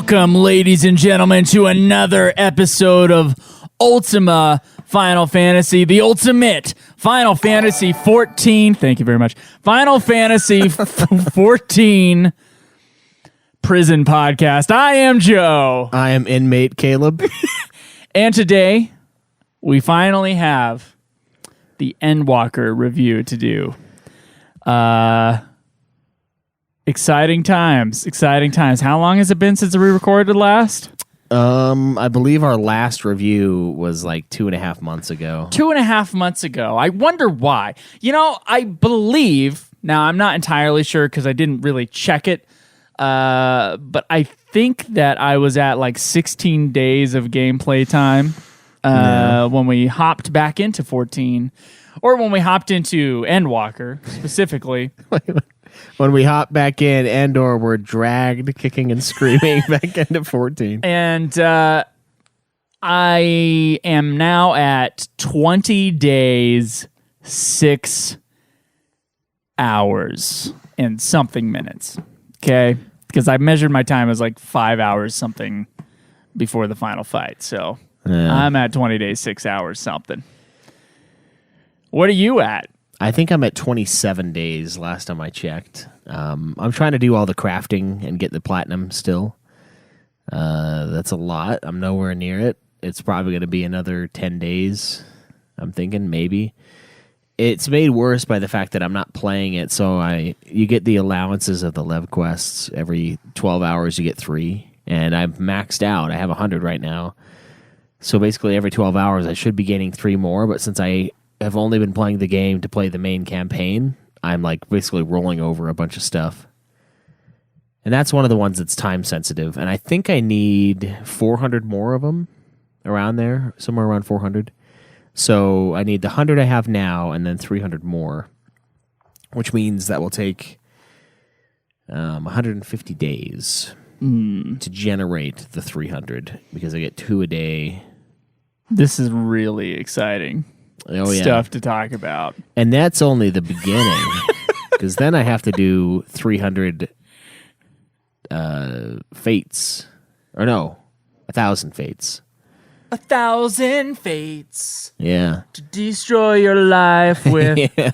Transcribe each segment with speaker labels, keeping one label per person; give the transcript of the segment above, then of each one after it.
Speaker 1: Welcome, ladies and gentlemen, to another episode of Ultima Final Fantasy, the ultimate Final Fantasy 14. Thank you very much. Final Fantasy 14 prison podcast. I am Joe.
Speaker 2: I am inmate Kaleb.
Speaker 1: And today, we finally have the Endwalker review to do. Exciting times. How long has it been since we recorded last?
Speaker 2: I believe our last review was like 2.5 months ago.
Speaker 1: 2.5 months ago. I wonder why. You know, I believe, now I'm not entirely sure because I didn't really check it, but I think that I was at like 16 days of gameplay time when we hopped back into 14, or when we hopped into Endwalker specifically.
Speaker 2: When we hop back in, Endor were dragged, kicking and screaming back into 14.
Speaker 1: And I am now at 20 days, 6 hours, and something minutes. Okay? Because I measured my time as like 5 hours something before the final fight. So I'm at 20 days, 6 hours something. What are you at?
Speaker 2: I think I'm at 27 days last time I checked. I'm trying to do all the crafting and get the platinum still. That's a lot. I'm nowhere near it. It's probably going to be another 10 days, I'm thinking, maybe. It's made worse by the fact that I'm not playing it, so you get the allowances of the Lev quests. Every 12 hours you get 3, and I'm maxed out. I have 100 right now. So basically every 12 hours I should be getting 3 more, but since I have only been playing the game to play the main campaign, I'm like basically rolling over a bunch of stuff. And that's one of the ones that's time sensitive. And I think I need 400 more of them around there, somewhere around 400. So I need the 100 I have now and then 300 more, which means that will take 150 days to generate the 300 because I get 2 a day.
Speaker 1: This is really exciting. Stuff to talk about.
Speaker 2: And that's only the beginning, because then I have to do 300 fates. Or no, 1,000 fates.
Speaker 1: 1,000 fates.
Speaker 2: Yeah.
Speaker 1: To destroy your life with.
Speaker 2: Yeah.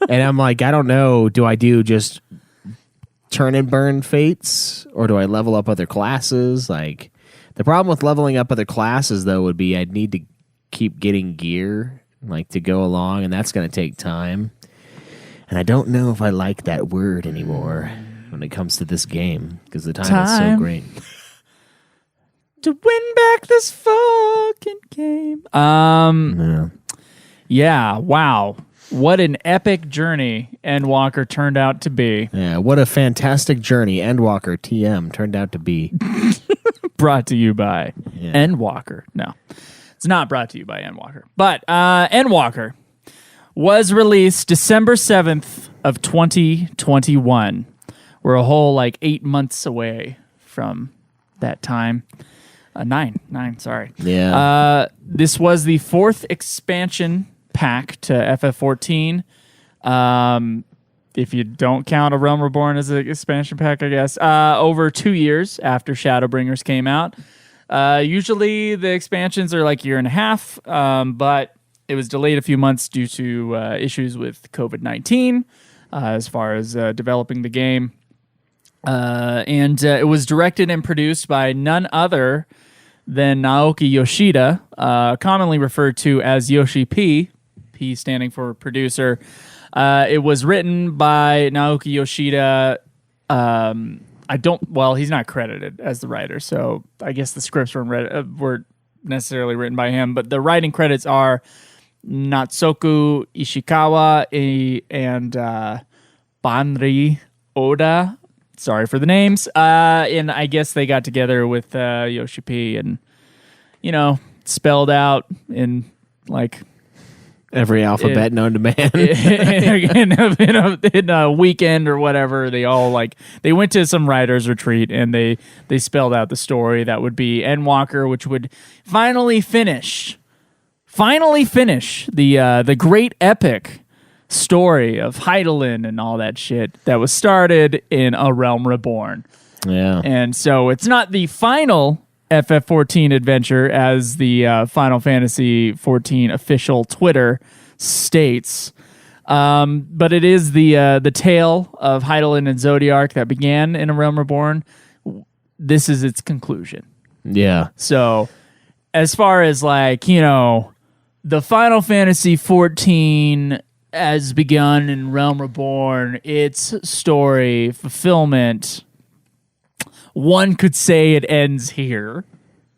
Speaker 2: And I'm like, I don't know, do I do just turn and burn fates? Or do I level up other classes? Like, the problem with leveling up other classes, though, would be I'd need to keep getting gear like to go along, and that's going to take time, and I don't know if I like that word anymore when it comes to this game because the time is so great
Speaker 1: to win back this fucking game. Yeah, wow, what an epic journey Endwalker turned out to be.
Speaker 2: Yeah, what a fantastic journey Endwalker TM turned out to be.
Speaker 1: Brought to you by Endwalker. No, it's not brought to you by Endwalker. But Endwalker was released December 7th of 2021. We're a whole 8 months away from that time. Nine, sorry.
Speaker 2: Yeah.
Speaker 1: This was the 4th expansion pack to FF14. If you don't count A Realm Reborn as an expansion pack, I guess. Over 2 years after Shadowbringers came out. Usually the expansions are like 1.5 years, but it was delayed a few months due to issues with COVID-19 as far as developing the game. And it was directed and produced by none other than Naoki Yoshida, commonly referred to as Yoshi P standing for producer. It was written by Naoki Yoshida. He's not credited as the writer, so I guess the scripts weren't necessarily written by him, but the writing credits are Natsuko Ishikawa and Banri Oda. Sorry for the names. And I guess they got together with Yoshi P and, spelled out in
Speaker 2: every alphabet known to man.
Speaker 1: in a weekend or whatever, they all they went to some writer's retreat and they spelled out the story that would be Endwalker, which would finally finish the great epic story of Hydaelyn and all that shit that was started in A Realm Reborn.
Speaker 2: Yeah.
Speaker 1: And so it's not the final FF14 adventure, as the Final Fantasy XIV official Twitter states. But it is the tale of Hydaelyn and Zodiark that began in A Realm Reborn. This is its conclusion.
Speaker 2: Yeah.
Speaker 1: So as far as like, you know, the Final Fantasy XIV has begun in Realm Reborn, its story, fulfillment, one could say it ends here.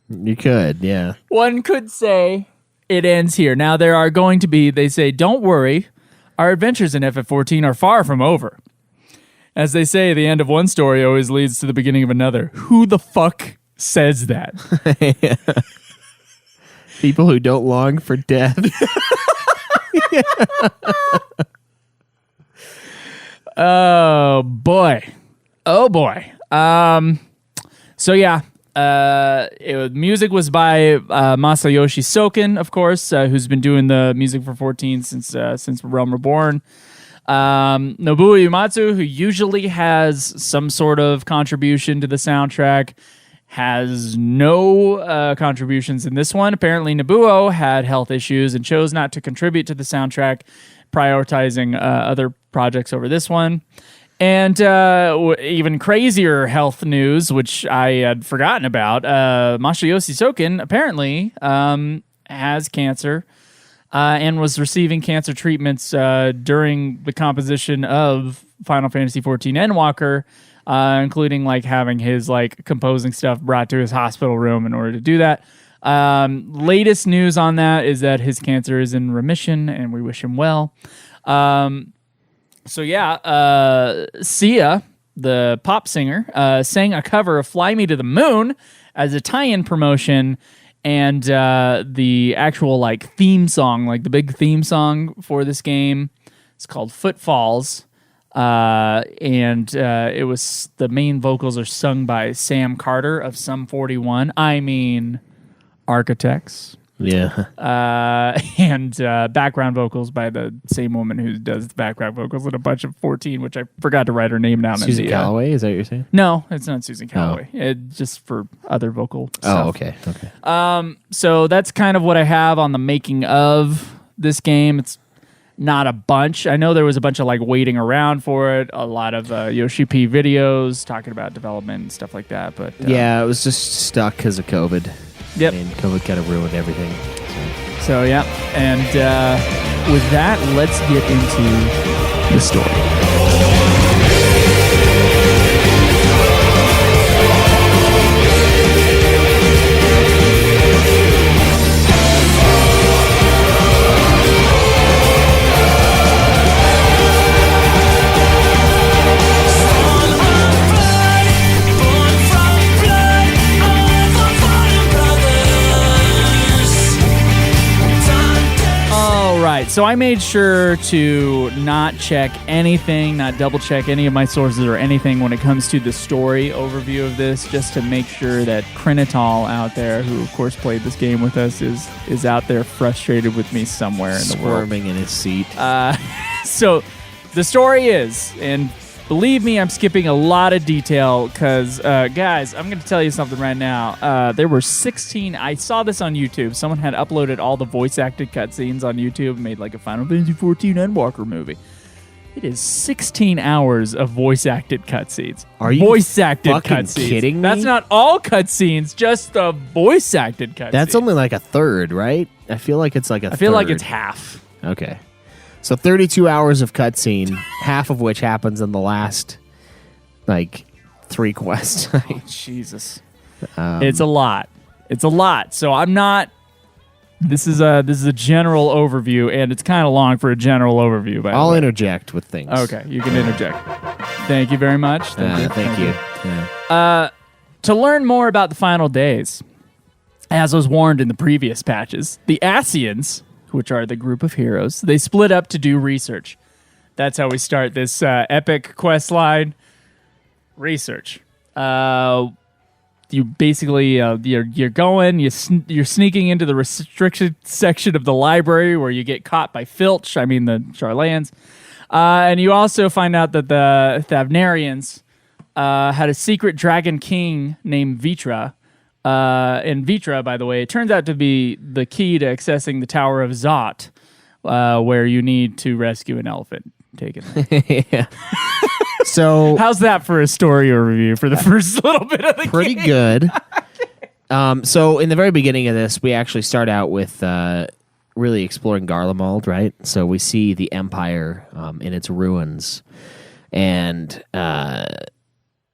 Speaker 2: You could, yeah.
Speaker 1: One could say it ends here. Now, there are going to be, they say, don't worry, our adventures in FF14 are far from over. As they say, the end of one story always leads to the beginning of another. Who the fuck says that?
Speaker 2: People who don't long for death.
Speaker 1: Oh, boy. Oh, boy. So, yeah. Music was by Masayoshi Soken, of course, who's been doing the music for 14 since Realm Reborn. Nobuo Uematsu, who usually has some sort of contribution to the soundtrack, has no contributions in this one. Apparently, Nobuo had health issues and chose not to contribute to the soundtrack, prioritizing other projects over this one. And even crazier health news, which I had forgotten about, Masayoshi Soken apparently has cancer and was receiving cancer treatments during the composition of Final Fantasy XIV Endwalker, including like having his like composing stuff brought to his hospital room in order to do that. Latest news on that is that his cancer is in remission, and we wish him well. So yeah, Sia, the pop singer, sang a cover of Fly Me to the Moon as a tie-in promotion, and the actual like theme song, like the big theme song for this game, it's called Footfalls, and it was, the main vocals are sung by Sam Carter of Sum 41. I mean, Architects.
Speaker 2: Yeah.
Speaker 1: And background vocals by the same woman who does the background vocals in a bunch of 14, which I forgot to write her name down.
Speaker 2: Susan Calloway, is that what you're saying?
Speaker 1: No, it's not Susan Calloway. It just for other vocal stuff.
Speaker 2: Oh, okay.
Speaker 1: So that's kind of what I have on the making of this game. It's not a bunch. I know there was a bunch of like waiting around for it, a lot of Yoshi P videos talking about development and stuff like that. But
Speaker 2: yeah, it was just stuck because of COVID.
Speaker 1: Yep.
Speaker 2: And COVID kind of ruined everything.
Speaker 1: So yeah, and with that, let's get into the story. So I made sure to not check anything, not double check any of my sources or anything when it comes to the story overview of this, just to make sure that Krinatal out there, who of course played this game with us, is out there frustrated with me somewhere in the world.
Speaker 2: Squirming in his seat.
Speaker 1: So the story is, and believe me, I'm skipping a lot of detail because, guys, I'm going to tell you something right now. There were 16... I saw this on YouTube. Someone had uploaded all the voice-acted cutscenes on YouTube and made like a Final Fantasy XIV Endwalker movie. It is 16 hours of voice-acted cutscenes.
Speaker 2: Are you
Speaker 1: voice-acted
Speaker 2: fucking
Speaker 1: cutscenes.
Speaker 2: kidding me?
Speaker 1: That's not all cutscenes, just the voice-acted cutscenes.
Speaker 2: That's only like a third, right? I feel like it's like a third.
Speaker 1: I feel like it's half.
Speaker 2: Okay. So 32 hours of cutscene, half of which happens in the last, like, 3 quests.
Speaker 1: Oh, Jesus. It's a lot. It's a lot. So I'm not... This is a general overview, and it's kind of long for a general overview.
Speaker 2: I'll interject with things.
Speaker 1: Okay, you can interject. Thank you very much.
Speaker 2: Thank you. Yeah.
Speaker 1: To learn more about the final days, as was warned in the previous patches, the Asians, which are the group of heroes, they split up to do research. That's how we start this epic quest line. Research. You basically you're going, you're sneaking into the restricted section of the library where you get caught by Filch. I mean the Charlayans, and you also find out that the Thavnarians had a secret dragon king named Vitra. And Vitra, by the way, it turns out to be the key to accessing the Tower of Zot, where you need to rescue an elephant. Take it.
Speaker 2: Yeah. So
Speaker 1: how's that for a story overview for the first little bit of the
Speaker 2: pretty
Speaker 1: game?
Speaker 2: good. So in the very beginning of this, we actually start out with really exploring Garlemald, right? So we see the Empire in its ruins, and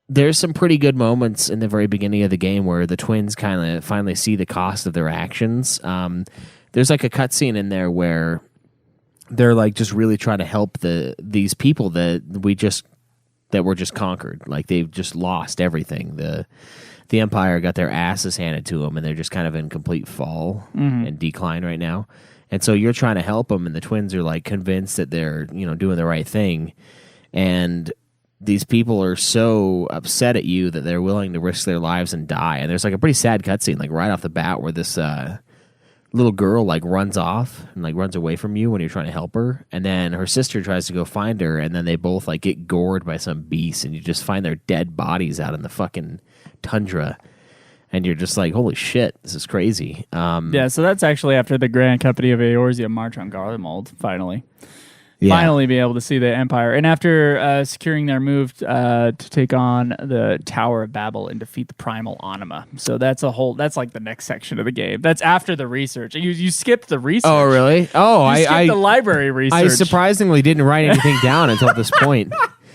Speaker 2: there's some pretty good moments in the very beginning of the game where the twins kind of finally see the cost of their actions. There's like a cutscene in there where they're like just really trying to help these people that were just conquered. Like they've just lost everything. The Empire got their asses handed to them, and they're just kind of in complete fall and decline right now. And so you're trying to help them, and the twins are like convinced that they're doing the right thing, and these people are so upset at you that they're willing to risk their lives and die. And there's like a pretty sad cutscene, like right off the bat, where this little girl like runs off and like runs away from you when you're trying to help her, and then her sister tries to go find her, and then they both like get gored by some beast, and you just find their dead bodies out in the fucking tundra, and you're just like, holy shit, this is crazy.
Speaker 1: Yeah, so that's actually after the Grand Company of Eorzea march on Garlemald, finally.
Speaker 2: Yeah.
Speaker 1: Finally be able to see the Empire. And after securing their move to take on the Tower of Babel and defeat the Primal Anima. So that's like the next section of the game. That's after the research. You skipped the research.
Speaker 2: Oh, really? Oh,
Speaker 1: you skipped the library research.
Speaker 2: I surprisingly didn't write anything down until this point.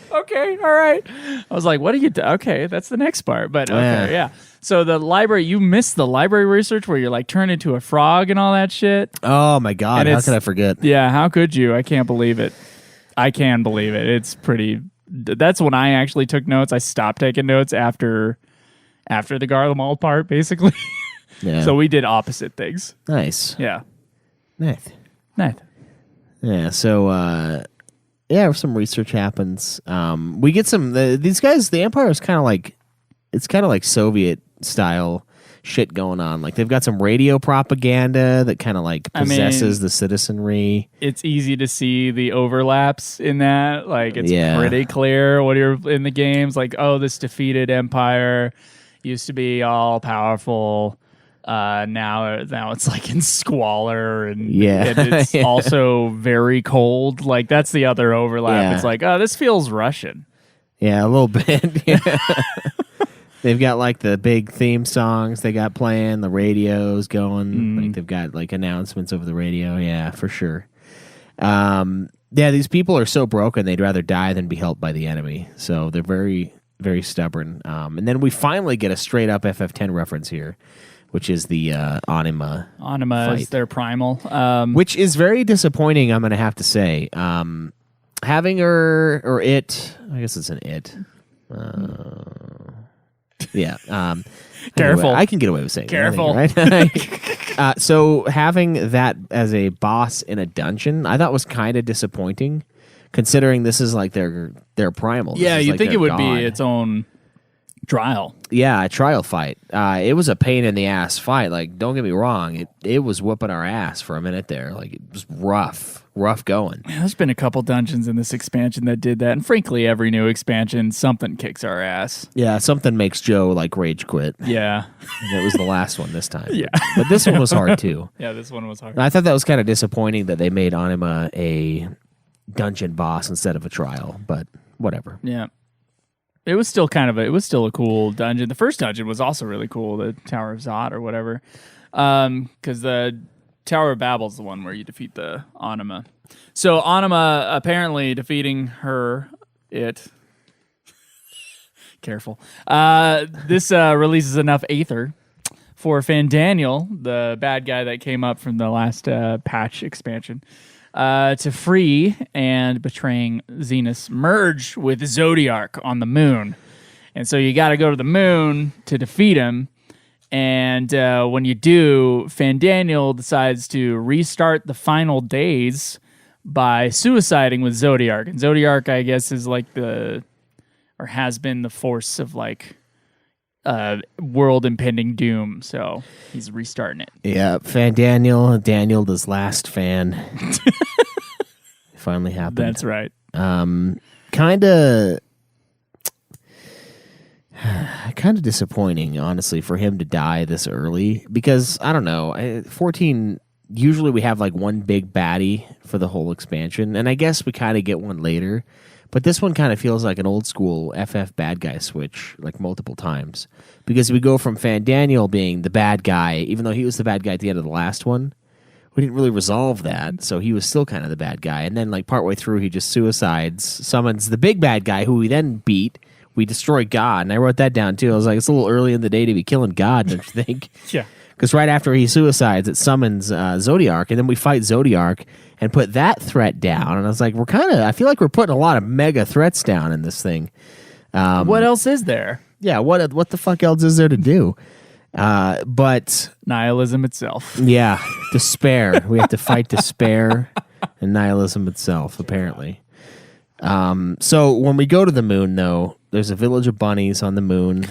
Speaker 1: Okay, all right. I was like, what do you do? Okay, that's the next part. But okay, yeah. So the library, you missed the library research where you're like turned into a frog and all that shit.
Speaker 2: Oh my God, how could I forget?
Speaker 1: Yeah, how could you? I can't believe it. I can believe it. It's pretty... That's when I actually took notes. I stopped taking notes after the Garlemald part, basically.
Speaker 2: Yeah.
Speaker 1: So we did opposite things.
Speaker 2: Nice.
Speaker 1: Yeah.
Speaker 2: Nice.
Speaker 1: Yeah,
Speaker 2: so... yeah, some research happens. We get some... these guys, the Empire is kind of like... It's kind of like Soviet-style shit going on. Like, they've got some radio propaganda that kind of, like, possesses the citizenry.
Speaker 1: It's easy to see the overlaps in that. Like, it's pretty clear when you're in the games. Like, oh, this defeated empire used to be all-powerful. Now it's, like, in squalor. And it's also very cold. Like, that's the other overlap.
Speaker 2: Yeah.
Speaker 1: It's like, oh, this feels Russian.
Speaker 2: Yeah, a little bit. Yeah. They've got like the big theme songs they got playing, the radio's going. Like they've got like announcements over the radio. Yeah, for sure. Yeah, these people are so broken they'd rather die than be helped by the enemy. So they're very, very stubborn. And then we finally get a straight up FF10 reference here, which is the Anima.
Speaker 1: Anima
Speaker 2: fight.
Speaker 1: is their primal.
Speaker 2: Which is very disappointing, I'm going to have to say. Having her, or it, I guess it's an it. Yeah.
Speaker 1: Careful.
Speaker 2: Anyway, I can get away with saying
Speaker 1: Careful.
Speaker 2: anything, right? So having that as a boss in a dungeon, I thought was kind of disappointing, considering this is like their primal.
Speaker 1: Yeah, you'd
Speaker 2: like
Speaker 1: think
Speaker 2: their
Speaker 1: it would
Speaker 2: god.
Speaker 1: be its own trial.
Speaker 2: Yeah, a trial fight. It was a pain in the ass fight. Like, don't get me wrong, it was whooping our ass for a minute there. Like, it was rough going.
Speaker 1: Man, there's been a couple dungeons in this expansion that did that, and frankly, every new expansion, something kicks our ass.
Speaker 2: Yeah, something makes Joe like rage quit.
Speaker 1: Yeah,
Speaker 2: and it was the last one this time.
Speaker 1: Yeah,
Speaker 2: but this one was hard too.
Speaker 1: Yeah, this one was hard.
Speaker 2: And I thought that was kind of disappointing that they made Anima a dungeon boss instead of a trial, but whatever.
Speaker 1: Yeah. It was still a cool dungeon. The first dungeon was also really cool, the Tower of Zot or whatever. Because the Tower of Babel is the one where you defeat the Anima. So Anima apparently defeating careful. This releases enough Aether for Fandaniel, the bad guy that came up from the last patch expansion, to free and betraying Zenus merge with Zodiark on the moon. And so you got to go to the moon to defeat him. And when you do, Fandaniel decides to restart the final days by suiciding with Zodiark. And Zodiark, I guess, is like has been the force of like world impending doom. So he's restarting it.
Speaker 2: Yeah, Daniel, this last fan. Finally happened.
Speaker 1: That's right.
Speaker 2: Kind of. Kind of disappointing, honestly, for him to die this early because I don't know. 14. Usually we have like one big baddie for the whole expansion, and I guess we kind of get one later. But this one kind of feels like an old school FF bad guy switch, like multiple times, because we go from Fandaniel being the bad guy, even though he was the bad guy at the end of the last one. We didn't really resolve that, so he was still kind of the bad guy. And then, like partway through, he just suicides, summons the big bad guy, who we then beat. We destroy God, and I wrote that down too. I was like, it's a little early in the day to be killing God, don't you think?
Speaker 1: Yeah.
Speaker 2: Because right after he suicides, it summons Zodiark, and then we fight Zodiark and put that threat down. And I was like, I feel like we're putting a lot of mega threats down in this thing.
Speaker 1: What else is there?
Speaker 2: Yeah, what the fuck else is there to do? But
Speaker 1: nihilism itself.
Speaker 2: Yeah, despair. We have to fight despair and nihilism itself, apparently. So when we go to the moon, though, there's a village of bunnies on the moon.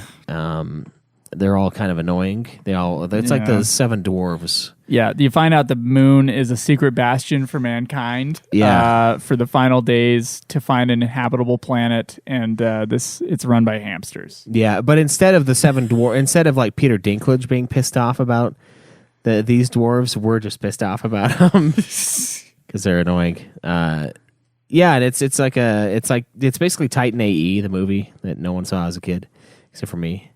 Speaker 2: They're all kind of annoying. It's like the 7 dwarves.
Speaker 1: Yeah, you find out the moon is a secret bastion for mankind.
Speaker 2: Yeah.
Speaker 1: For the final days to find an inhabitable planet, and it's run by hamsters.
Speaker 2: Yeah, but instead of like Peter Dinklage being pissed off about these dwarves, we're just pissed off about them because they're annoying. Yeah, and it's basically Titan AE, the movie that no one saw as a kid, except for me.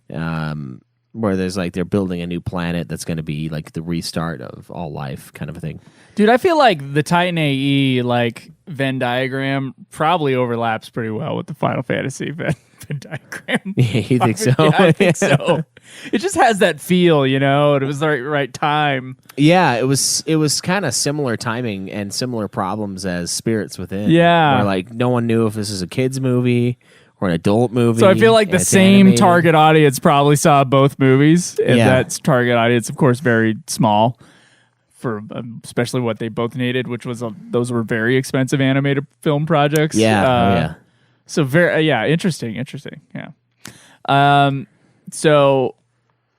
Speaker 2: Where there's like they're building a new planet that's going to be like the restart of all life, kind of a thing.
Speaker 1: Dude, I feel like the Titan AE like Venn diagram probably overlaps pretty well with the Final Fantasy Venn diagram.
Speaker 2: Yeah, you think so?
Speaker 1: Yeah, I think so. It just has that feel, you know. It was the right time.
Speaker 2: Yeah, it was kind of similar timing and similar problems as Spirits Within.
Speaker 1: Yeah,
Speaker 2: where like no one knew if this is a kids movie or an adult movie.
Speaker 1: So I feel like the same
Speaker 2: animated.
Speaker 1: target audience probably saw both movies, and
Speaker 2: Yeah.
Speaker 1: that target audience, of course, very small for especially what they both needed, which was those were very expensive animated film projects.
Speaker 2: Yeah, yeah.
Speaker 1: So interesting. Yeah. So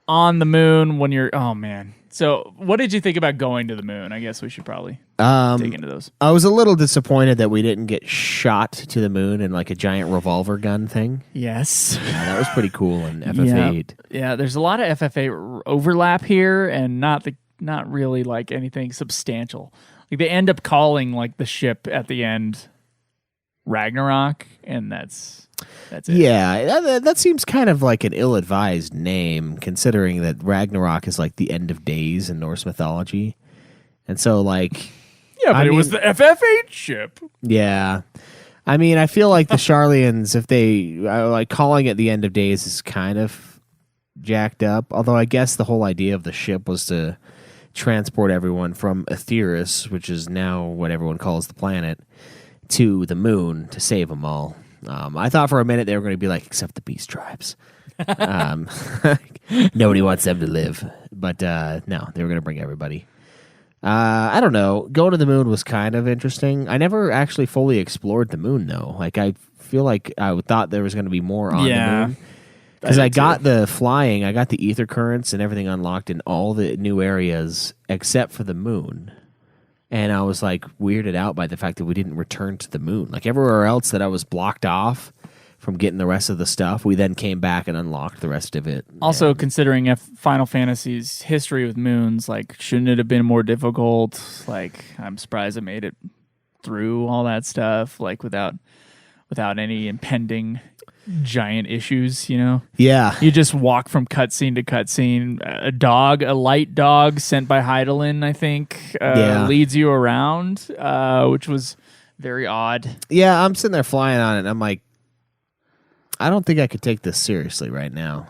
Speaker 1: on the moon when you're, oh man. So what did you think about going to the moon? I guess we should probably dig into those.
Speaker 2: I was a little disappointed that we didn't get shot to the moon in like a giant revolver gun thing.
Speaker 1: Yes.
Speaker 2: Yeah, that was pretty cool in FF8.
Speaker 1: Yeah, there's a lot of FF8 overlap here, and not really like anything substantial. Like they end up calling like the ship at the end Ragnarok, and that's it.
Speaker 2: Yeah, that seems kind of like an ill-advised name, considering that Ragnarok is like the end of days in Norse mythology. And so, like...
Speaker 1: Yeah, but it was the FF8 ship.
Speaker 2: Yeah. I mean, I feel like the Sharlayans, if they... like, calling it the end of days is kind of jacked up. Although I guess the whole idea of the ship was to transport everyone from Aetheris, which is now what everyone calls the planet, to the moon to save them all. I thought for a minute they were going to be like, except the beast tribes. Nobody wants them to live. But no, they were going to bring everybody. I don't know. Going to the moon was kind of interesting. I never actually fully explored the moon, though. Like, I feel like I thought there was going to be more on the moon. Because I got the flying, I got the ether currents and everything unlocked in all the new areas except for the moon. And I was like weirded out by the fact that we didn't return to the moon. Like everywhere else that I was blocked off from getting the rest of the stuff, we then came back and unlocked the rest of it.
Speaker 1: Also, considering Final Fantasy's history with moons, like shouldn't it have been more difficult? Like I'm surprised I made it through all that stuff, like without any impending giant issues, you know?
Speaker 2: Yeah.
Speaker 1: You just walk from cutscene to cutscene. A light dog sent by Heidelin, I think, leads you around, which was very odd.
Speaker 2: Yeah, I'm sitting there flying on it, and I'm like, I don't think I could take this seriously right now.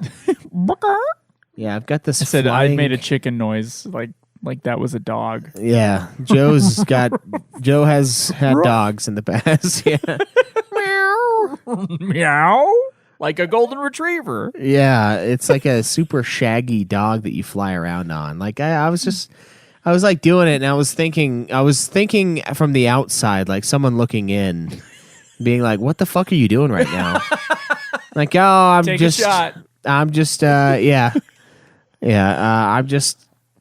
Speaker 2: Yeah, I've got this
Speaker 1: I made a chicken noise, like that was a dog.
Speaker 2: Yeah, Joe has had dogs in the past. Yeah.
Speaker 1: Meow, like a golden retriever.
Speaker 2: Yeah, it's like a super shaggy dog that you fly around on. Like I was like doing it, and I was thinking from the outside, like someone looking in, being like, "What the fuck are you doing right now?" Like, oh, I'm just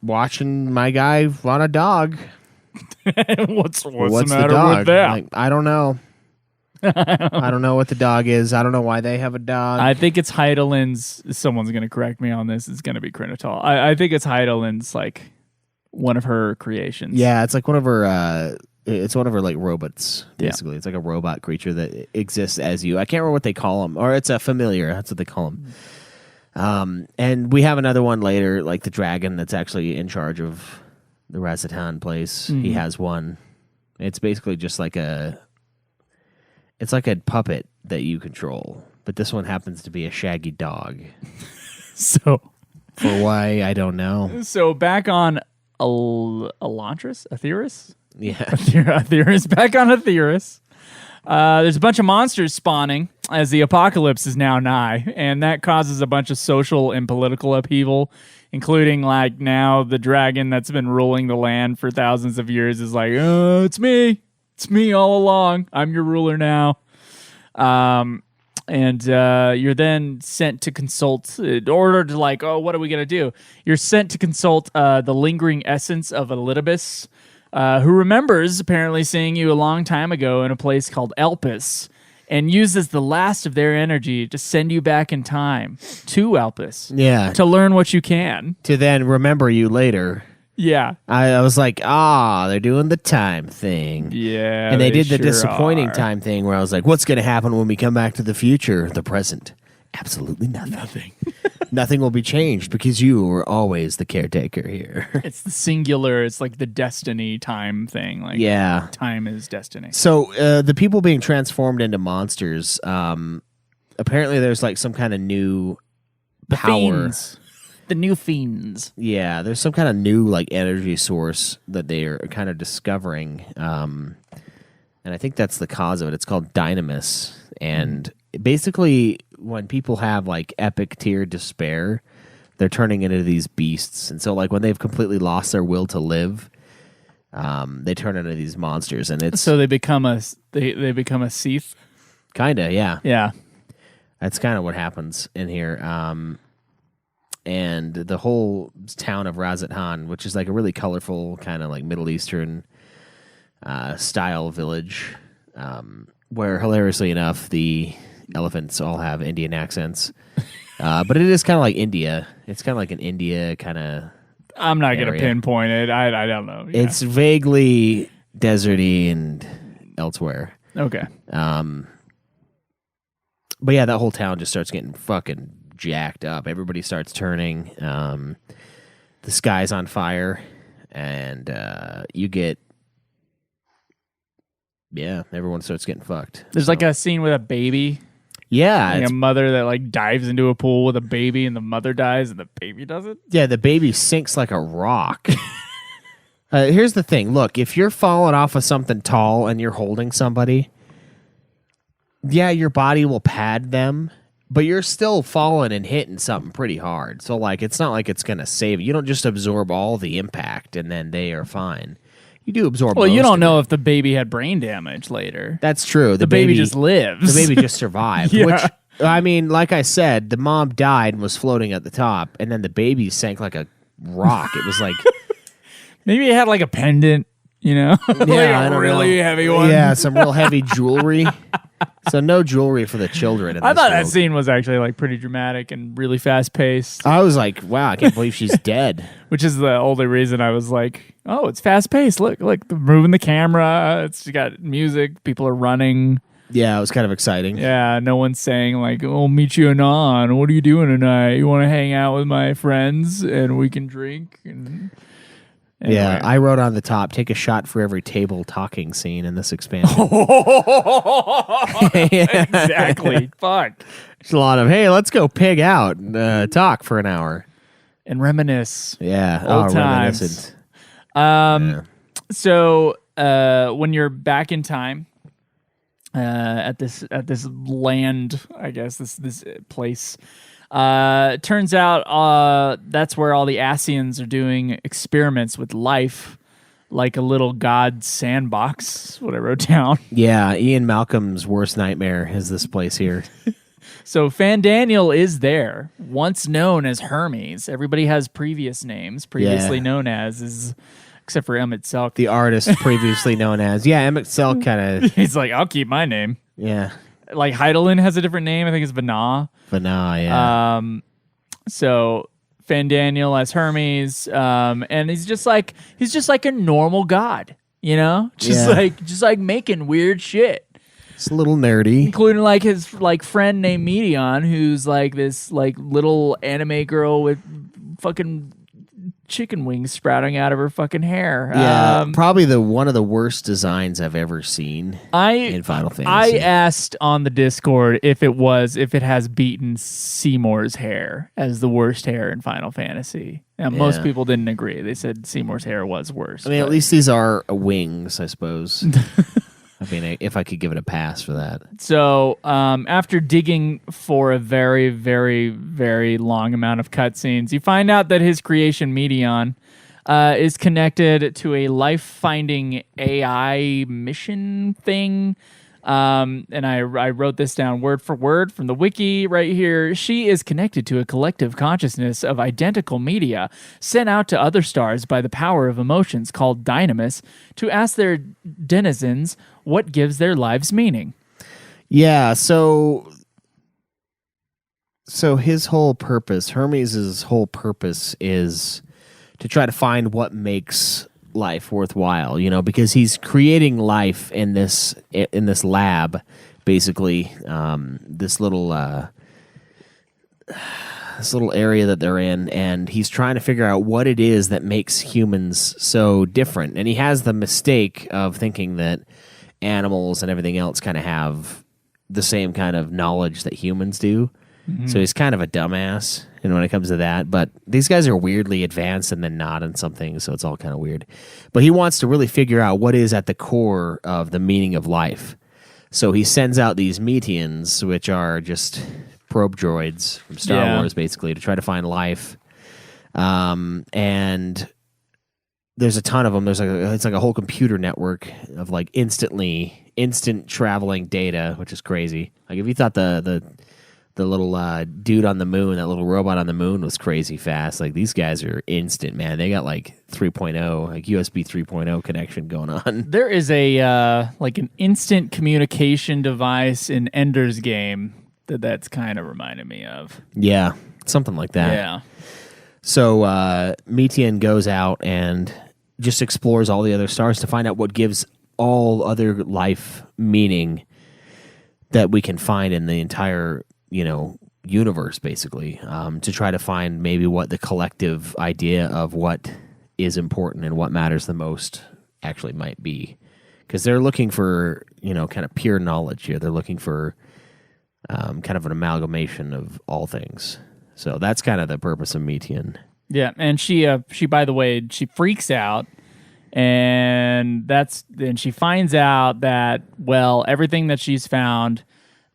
Speaker 2: watching my guy on a dog.
Speaker 1: What's the
Speaker 2: the
Speaker 1: matter
Speaker 2: dog?
Speaker 1: with that?
Speaker 2: Like, I don't know. I don't know what the dog is. I don't know why they have a dog.
Speaker 1: I think it's Heidelin's. Someone's going to correct me on this. It's going to be Krinatal. I think it's Heidelin's, like, one of her creations.
Speaker 2: Yeah, it's like one of her. It's one of her like robots. Basically, It's like a robot creature that exists as you. I can't remember what they call them, or it's a familiar. That's what they call them. And we have another one later, like the dragon that's actually in charge of the Razatan place. He has one. It's basically just like it's like a puppet that you control, but this one happens to be a shaggy dog.
Speaker 1: So,
Speaker 2: for why, I don't know.
Speaker 1: So back on Elantris? Aetheris?
Speaker 2: Yeah.
Speaker 1: Aetheris. Back on Aetheris. There's a bunch of monsters spawning as the apocalypse is now nigh, and that causes a bunch of social and political upheaval, including, like, now the dragon that's been ruling the land for thousands of years is like, it's me. It's me all along. I'm your ruler now. And you're then sent to consult in order to, like, what are we going to do? You're sent to consult the lingering essence of Elidibus, who remembers apparently seeing you a long time ago in a place called Elpis, and uses the last of their energy to send you back in time to Elpis.
Speaker 2: Yeah.
Speaker 1: To learn what you can.
Speaker 2: To then remember you later.
Speaker 1: Yeah.
Speaker 2: I was like, they're doing the time thing.
Speaker 1: Yeah.
Speaker 2: And they did the
Speaker 1: sure
Speaker 2: disappointing
Speaker 1: are.
Speaker 2: time thing where I was like, what's going to happen when we come back to the future, the present? Absolutely nothing. Nothing will be changed because you were always the caretaker here.
Speaker 1: It's the singular. It's like the destiny time thing. Like,
Speaker 2: yeah.
Speaker 1: Time is destiny.
Speaker 2: So the people being transformed into monsters, apparently there's like some kind of new power.
Speaker 1: Fiends. The new fiends.
Speaker 2: Yeah, there's some kind of new like energy source that they are kind of discovering, and I think that's the cause of it. It's called Dynamis, and basically, when people have like epic tier despair, they're turning into these beasts, and so like when they've completely lost their will to live, they turn into these monsters, and it's
Speaker 1: So they become a Seath.
Speaker 2: kinda
Speaker 1: Yeah.
Speaker 2: That's kind of what happens in here. And the whole town of Razat-Han, which is like a really colorful kind of like Middle Eastern style village, where hilariously enough the elephants all have Indian accents, but it is kind of like India. It's kind of like an India kind of.
Speaker 1: I'm not going to
Speaker 2: area.
Speaker 1: pinpoint it. I don't know. Yeah.
Speaker 2: It's vaguely deserty and elsewhere.
Speaker 1: Okay.
Speaker 2: But yeah, that whole town just starts getting fucking jacked up. Everybody starts turning. The sky's on fire, and you get. Yeah, everyone starts getting fucked.
Speaker 1: There's like a scene with a baby.
Speaker 2: Yeah,
Speaker 1: Like a mother that like dives into a pool with a baby, and the mother dies, and the baby doesn't.
Speaker 2: yeah. The baby sinks like a rock. Here's the thing. Look, if you're falling off of something tall and you're holding somebody, yeah, your body will pad them, but you're still falling and hitting something pretty hard. So like, it's not like it's gonna save you. You don't just absorb all the impact and then they are fine. You do absorb.
Speaker 1: Well, you
Speaker 2: most
Speaker 1: don't
Speaker 2: of
Speaker 1: know
Speaker 2: it.
Speaker 1: if the baby had brain damage later.
Speaker 2: That's true.
Speaker 1: The baby just lives.
Speaker 2: The baby just survived.
Speaker 1: Yeah.
Speaker 2: Which, I mean, like I said, the mom died and was floating at the top, and then the baby sank like a rock. It was like
Speaker 1: Maybe it had like a pendant, you know, like
Speaker 2: I
Speaker 1: a
Speaker 2: don't
Speaker 1: really
Speaker 2: know.
Speaker 1: heavy one.
Speaker 2: Yeah, some real heavy jewelry. So no jewelry for the children. In
Speaker 1: I
Speaker 2: this
Speaker 1: thought that
Speaker 2: world.
Speaker 1: scene was actually like pretty dramatic and really fast paced,
Speaker 2: I was like, wow, I can't believe she's dead.
Speaker 1: which is the only reason I was like, oh, it's fast paced. Look, they're moving the camera. It's got music. People are running.
Speaker 2: Yeah, it was kind of exciting.
Speaker 1: Yeah, no one's saying like, "Oh, meet you anon. What are you doing tonight? You want to hang out with my friends and we can drink?" And
Speaker 2: Yeah,
Speaker 1: anyway.
Speaker 2: I wrote on the top, take a shot for every table talking scene in this expansion.
Speaker 1: Exactly. Fuck.
Speaker 2: There's a lot of, hey, let's go pig out and talk for an hour.
Speaker 1: And reminisce.
Speaker 2: Yeah.
Speaker 1: Old times.
Speaker 2: reminiscent.
Speaker 1: Yeah. So when you're back in time at this land, I guess this place, turns out that's where all the Asians are doing experiments with life, like a little god sandbox. What I wrote down.
Speaker 2: Yeah, Ian Malcolm's worst nightmare is this place here.
Speaker 1: So Fandaniel is there, once known as Hermes. Everybody has previous names, previously known as except for Emmett Selk.
Speaker 2: The artist previously known as, Emmett Selk kind of,
Speaker 1: He's like, I'll keep my name.
Speaker 2: Yeah.
Speaker 1: Like Heidelin has a different name. I think it's Vana.
Speaker 2: Vana, yeah.
Speaker 1: So Fandaniel as Hermes, and he's just like a normal god, you know, just like making weird shit.
Speaker 2: It's a little nerdy,
Speaker 1: including like his like friend named Medion, who's like this like little anime girl with fucking chicken wings sprouting out of her fucking hair.
Speaker 2: Yeah, probably one of the worst designs I've ever seen in Final Fantasy.
Speaker 1: I asked on the Discord if it has beaten Seymour's hair as the worst hair in Final Fantasy. And most people didn't agree. They said Seymour's hair was worse.
Speaker 2: I mean, at least these are wings, I suppose. I mean, if I could give it a pass for that.
Speaker 1: So, after digging for a very, very, very long amount of cutscenes, you find out that his creation, Medion, is connected to a life-finding AI mission thing. And I wrote this down word for word from the wiki right here. She is connected to a collective consciousness of identical media sent out to other stars by the power of emotions called dynamis to ask their denizens what gives their lives meaning.
Speaker 2: Yeah, so his whole purpose, Hermes' whole purpose is to try to find what makes life worthwhile, you know, because he's creating life in this lab, basically, this little area that they're in, and he's trying to figure out what it is that makes humans so different. And he has the mistake of thinking that animals and everything else kind of have the same kind of knowledge that humans do. Mm-hmm. So he's kind of a dumbass, you know, when it comes to that. But these guys are weirdly advanced and then not in something, so it's all kind of weird. But he wants to really figure out what is at the core of the meaning of life. So he sends out these Metians, which are just probe droids from Star Wars, basically, to try to find life. And there's a ton of them. It's like a whole computer network of like instant traveling data, which is crazy. Like if you thought the little dude on the moon, that little robot on the moon was crazy fast, like these guys are instant, man. They got like 3.0, like USB 3.0 connection going on.
Speaker 1: There is a like an instant communication device in Ender's Game that's kind of reminded me of.
Speaker 2: Yeah, something like that.
Speaker 1: Yeah.
Speaker 2: So Metian goes out and just explores all the other stars to find out what gives all other life meaning that we can find in the entire, you know, universe, basically, to try to find maybe what the collective idea of what is important and what matters the most actually might be. Because they're looking for, you know, kind of pure knowledge here. They're looking for kind of an amalgamation of all things. So that's kind of the purpose of Metian.
Speaker 1: Yeah, and she by the way, she freaks out, and then she finds out that, well, everything that she's found,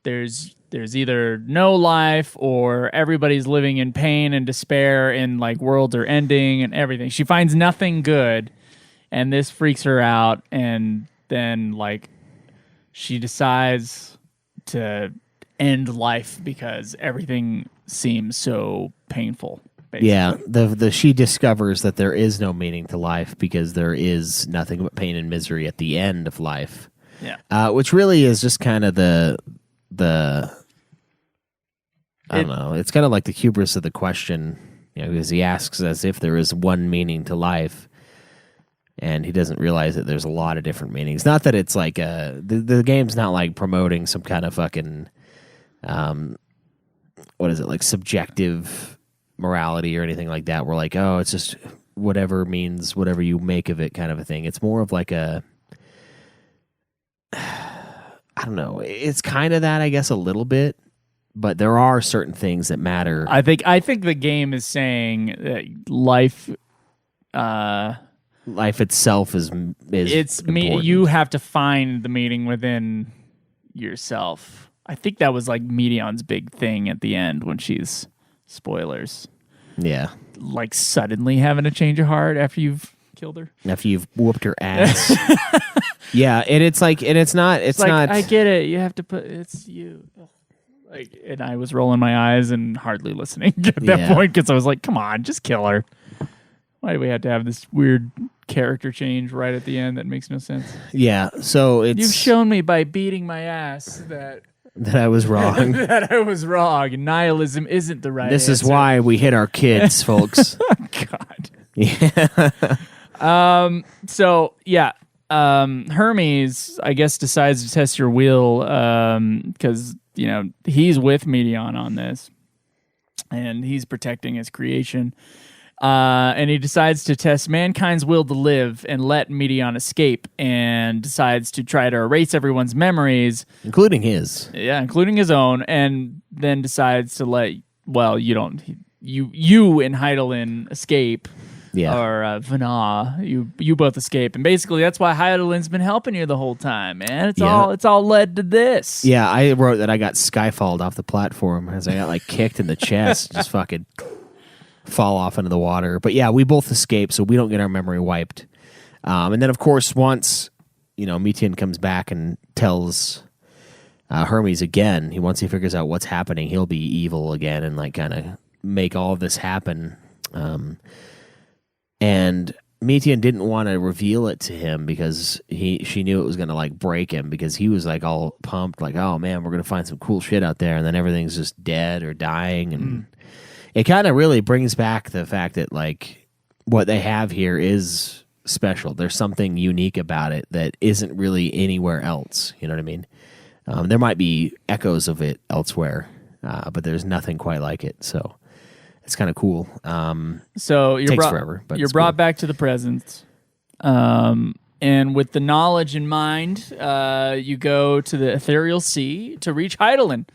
Speaker 1: there's either no life or everybody's living in pain and despair, and like worlds are ending and everything. She finds nothing good, and this freaks her out, and then like she decides to end life because everything seems so painful. Basically.
Speaker 2: Yeah, she discovers that there is no meaning to life because there is nothing but pain and misery at the end of life.
Speaker 1: Yeah,
Speaker 2: which really is just kind of the I don't know. It's kind of like the hubris of the question, you know, because he asks as if there is one meaning to life, and he doesn't realize that there's a lot of different meanings. Not that it's like the game's not like promoting some kind of fucking what is it, like subjective morality or anything like that. We're like, oh, it's just whatever means whatever you make of it kind of a thing. It's more of like I don't know. It's kind of that, I guess, a little bit, but there are certain things that matter.
Speaker 1: I think the game is saying that life
Speaker 2: itself is
Speaker 1: it's
Speaker 2: important.
Speaker 1: You have to find the meaning within yourself. I think that was like Medion's big thing at the end when she's, spoilers,
Speaker 2: yeah,
Speaker 1: like suddenly having a change of heart after you've killed her,
Speaker 2: after you've whooped her ass. Yeah, and it's like, and it's not.
Speaker 1: I get it. You have to put it's you. Like, and I was rolling my eyes and hardly listening at that point because I was like, "Come on, just kill her." Why do we have to have this weird character change right at the end that makes no sense.
Speaker 2: Yeah, so it's
Speaker 1: You've shown me by beating my ass that
Speaker 2: I was wrong.
Speaker 1: that I was wrong. Nihilism isn't the right
Speaker 2: This
Speaker 1: answer.
Speaker 2: is why we hit our kids, folks.
Speaker 1: God.
Speaker 2: Yeah.
Speaker 1: So yeah, Hermes, I guess, decides to test your will because he's with Medion on this, and he's protecting his creation. And he decides to test mankind's will to live and let Medion escape, and decides to try to erase everyone's memories,
Speaker 2: Including his.
Speaker 1: yeah, including his own, and then decides to let you and Heidelin escape.
Speaker 2: Yeah.
Speaker 1: Or Vana, you both escape, and basically that's why Heidelin's been helping you the whole time, man. It's all led to this.
Speaker 2: Yeah, I wrote that I got skyfalled off the platform as I got like kicked in the chest, just fucking fall off into the water. But yeah, we both escape, so we don't get our memory wiped. And then, of course, once Metian comes back and tells Hermes again, once he figures out what's happening, he'll be evil again and like kind of make all of this happen. And Metian didn't want to reveal it to him because she knew it was going to like break him, because he was like all pumped, like, oh man, we're going to find some cool shit out there, and then everything's just dead or dying. And it kind of really brings back the fact that like what they have here is special. There's something unique about it that isn't really anywhere else. You know what I mean? There might be echoes of it elsewhere, but there's nothing quite like it. So it's kind of cool.
Speaker 1: So you're
Speaker 2: takes forever, but
Speaker 1: you're
Speaker 2: it's
Speaker 1: brought
Speaker 2: cool.
Speaker 1: back to the present, and with the knowledge in mind, you go to the ethereal sea to reach Heidelin,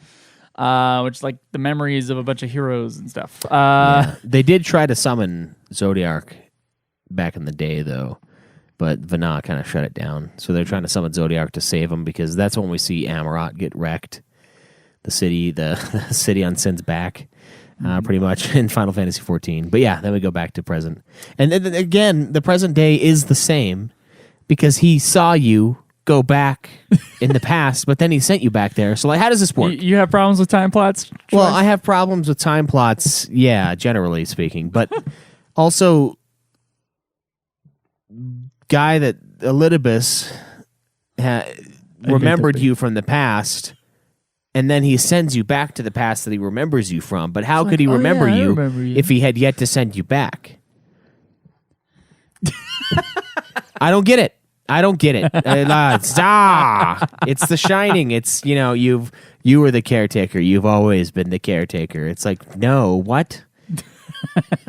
Speaker 1: which is like the memories of a bunch of heroes and stuff.
Speaker 2: Yeah. They did try to summon Zodiac back in the day, though, but Vana kind of shut it down. So they're trying to summon Zodiac to save him, because that's when we see Amarot get wrecked. The city on Sin's back. Pretty much in Final Fantasy XIV. But yeah, then we go back to present. And then again, the present day is the same, because he saw you go back in the past, but then he sent you back there. So like, how does this work?
Speaker 1: You have problems with time plots?
Speaker 2: Well, I have problems with time plots, yeah, generally speaking. But also, guy that Elidibus remembered you from the past, and then he sends you back to the past that he remembers you from. But how could he remember you if he had yet to send you back? I don't get it. It's The Shining. It's, you were the caretaker. You've always been the caretaker. It's like, no, what?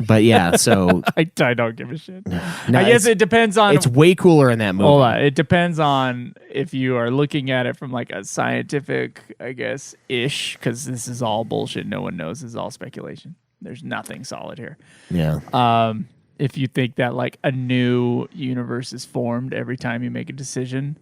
Speaker 2: But yeah, so
Speaker 1: I don't give a shit. I guess it depends on.
Speaker 2: It's way cooler in that movie.
Speaker 1: Hold on. It depends on if you are looking at it from like a scientific, I guess, ish, because this is all bullshit. No one knows. This is all speculation. There's nothing solid here.
Speaker 2: Yeah.
Speaker 1: If you think that like a new universe is formed every time you make a decision,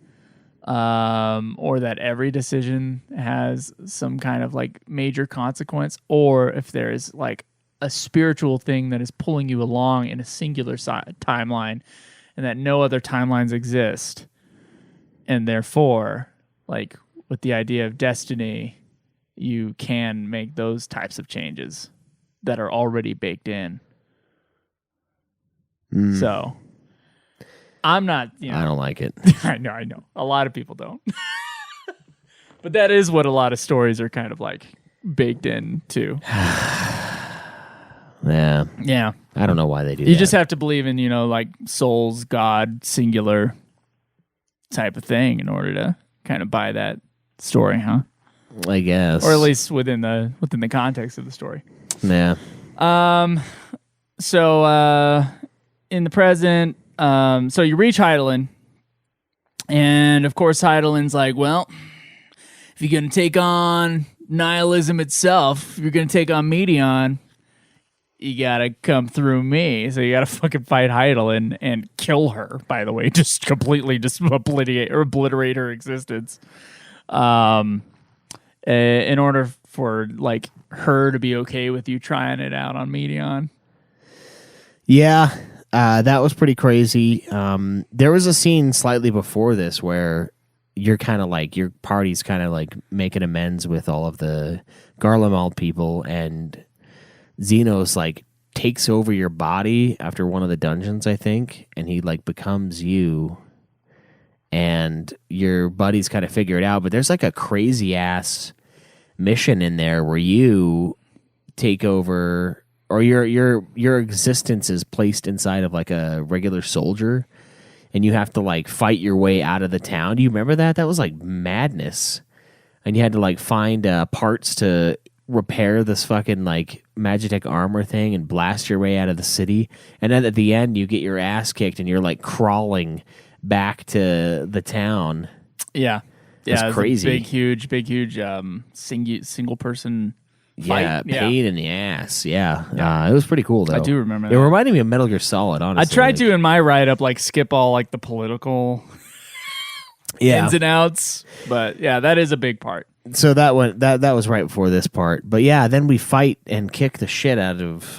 Speaker 1: or that every decision has some kind of like major consequence, or if there is like a spiritual thing that is pulling you along in a singular timeline, and that no other timelines exist, and therefore, like with the idea of destiny, you can make those types of changes that are already baked in. So I'm not,
Speaker 2: I don't like it.
Speaker 1: I know. A lot of people don't. But that is what a lot of stories are kind of like baked in too.
Speaker 2: Yeah.
Speaker 1: Yeah.
Speaker 2: I don't know why they do that.
Speaker 1: You just have to believe in, like souls, God, singular type of thing in order to kind of buy that story, huh?
Speaker 2: I guess.
Speaker 1: Or at least within the context of the story.
Speaker 2: Yeah.
Speaker 1: So in the present, so you reach Heidelin, and of course Heidelin's like, well, if you're gonna take on nihilism itself, if you're gonna take on Medion, you gotta come through me. So you gotta fucking fight Heidelin and kill her, by the way, just completely just obliterate her existence. In order for like her to be okay with you trying it out on Medion.
Speaker 2: Yeah, that was pretty crazy. There was a scene slightly before this where you're kind of like, your party's kind of like making amends with all of the Garlemald people, and Xenos like takes over your body after one of the dungeons, I think, and he like becomes you, and your buddies kind of figure it out. But there's like a crazy ass mission in there where you take over, or your existence is placed inside of like a regular soldier, and you have to like fight your way out of the town. Do you remember that? That was like madness. And you had to like find parts to repair this fucking like Magitech armor thing and blast your way out of the city. And then at the end, you get your ass kicked and you're like crawling back to the town.
Speaker 1: Yeah.
Speaker 2: It's crazy.
Speaker 1: Big, huge single person fight.
Speaker 2: Yeah, pain in the ass. Yeah. It was pretty cool, though.
Speaker 1: I do remember that.
Speaker 2: It reminded me of Metal Gear Solid, honestly.
Speaker 1: I tried to, in my write-up, like skip all like the political ins and outs. But yeah, that is a big part.
Speaker 2: So that was right before this part. But yeah, then we fight and kick the shit out of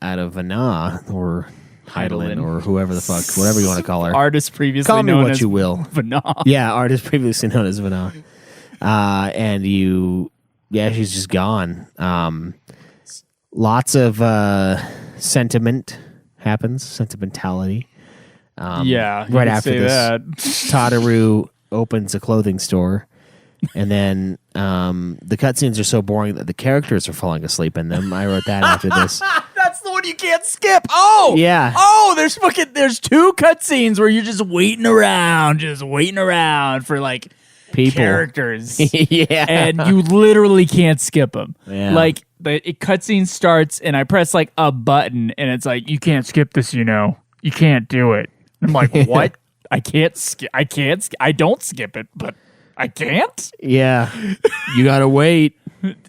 Speaker 2: Vana or Heidelin or whoever the fuck, whatever you want to call her.
Speaker 1: Artist previously
Speaker 2: call me
Speaker 1: known
Speaker 2: what
Speaker 1: as
Speaker 2: you will.
Speaker 1: Vana.
Speaker 2: Yeah, artist previously known as Vana. And she's just gone. Lots of sentiment happens, sentimentality. Right after this, Tataru opens a clothing store, and then the cutscenes are so boring that the characters are falling asleep in them. I wrote that after this.
Speaker 1: That's the one you can't skip. Oh,
Speaker 2: yeah.
Speaker 1: Oh, there's two cutscenes where you're just waiting around for like
Speaker 2: people,
Speaker 1: characters.
Speaker 2: Yeah,
Speaker 1: and you literally can't skip them.
Speaker 2: Yeah.
Speaker 1: Like the cutscene starts, and I press like a button, and it's like, you can't skip this. You can't do it. I'm like, what? I can't skip. I don't skip it, but I can't.
Speaker 2: Yeah, you gotta wait.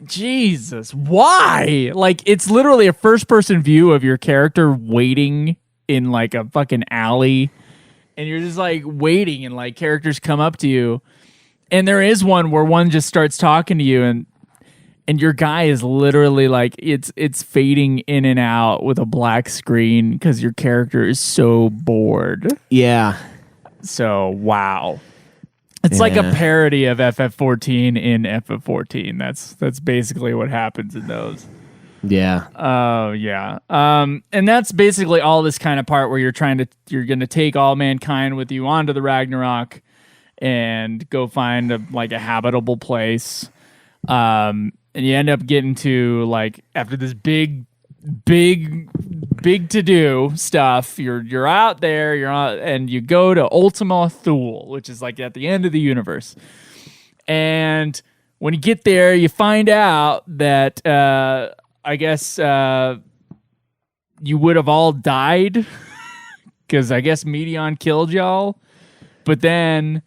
Speaker 1: Jesus, why? Like, it's literally a first-person view of your character waiting in like a fucking alley, and you're just like waiting, and like characters come up to you, and there is one where one just starts talking to you, and your guy is literally like, it's fading in and out with a black screen because your character is so bored.
Speaker 2: Yeah.
Speaker 1: So wow. It's like a parody of FF14 in FF14. That's basically what happens in those.
Speaker 2: Yeah.
Speaker 1: Oh yeah. And that's basically all this kind of part where you're going to take all mankind with you onto the Ragnarok and go find a habitable place. And you end up getting to, like, after this big to do stuff, you're out there, and you go to Ultima Thule, which is like at the end of the universe. And when you get there, you find out that I guess you would have all died because I guess Medion killed y'all. But then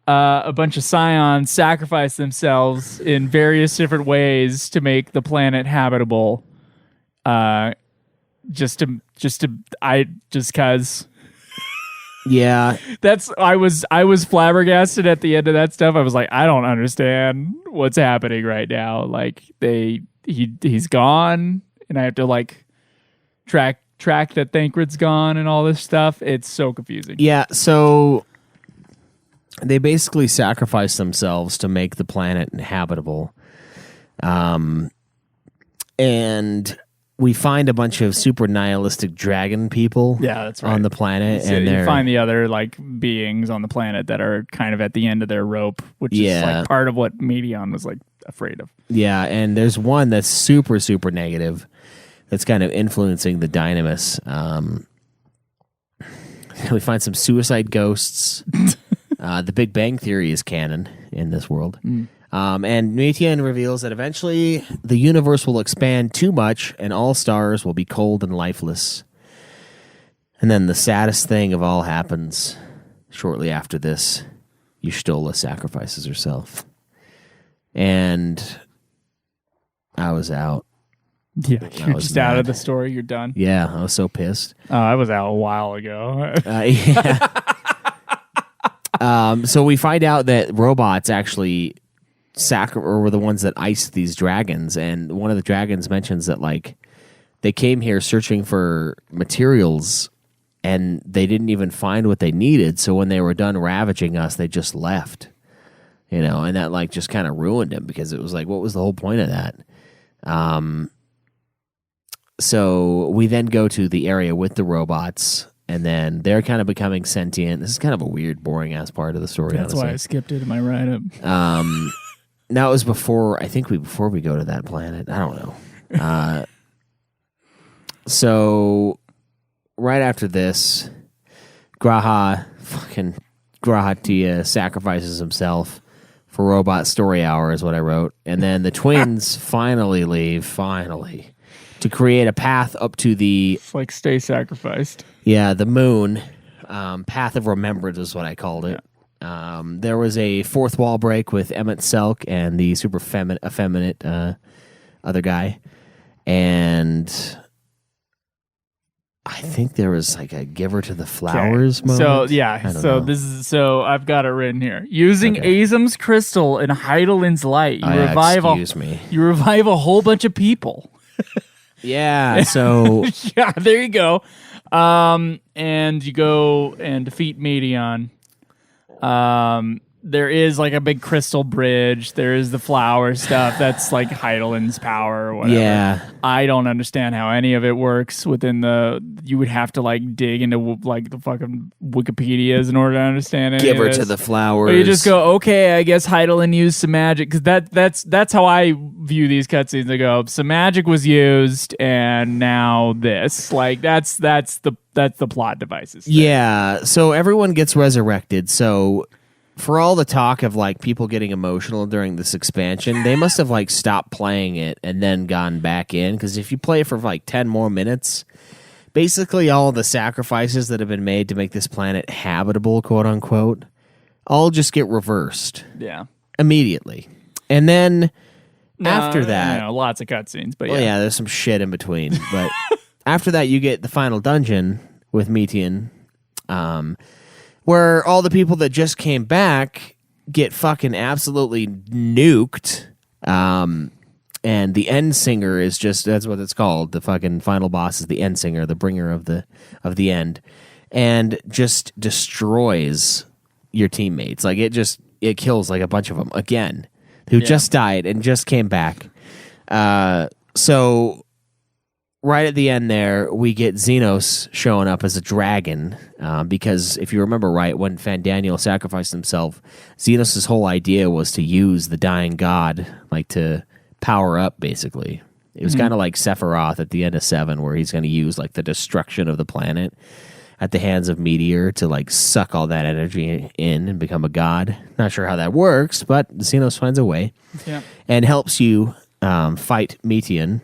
Speaker 1: a bunch of scions sacrificed themselves in various different ways to make the planet habitable. Just cause.
Speaker 2: Yeah.
Speaker 1: I was flabbergasted at the end of that stuff. I was like, I don't understand what's happening right now. Like he's gone, and I have to like track that Thancred's gone and all this stuff. It's so confusing.
Speaker 2: Yeah, so they basically sacrifice themselves to make the planet inhabitable. And we find a bunch of super nihilistic dragon people
Speaker 1: that's right.
Speaker 2: on the planet.
Speaker 1: So
Speaker 2: and
Speaker 1: you find the other like beings on the planet that are kind of at the end of their rope, which is like part of what Medion was like afraid of.
Speaker 2: Yeah, and there's one that's super, super negative that's kind of influencing the Dynamis. We find some suicide ghosts. The Big Bang Theory is canon in this world. And Nuitian reveals that eventually the universe will expand too much and all stars will be cold and lifeless. And then the saddest thing of all happens shortly after this. Y'shtola sacrifices herself. And I was out.
Speaker 1: Yeah, you're just out of the story. You're done.
Speaker 2: Yeah, I was so pissed.
Speaker 1: I was out a while ago.
Speaker 2: Yeah. So we find out that robots actually were the ones that iced these dragons, and one of the dragons mentions that like they came here searching for materials and they didn't even find what they needed, so when they were done ravaging us they just left, and that like just kind of ruined him, because it was like, what was the whole point of that? So we then go to the area with the robots, and then they're kind of becoming sentient. This is kind of a weird, boring-ass part of the story,
Speaker 1: That's
Speaker 2: honestly.
Speaker 1: why I skipped it in my write-up.
Speaker 2: Now, it was before we go to that planet. I don't know. So right after this, Graha Tia sacrifices himself for Robot Story Hour is what I wrote. And then the twins finally leave, to create a path up to the...
Speaker 1: It's like stay sacrificed.
Speaker 2: Yeah, the moon. Path of Remembrance is what I called it. Yeah. There was a fourth wall break with Emmett Selk and the super effeminate other guy. And I think there was like a give her to the flowers moment.
Speaker 1: So yeah, so I've got it written here. Using Azum's crystal and Heidelin's light, you revive a whole bunch of people.
Speaker 2: Yeah, so
Speaker 1: yeah, there you go. And you go and defeat Medion. There is like a big crystal bridge. There is the flower stuff. That's like Heidelin's power or whatever.
Speaker 2: Yeah.
Speaker 1: I don't understand how any of it works within the... You would have to like dig into like the fucking Wikipedias in order to understand it.
Speaker 2: Give her to the flowers.
Speaker 1: Or you just go, okay, I guess Heidelin used some magic. Because that's how I view these cutscenes. They go, some magic was used and now this. Like that's the plot devices thing.
Speaker 2: Yeah. So everyone gets resurrected. So... For all the talk of like people getting emotional during this expansion, they must have like stopped playing it and then gone back in. Because if you play it for like 10 more minutes, basically all the sacrifices that have been made to make this planet habitable, quote unquote, all just get reversed.
Speaker 1: Yeah.
Speaker 2: Immediately. And then after that...
Speaker 1: lots of cutscenes, but
Speaker 2: well, yeah, there's some shit in between. But after that, you get the final dungeon with Metian, where all the people that just came back get fucking absolutely nuked. And the end singer is just, that's what it's called. The fucking final boss is the end singer, the bringer of the end. And just destroys your teammates. Like it kills like a bunch of them again, who just died and just came back. So right at the end there, we get Xenos showing up as a dragon, because if you remember right, when Fandaniel sacrificed himself, Xenos' whole idea was to use the dying god, like to power up, basically. It was kind of like Sephiroth at the end of 7, where he's going to use like the destruction of the planet at the hands of Meteor to like suck all that energy in and become a god. Not sure how that works, but Xenos finds a way and helps you fight Metian.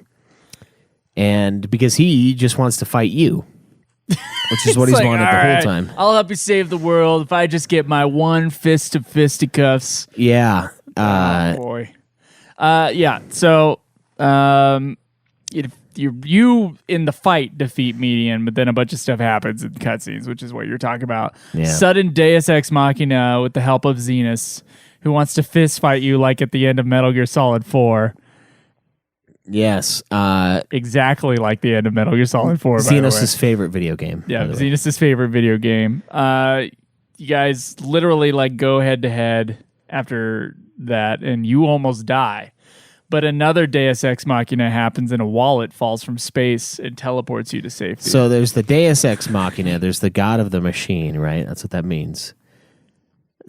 Speaker 2: And because he just wants to fight you, which is what he's wanted the whole time.
Speaker 1: I'll help you save the world if I just get my one fist of fisticuffs.
Speaker 2: Yeah.
Speaker 1: Oh, boy. Yeah. So, you in the fight defeat Median, but then a bunch of stuff happens in cutscenes, which is what you're talking about.
Speaker 2: Yeah.
Speaker 1: Sudden Deus Ex Machina with the help of Xenos, who wants to fist fight you like at the end of Metal Gear Solid 4.
Speaker 2: Yes.
Speaker 1: Exactly like the end of Metal Gear Solid 4.
Speaker 2: Xenos' favorite video game.
Speaker 1: Yeah, Xenos' favorite video game. You guys literally like go head to head after that, and you almost die. But another Deus Ex Machina happens, and a wallet falls from space and teleports you to safety.
Speaker 2: So there's the Deus Ex Machina. There's the god of the machine, right? That's what that means.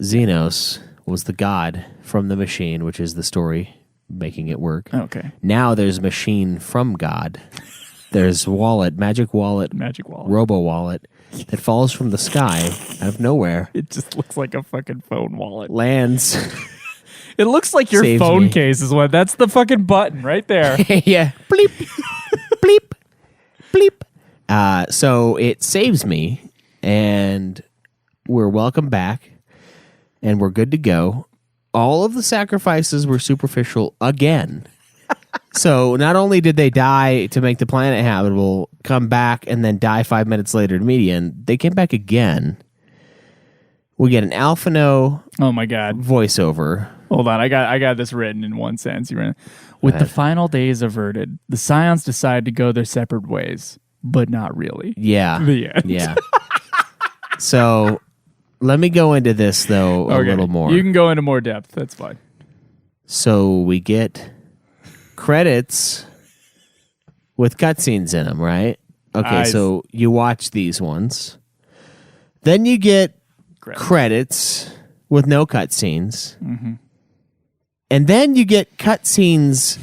Speaker 2: Xenos was the god from the machine, which is the story making it work.
Speaker 1: Okay.
Speaker 2: Now there's machine from God. There's magic wallet, robo wallet that falls from the sky out of nowhere.
Speaker 1: It just looks like a fucking phone wallet.
Speaker 2: Lands.
Speaker 1: It looks like your
Speaker 2: Saves
Speaker 1: phone
Speaker 2: me.
Speaker 1: case is what. That's the fucking button right there.
Speaker 2: Yeah. Bleep. Bleep. Bleep. So it saves me, and we're welcome back, and we're good to go. All of the sacrifices were superficial again. So not only did they die to make the planet habitable, come back, and then die 5 minutes later to Median, they came back again. We get an Alphino
Speaker 1: Oh my god.
Speaker 2: voiceover.
Speaker 1: Hold on, I got this written in one sentence. With the final days averted, the Scions decide to go their separate ways, but not really.
Speaker 2: Yeah.
Speaker 1: The end.
Speaker 2: Yeah. So let me go into this, though, a little more.
Speaker 1: You can go into more depth. That's fine.
Speaker 2: So we get credits with cutscenes in them, right? Okay, so you watch these ones. Then you get credits with no cutscenes. Mm-hmm. And then you get cutscenes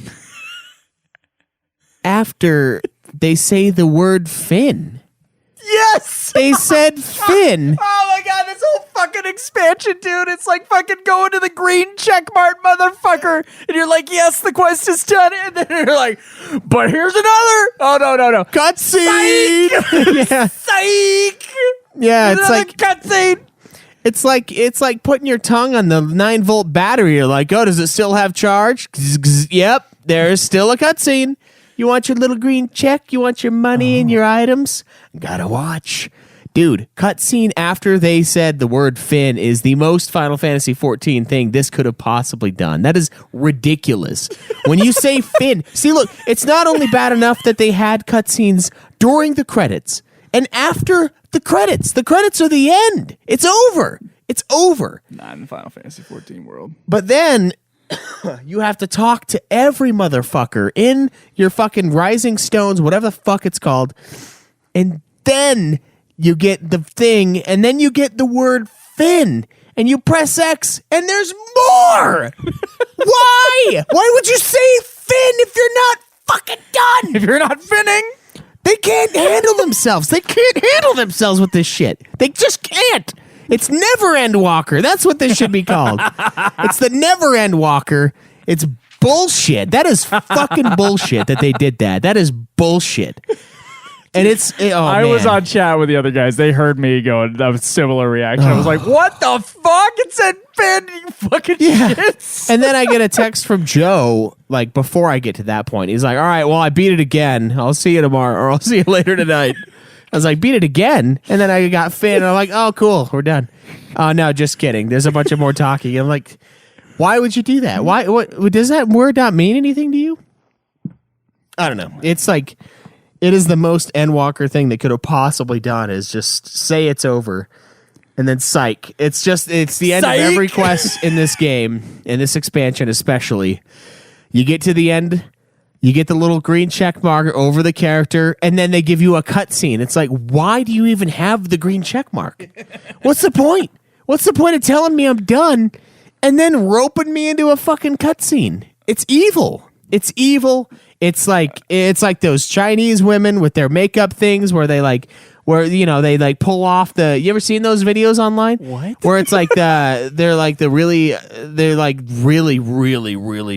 Speaker 2: after they say the word Finn.
Speaker 1: Yes!
Speaker 2: They said Finn.
Speaker 1: Oh my god, this whole fucking expansion, dude. It's like fucking going to the green checkmark, motherfucker. And you're like, yes, the quest is done. And then you're like, but here's another. Oh, no.
Speaker 2: Cutscene! Yeah.
Speaker 1: Psych!
Speaker 2: Yeah, it's like
Speaker 1: cutscene.
Speaker 2: It's like putting your tongue on the 9-volt battery. You're like, oh, does it still have charge? Yep, there's still a cutscene. You want your little green check? You want your money and your items? Gotta watch. Dude, cutscene after they said the word Finn is the most Final Fantasy XIV thing this could have possibly done. That is ridiculous. When you say Finn, see, look, it's not only bad enough that they had cutscenes during the credits and after the credits. The credits are the end. It's over. It's over.
Speaker 1: Not in the Final Fantasy XIV world.
Speaker 2: But then you have to talk to every motherfucker in your fucking Rising Stones, whatever the fuck it's called. And then you get the thing, and then you get the word Finn, and you press X, and there's more! Why? Why would you say Finn if you're not fucking done?
Speaker 1: If you're not finning?
Speaker 2: They can't handle themselves. They can't handle themselves with this shit. They just can't. It's Never Endwalker. That's what this should be called. It's the Never Endwalker. It's bullshit. That is fucking bullshit that they did that. That is bullshit. And I
Speaker 1: was on chat with the other guys. They heard me go a similar reaction. I was like, what the fuck? It said Finn, you fucking shits.
Speaker 2: And then I get a text from Joe, like, before I get to that point. He's like, all right, well, I beat it again. I'll see you tomorrow, or I'll see you later tonight. I was like, beat it again? And then I got Finn, and I'm like, oh, cool, we're done. Oh, no, just kidding. There's a bunch of more talking. I'm like, why would you do that? Why? What does that word not mean anything to you? I don't know. It's like, it is the most Endwalker thing they could have possibly done is just say it's over and then psych. It's the end of every quest in this game, in this expansion especially. You get to the end, you get the little green check mark over the character, and then they give you a cutscene. It's like, why do you even have the green check mark? What's the point? What's the point of telling me I'm done and then roping me into a fucking cutscene? It's evil. It's evil. It's like those Chinese women with their makeup things where they they pull off the. You ever seen those videos online?
Speaker 1: What?
Speaker 2: Where it's like they're really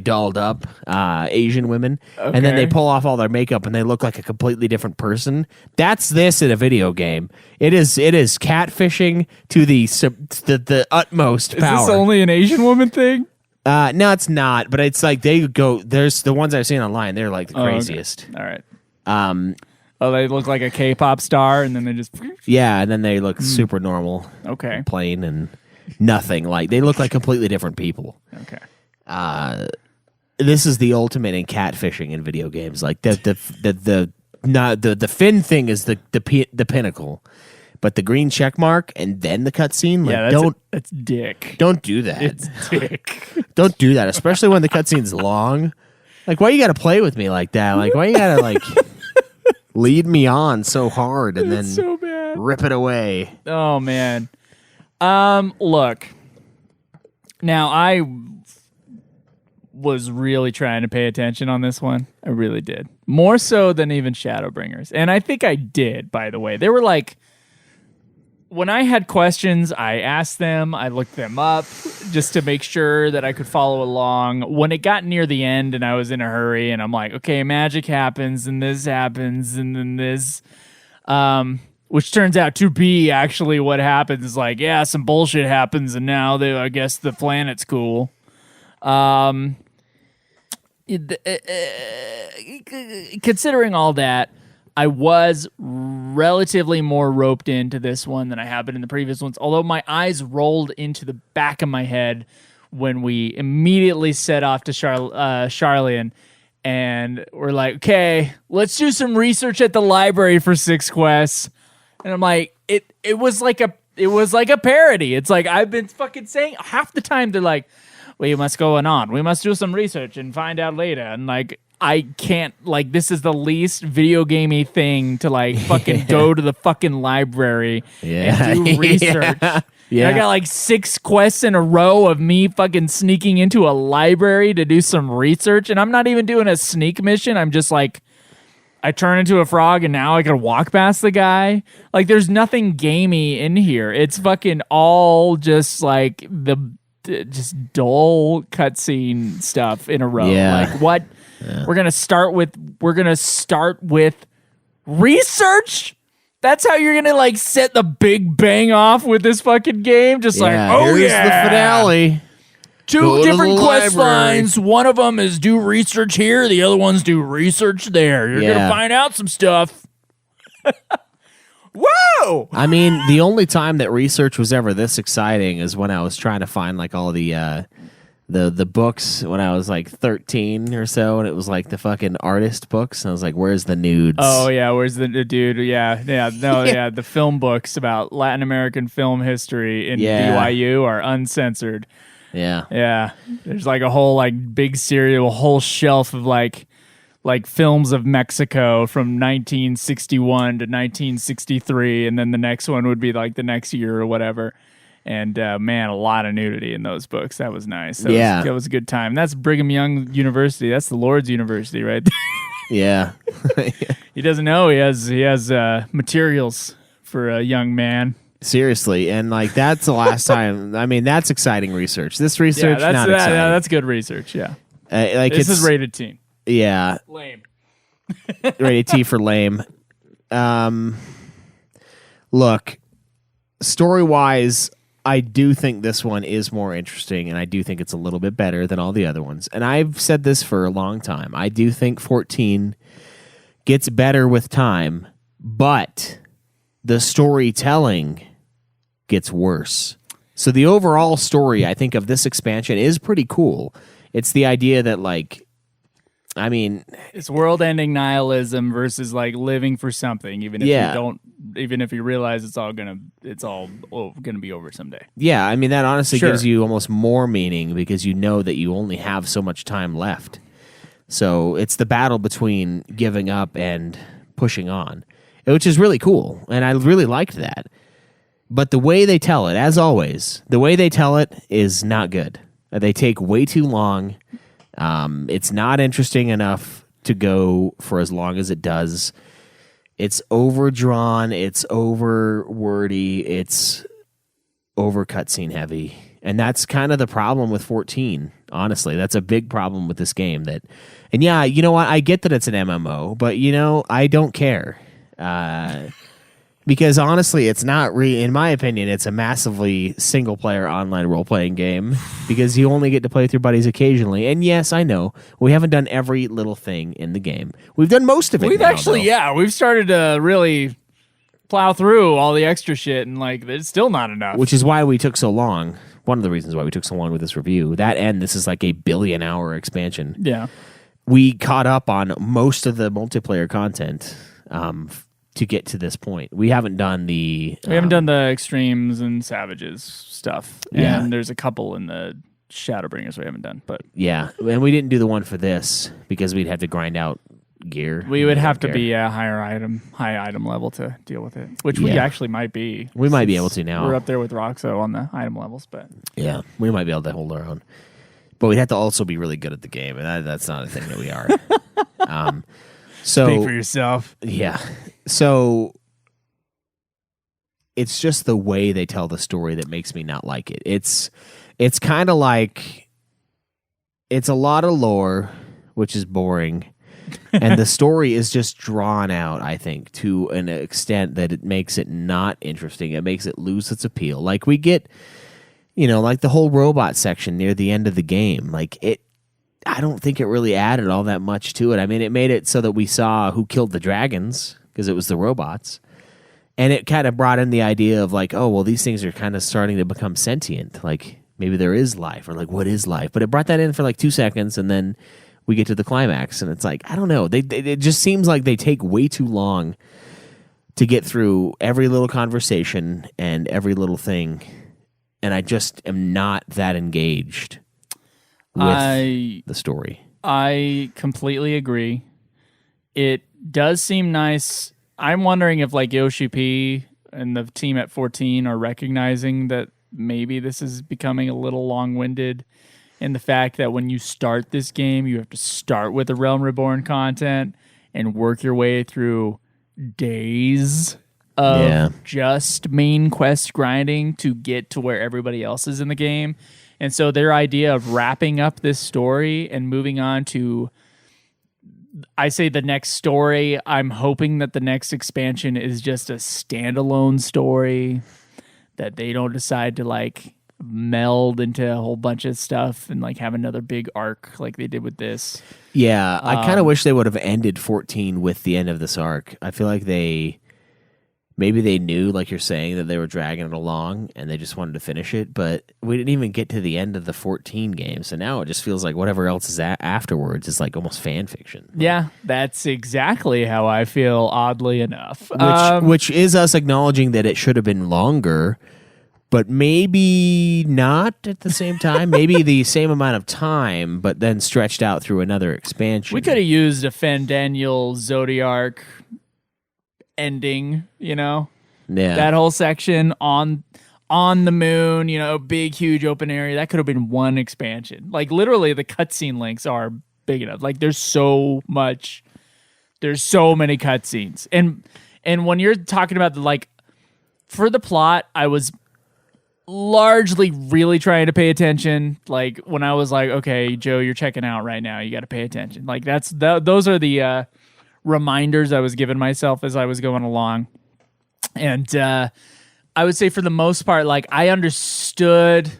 Speaker 2: dolled up Asian women, and then they pull off all their makeup and they look like a completely different person. That's this in a video game. It is catfishing to the utmost power.
Speaker 1: Is this only an Asian woman thing?
Speaker 2: No, it's not. But it's like there's the ones I've seen online. They're like the craziest.
Speaker 1: Okay. All right. They look like a K-pop star, and then they just
Speaker 2: and then they look super normal.
Speaker 1: Okay.
Speaker 2: Plain and nothing. Like they look like completely different people.
Speaker 1: Okay.
Speaker 2: This is the ultimate in catfishing in video games. Like the Finn thing is the pinnacle. But the green check mark and then the cutscene, like
Speaker 1: that's dick.
Speaker 2: Don't do that.
Speaker 1: It's dick.
Speaker 2: Don't do that, especially when the cutscene's long. Like, why you got to play with me like that? Like, why you got to lead me on so hard and then
Speaker 1: so bad.
Speaker 2: Rip it away?
Speaker 1: Oh man. Look. Now I was really trying to pay attention on this one. I really did. More so than even Shadowbringers. And I think I did, by the way. They were like, when I had questions, I asked them, I looked them up just to make sure that I could follow along. When it got near the end and I was in a hurry and I'm like, okay, magic happens and this happens and then this, which turns out to be actually what happens is like, yeah, some bullshit happens and now I guess the planet's cool. Considering all that, I was relatively more roped into this one than I have been in the previous ones, although my eyes rolled into the back of my head when we immediately set off to Charlian, and we're like, okay, let's do some research at the library for 6 quests. And I'm like, it was like a parody. It's like I've been fucking saying half the time they're like, we must go on. We must do some research and find out later. And like, I can't, like, this is the least video gamey thing to, like, fucking go to the fucking library and do research.
Speaker 2: Yeah.
Speaker 1: I got like 6 quests in a row of me fucking sneaking into a library to do some research, and I'm not even doing a sneak mission. I'm just like, I turn into a frog and now I can walk past the guy. Like, there's nothing gamey in here. It's fucking all just like just dull cutscene stuff in a row.
Speaker 2: Yeah.
Speaker 1: Like, what? Yeah. We're gonna start with research. That's how you're gonna like set the big bang off with this fucking game. Just like, oh
Speaker 2: here's
Speaker 1: yeah,
Speaker 2: the finale.
Speaker 1: Two different quest lines. One of them is do research here. The other one's do research there. You're gonna find out some stuff. Whoa!
Speaker 2: I mean, the only time that research was ever this exciting is when I was trying to find like all the books when I was like 13 or so, and it was like the fucking artist books. And I was like, "Where's the nudes?"
Speaker 1: Oh yeah, where's the dude? Yeah, the film books about Latin American film history in BYU are uncensored. Yeah. There's like a whole like big serial, a whole shelf of like films of Mexico from 1961 to 1963, and then the next one would be like the next year or whatever. And man, a lot of nudity in those books. That was nice. That was a good time. That's Brigham Young University. That's the Lord's University, right there.
Speaker 2: Yeah.
Speaker 1: He doesn't know he has materials for a young man.
Speaker 2: Seriously, and like that's the last time. I mean, that's exciting research. This research, not exciting.
Speaker 1: That's good research. Yeah,
Speaker 2: like
Speaker 1: this is rated teen.
Speaker 2: Yeah,
Speaker 1: lame.
Speaker 2: Rated T for lame. Look, story wise, I do think this one is more interesting, and I do think it's a little bit better than all the other ones. And I've said this for a long time. I do think 14 gets better with time, but the storytelling gets worse. So the overall story, I think, of this expansion is pretty cool. It's the idea that, like, I mean,
Speaker 1: it's world-ending nihilism versus like living for something, even if you realize it's all gonna be over someday.
Speaker 2: Yeah, I mean that honestly gives you almost more meaning because you know that you only have so much time left. So it's the battle between giving up and pushing on, which is really cool, and I really liked that. But the way they tell it, as always, the way they tell it is not good. They take way too long. It's not interesting enough to go for as long as it does. It's overdrawn. It's over wordy. It's over cutscene heavy. And that's kind of the problem with 14, honestly. That's a big problem with this game. And yeah, you know what? I get that it's an MMO, but, you know, I don't care. Because honestly, it's not in my opinion, it's a massively single-player online role-playing game because you only get to play with your buddies occasionally. And yes, I know, we haven't done every little thing in the game. We've done most of it.
Speaker 1: We've started to really plow through all the extra shit, and like, it's still not enough.
Speaker 2: Which is why we took so long. One of the reasons why we took so long with this review. That and this is like a billion-hour expansion.
Speaker 1: Yeah.
Speaker 2: We caught up on most of the multiplayer content, to get to this point. We haven't done the
Speaker 1: extremes and savages stuff. And there's a couple in the Shadowbringers we haven't done. But
Speaker 2: yeah, and we didn't do the one for this because we'd have to grind out gear.
Speaker 1: We would have to be a high item level to deal with it, which we actually might be.
Speaker 2: We might be able to now.
Speaker 1: We're up there with Roxo on the item levels, but
Speaker 2: yeah, we might be able to hold our own. But we'd have to also be really good at the game, and that's not a thing that we are. So
Speaker 1: speak for yourself.
Speaker 2: Yeah. So it's just the way they tell the story that makes me not like it. It's kind of like it's a lot of lore, which is boring, and the story is just drawn out, I think, to an extent that it makes it not interesting. It makes it lose its appeal. Like we get, like the whole robot section near the end of the game, like I don't think it really added all that much to it. I mean, it made it so that we saw who killed the dragons because it was the robots. And it kind of brought in the idea of like, oh, well, these things are kind of starting to become sentient. Like maybe there is life or like what is life? But it brought that in for like 2 seconds and then we get to the climax and it's like, I don't know. It just seems like they take way too long to get through every little conversation and every little thing. And I just am not that engaged with the story.
Speaker 1: I completely agree. It does seem nice. I'm wondering if like Yoshi P and the team at 14 are recognizing that maybe this is becoming a little long-winded, in the fact that when you start this game, you have to start with the Realm Reborn content and work your way through days of just main quest grinding to get to where everybody else is in the game. And so their idea of wrapping up this story and moving on to, I say, the next story, I'm hoping that the next expansion is just a standalone story, that they don't decide to like meld into a whole bunch of stuff and like have another big arc like they did with this.
Speaker 2: Yeah, I kind of wish they would have ended 14 with the end of this arc. I feel like maybe they knew, like you're saying, that they were dragging it along and they just wanted to finish it, but we didn't even get to the end of the 14 game, so now it just feels like whatever else is afterwards is like almost fan fiction.
Speaker 1: Yeah, that's exactly how I feel, oddly enough.
Speaker 2: Which is us acknowledging that it should have been longer, but maybe not at the same time. Maybe the same amount of time, but then stretched out through another expansion.
Speaker 1: We could have used a Fandaniel Zodiac ending, that whole section on the moon, big huge open area. That could have been one expansion. Like literally the cutscene links are big enough. Like there's so many cutscenes. And when you're talking about for the plot, I was largely really trying to pay attention. Like when I was like, okay, Joe, you're checking out right now, you got to pay attention. Like those are the reminders I was giving myself as I was going along. And I would say for the most part, like I understood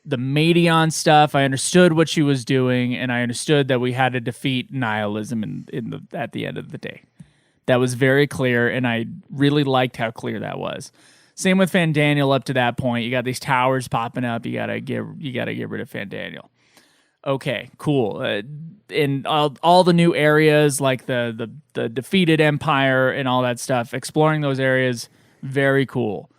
Speaker 1: the Madeon stuff. I understood what she was doing, and I understood that we had to defeat nihilism at the end of the day. That was very clear, and I really liked how clear that was. Same with Fandaniel up to that point. You got these towers popping up. You gotta get rid of Fandaniel. Okay, cool. And all the new areas, like the defeated empire and all that stuff, exploring those areas, very cool.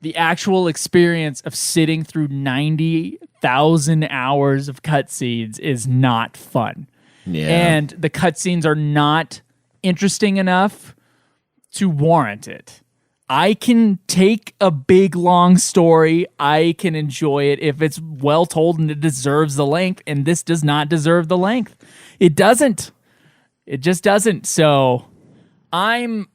Speaker 1: The actual experience of sitting through 90,000 hours of cutscenes is not fun.
Speaker 2: Yeah.
Speaker 1: And the cutscenes are not interesting enough to warrant it. I can take a big, long story. I can enjoy it if it's well told and it deserves the length. And this does not deserve the length. It doesn't. It just doesn't. So I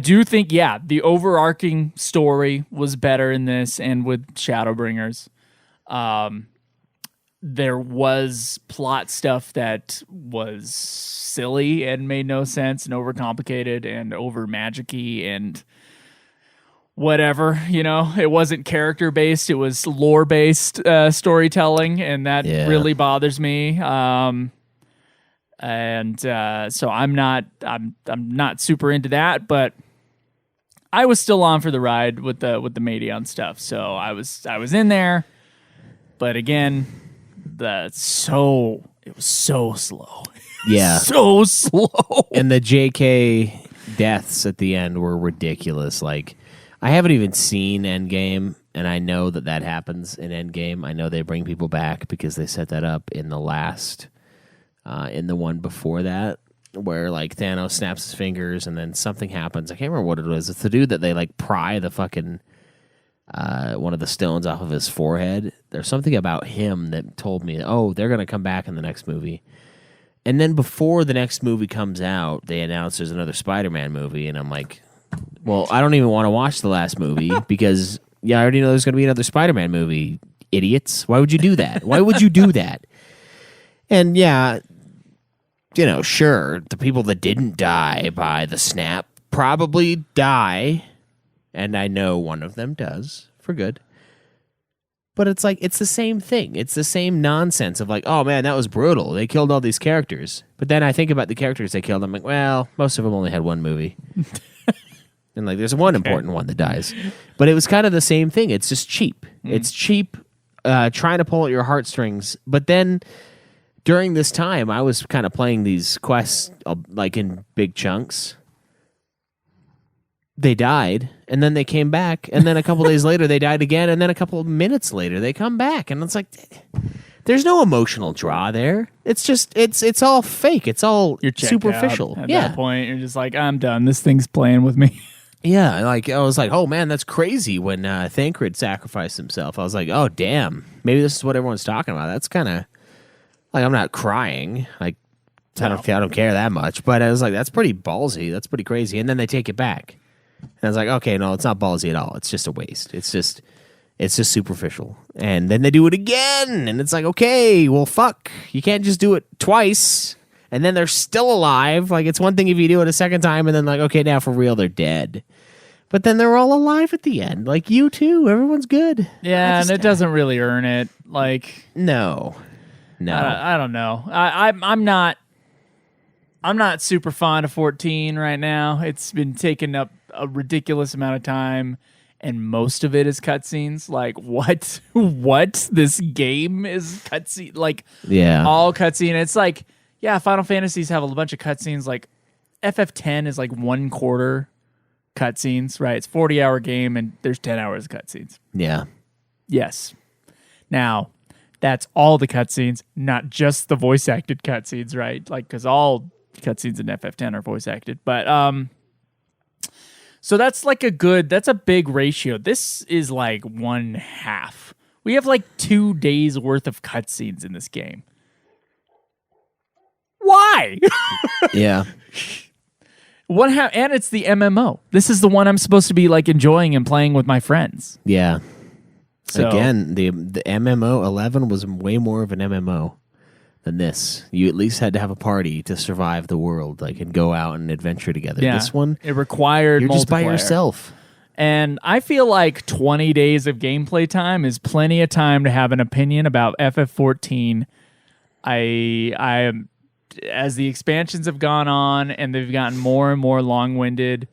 Speaker 1: do think, the overarching story was better in this and with Shadowbringers. There was plot stuff that was silly and made no sense and overcomplicated and over magic-y and whatever, It wasn't character-based, it was lore-based storytelling, and that really bothers me. So I'm not super into that, but I was still on for the ride with the Madeon stuff. So I was in there, but again, it was so slow.
Speaker 2: Yeah.
Speaker 1: So slow.
Speaker 2: And the JK deaths at the end were ridiculous. Like, I haven't even seen Endgame, and I know that happens in Endgame. I know they bring people back because they set that up in the last, in the one before that, where like Thanos snaps his fingers and then something happens. I can't remember what it was. It's the dude that they like pry the fucking one of the stones off of his forehead. There's something about him that told me, oh, they're going to come back in the next movie. And then before the next movie comes out, they announce there's another Spider-Man movie, and I'm like, well, I don't even want to watch the last movie because I already know there's going to be another Spider-Man movie, idiots. Why would you do that? Why would you do that? And sure, the people that didn't die by the snap probably die, and I know one of them does, for good. But it's like, it's the same thing. It's the same nonsense of like, oh man, that was brutal. They killed all these characters. But then I think about the characters they killed. I'm like, well, most of them only had one movie. And like, there's one important one that dies. But it was kind of the same thing. It's just cheap. It's cheap, trying to pull at your heartstrings. But then during this time, I was kind of playing these quests like in big chunks. They died, and then they came back, and then a couple days later they died again, and then a couple of minutes later they come back, and it's like, There's no emotional draw there. It's just it's all fake. It's all
Speaker 1: You're checked
Speaker 2: superficial.
Speaker 1: out at that point. You're just like, I'm done. This thing's playing with me.
Speaker 2: Yeah, like I was like, oh man, that's crazy when Thancred sacrificed himself. I was like, oh damn, maybe this is what everyone's talking about. That's kind of like I'm not crying, like I don't care that much, but I was like, that's pretty ballsy. That's pretty crazy. And then they take it back, and I was like, okay, no, it's not ballsy at all. It's just a waste. It's just superficial. And then they do it again, and it's like, okay, well, fuck, you can't just do it twice. And then they're still alive. Like, it's one thing if you do it a second time and then, like, okay, now for real, they're dead. But then they're all alive at the end. Like, you too. Everyone's good.
Speaker 1: Yeah, and it doesn't really earn it. Like,
Speaker 2: no.
Speaker 1: I don't know. I'm not super fond of 14 right now. It's been taking up a ridiculous amount of time, and most of it is cutscenes. Like, what? What? This game is cutscene? Like, all cutscene. It's like, yeah, Final Fantasies have a bunch of cutscenes. Like, FF10 is like 1/4 cutscenes, right? It's a 40-hour game, and there's 10 hours of cutscenes.
Speaker 2: Yeah.
Speaker 1: Yes. Now, that's all the cutscenes, not just the voice-acted cutscenes, right? Like, because all cutscenes in FF10 are voice-acted. But, so that's like that's a big ratio. This is like 1/2. We have like 2 days worth of cutscenes in this game. Why?
Speaker 2: Yeah.
Speaker 1: And it's the MMO. This is the one I'm supposed to be like enjoying and playing with my friends.
Speaker 2: Yeah.
Speaker 1: So,
Speaker 2: again, the MMO 11 was way more of an MMO than this. You at least had to have a party to survive the world, like, and go out and adventure together.
Speaker 1: Yeah,
Speaker 2: this one,
Speaker 1: it required
Speaker 2: you're just by
Speaker 1: multiplayer.
Speaker 2: yourself.
Speaker 1: And I feel like 20 days of gameplay time is plenty of time to have an opinion about FF14. I am, as the expansions have gone on and they've gotten more and more long-winded,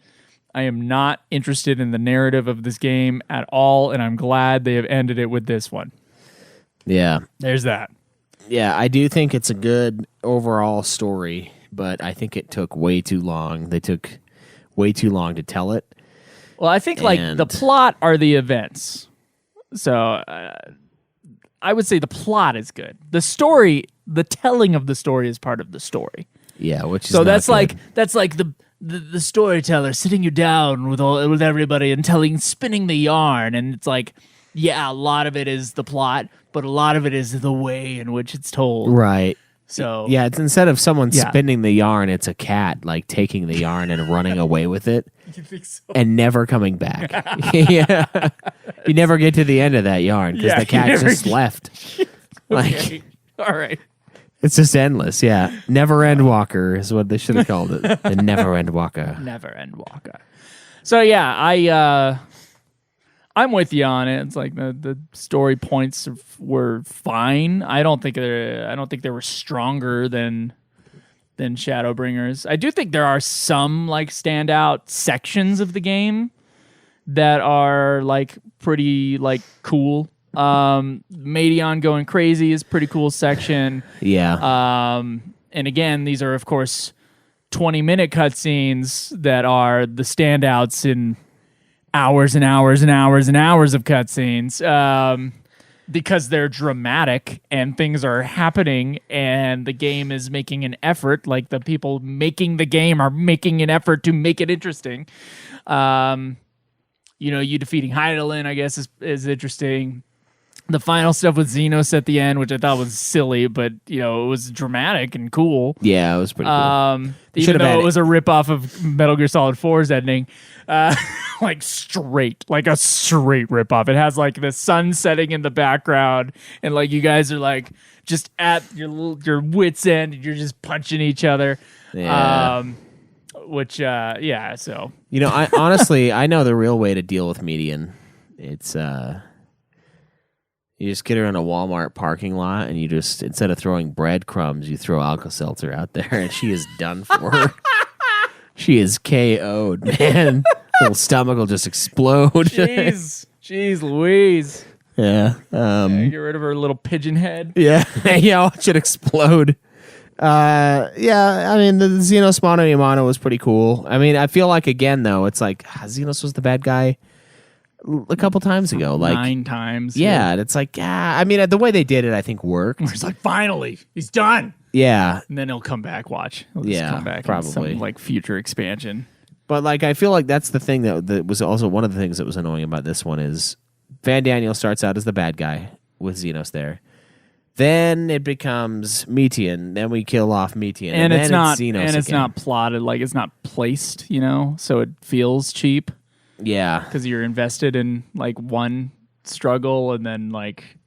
Speaker 1: I am not interested in the narrative of this game at all, and I'm glad they have ended it with this one.
Speaker 2: Yeah.
Speaker 1: There's that.
Speaker 2: Yeah, I do think it's a good overall story, but I think it took way too long. They took way too long to tell it.
Speaker 1: Well, I think like the plot are the events. So I would say the plot is good. The story, the telling of the story is part of the story.
Speaker 2: Yeah, which is
Speaker 1: so
Speaker 2: not
Speaker 1: that's
Speaker 2: good.
Speaker 1: like the storyteller sitting you down with everybody and spinning the yarn, and it's like, yeah, a lot of it is the plot, but a lot of it is the way in which it's told.
Speaker 2: Right.
Speaker 1: So
Speaker 2: yeah, it's instead of someone spinning the yarn, it's a cat like taking the yarn and running away with it.
Speaker 1: You think so?
Speaker 2: And never coming back. Yeah. You never get to the end of that yarn because the cat just left. Like,
Speaker 1: okay. All right.
Speaker 2: It's just endless. Yeah. Never End Walker is what they should have called it. The Never End Walker.
Speaker 1: Never End Walker. So yeah, I'm with you on it. It's like the story points were fine. I don't think they were stronger than Shadowbringers. I do think there are some like standout sections of the game that are like pretty like cool. Madion going crazy is a pretty cool section.
Speaker 2: Yeah.
Speaker 1: And again, these are of course 20-minute cutscenes that are the standouts in hours and hours and hours and hours of cutscenes. Because they're dramatic and things are happening and the game is making an effort, like the people making the game are making an effort to make it interesting. You defeating Heidelin, I guess, is interesting. The final stuff with Xenos at the end, which I thought was silly, but it was dramatic and cool.
Speaker 2: Yeah, it was pretty cool.
Speaker 1: Even though it was a ripoff of Metal Gear Solid 4's ending, like a straight ripoff. It has like the sun setting in the background, and like you guys are like just at your wits' end, and you're just punching each other.
Speaker 2: Yeah.
Speaker 1: So
Speaker 2: I honestly I know the real way to deal with Median. It's you just get her in a Walmart parking lot, and you just, instead of throwing breadcrumbs, you throw Alka-Seltzer out there, and she is done for. She is KO'd, man. Little stomach will just explode.
Speaker 1: Jeez Louise.
Speaker 2: Yeah.
Speaker 1: Get rid of her little pigeon head.
Speaker 2: Yeah. Yeah, watch it explode. Yeah, I mean, the Xenos Mono Yamano was pretty cool. I mean, I feel like, again, though, it's like, Xenos was the bad guy. a couple times ago, like
Speaker 1: 9 times.
Speaker 2: Yeah, and it's like, I mean, the way they did it, I think worked.
Speaker 1: It's like, finally, he's done.
Speaker 2: Yeah,
Speaker 1: And then he'll come back. Watch. He'll just come back
Speaker 2: probably
Speaker 1: in some like future expansion.
Speaker 2: But like, I feel like that's the thing that was also one of the things that was annoying about this one is Van Daniel starts out as the bad guy with Xenos there. Then it becomes Metian. Then we kill off Metian, and
Speaker 1: it's
Speaker 2: then
Speaker 1: not
Speaker 2: Xenos
Speaker 1: and it's
Speaker 2: again.
Speaker 1: not plotted, like it's not placed, so it feels cheap
Speaker 2: Yeah,
Speaker 1: because you're invested in like one struggle and then like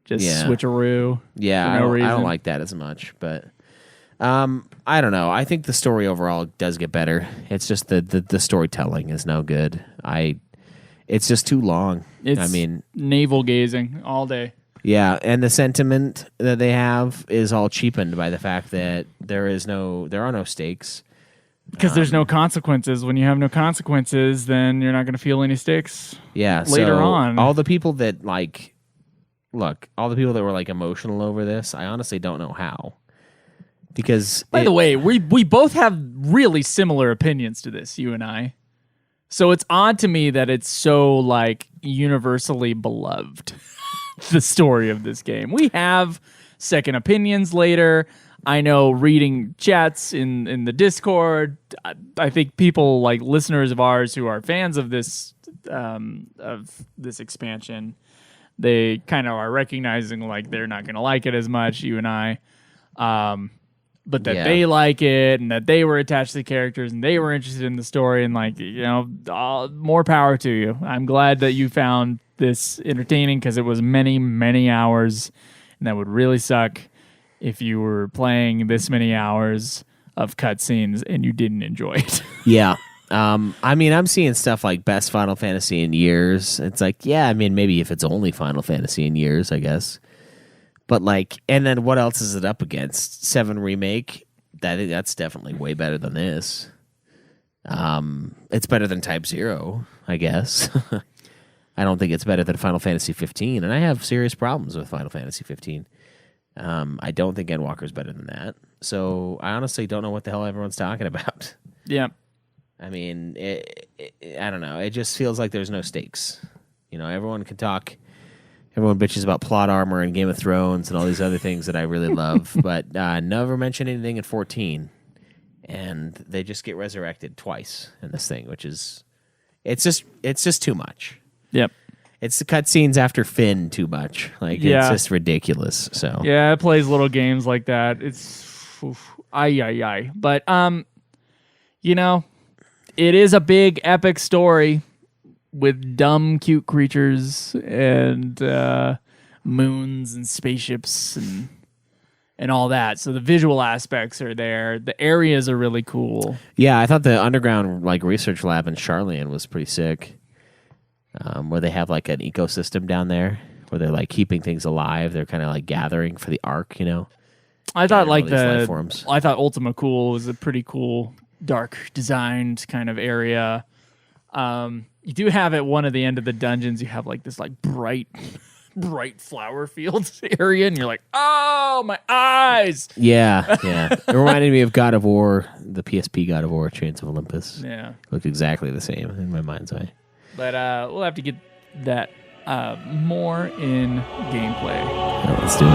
Speaker 1: just switcheroo.
Speaker 2: Yeah,
Speaker 1: for no reason.
Speaker 2: I don't like that as much, but I don't know. I think the story overall does get better. It's just the storytelling is no good. It's just too long. I mean,
Speaker 1: navel gazing all day.
Speaker 2: Yeah, and the sentiment that they have is all cheapened by the fact that there are no stakes.
Speaker 1: Because there's no consequences. When you have no consequences, then you're not going to feel any stakes.
Speaker 2: Yeah,
Speaker 1: later on.
Speaker 2: All the people that all the people that were like emotional over this, I honestly don't know how. Because
Speaker 1: by the way, we both have really similar opinions to this, you and I. So it's odd to me that it's so like universally beloved. The story of this game. We have second opinions later. I know reading chats in the Discord, I think people like listeners of ours who are fans of this expansion, they kind of are recognizing like they're not going to like it as much, you and I. But that they like it and that they were attached to the characters and they were interested in the story and like, more power to you. I'm glad that you found this entertaining because it was many, many hours, and that would really suck if you were playing this many hours of cutscenes and you didn't enjoy it.
Speaker 2: Yeah. I mean, I'm seeing stuff like best Final Fantasy in years. It's like, I mean, maybe if it's only Final Fantasy in years, I guess. But like, and then what else is it up against? 7 Remake? That's definitely way better than this. It's better than Type 0, I guess. I don't think it's better than Final Fantasy 15, and I have serious problems with Final Fantasy 15. I don't think Endwalker is better than that. So I honestly don't know what the hell everyone's talking about.
Speaker 1: Yeah.
Speaker 2: I mean, I don't know. It just feels like there's no stakes. Everyone can talk. Everyone bitches about plot armor and Game of Thrones and all these other things that I really love, but never mention anything in 14. And they just get resurrected twice in this thing, which is it's just too much.
Speaker 1: Yep.
Speaker 2: It's the cutscenes after Finn too much. Like it's just ridiculous. So
Speaker 1: yeah, it plays little games like that. It's But it is a big epic story with dumb, cute creatures and moons and spaceships and all that. So the visual aspects are there. The areas are really cool.
Speaker 2: Yeah, I thought the underground research lab in Charlian was pretty sick. Where they have like an ecosystem down there where they're like keeping things alive. They're kind of like gathering for the Ark,
Speaker 1: I thought
Speaker 2: I
Speaker 1: thought Ultima Cool was a pretty cool, dark designed kind of area. You do have at one of the end of the dungeons, you have like this like bright flower fields area, and you're like, oh, my eyes.
Speaker 2: Yeah. It reminded me of God of War, the PSP God of War, Chains of Olympus.
Speaker 1: Yeah.
Speaker 2: Looked exactly the same in my mind's eye.
Speaker 1: But we'll have to get that more in gameplay.
Speaker 2: Yeah, let's do it.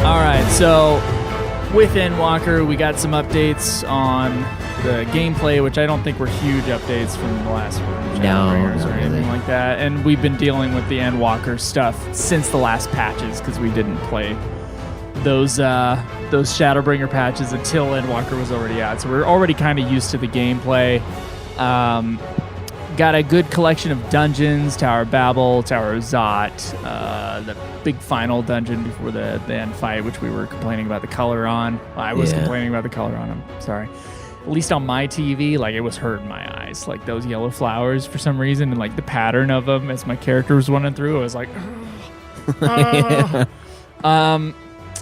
Speaker 1: All right, so with Endwalker, we got some updates on the gameplay, which I don't think were huge updates from the last one.
Speaker 2: No,
Speaker 1: or
Speaker 2: not
Speaker 1: anything
Speaker 2: really.
Speaker 1: like that. And we've been dealing with the Endwalker stuff since the last patches because we didn't play those Shadowbringer patches until Endwalker was already out. So we're already kind of used to the gameplay. Got a good collection of dungeons: Tower of Babel, Tower of Zot, the big final dungeon before the end fight, which we were complaining about the color on. I was complaining about the color on. I'm sorry. At least on my TV, like it was hurting my eyes, like those yellow flowers for some reason, and like the pattern of them as my character was running through. I was like,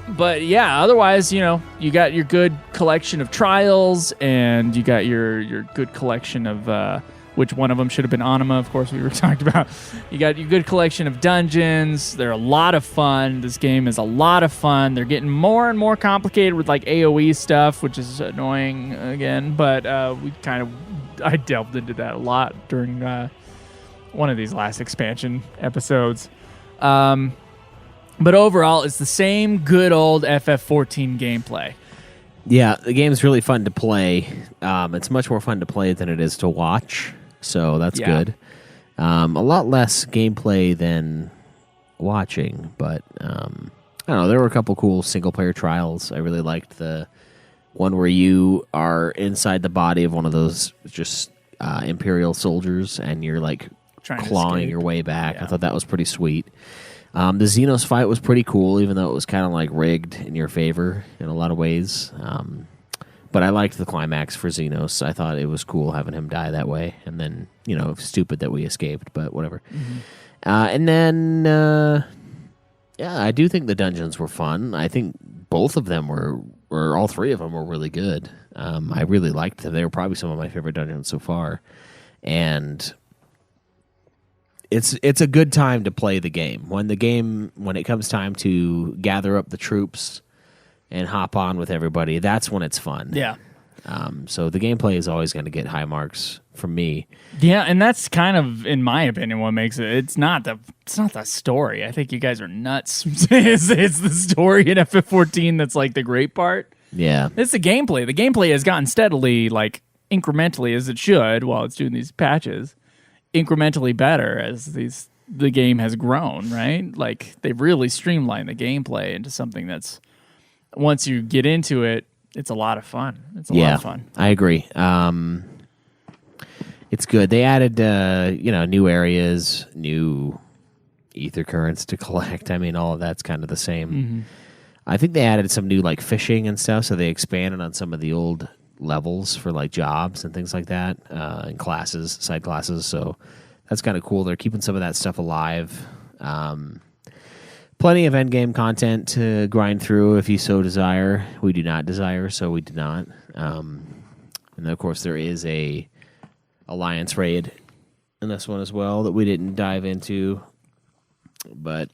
Speaker 1: But yeah, otherwise, you got your good collection of trials, and you got your good collection of which one of them should have been Anima, of course, we were talking about. You got your good collection of dungeons. They're a lot of fun. This game is a lot of fun. They're getting more and more complicated with like AoE stuff, which is annoying again. But I delved into that a lot during one of these last expansion episodes. But overall, it's the same good old FF14 gameplay.
Speaker 2: Yeah, the game's really fun to play. It's much more fun to play than it is to watch, so that's good. A lot less gameplay than watching, but I don't know. There were a couple cool single-player trials. I really liked the one where you are inside the body of one of those just Imperial soldiers, and you're like clawing your way back. Yeah. I thought that was pretty sweet. The Xenos fight was pretty cool, even though it was kind of like rigged in your favor in a lot of ways. But I liked the climax for Xenos. I thought it was cool having him die that way. And then, stupid that we escaped, but whatever. Mm-hmm. And then, I do think the dungeons were fun. I think both of them or all three of them were really good. I really liked them. They were probably some of my favorite dungeons so far. And it's a good time to play the game. When it comes time to gather up the troops and hop on with everybody, that's when it's fun.
Speaker 1: Yeah.
Speaker 2: So the gameplay is always going to get high marks from me.
Speaker 1: Yeah, and that's kind of, in my opinion, what makes it. It's not the story. I think you guys are nuts. it's the story in FF14 that's like the great part.
Speaker 2: Yeah.
Speaker 1: It's the gameplay. The gameplay has gotten steadily, like incrementally as it should, while it's doing these patches, incrementally better as the game has grown, right? Like they've really streamlined the gameplay into something that's, once you get into it, it's a lot of fun. It's a lot of fun.
Speaker 2: I agree. It's good. They added new areas, new ether currents to collect. I mean, all of that's kind of the same. Mm-hmm. I think they added some new like fishing and stuff, so they expanded on some of the old levels for like jobs and things like that, and classes, side classes. So that's kind of cool. They're keeping some of that stuff alive. Plenty of endgame content to grind through if you so desire. We do not desire, so we do not. And of course, there is a alliance raid in this one as well that we didn't dive into, but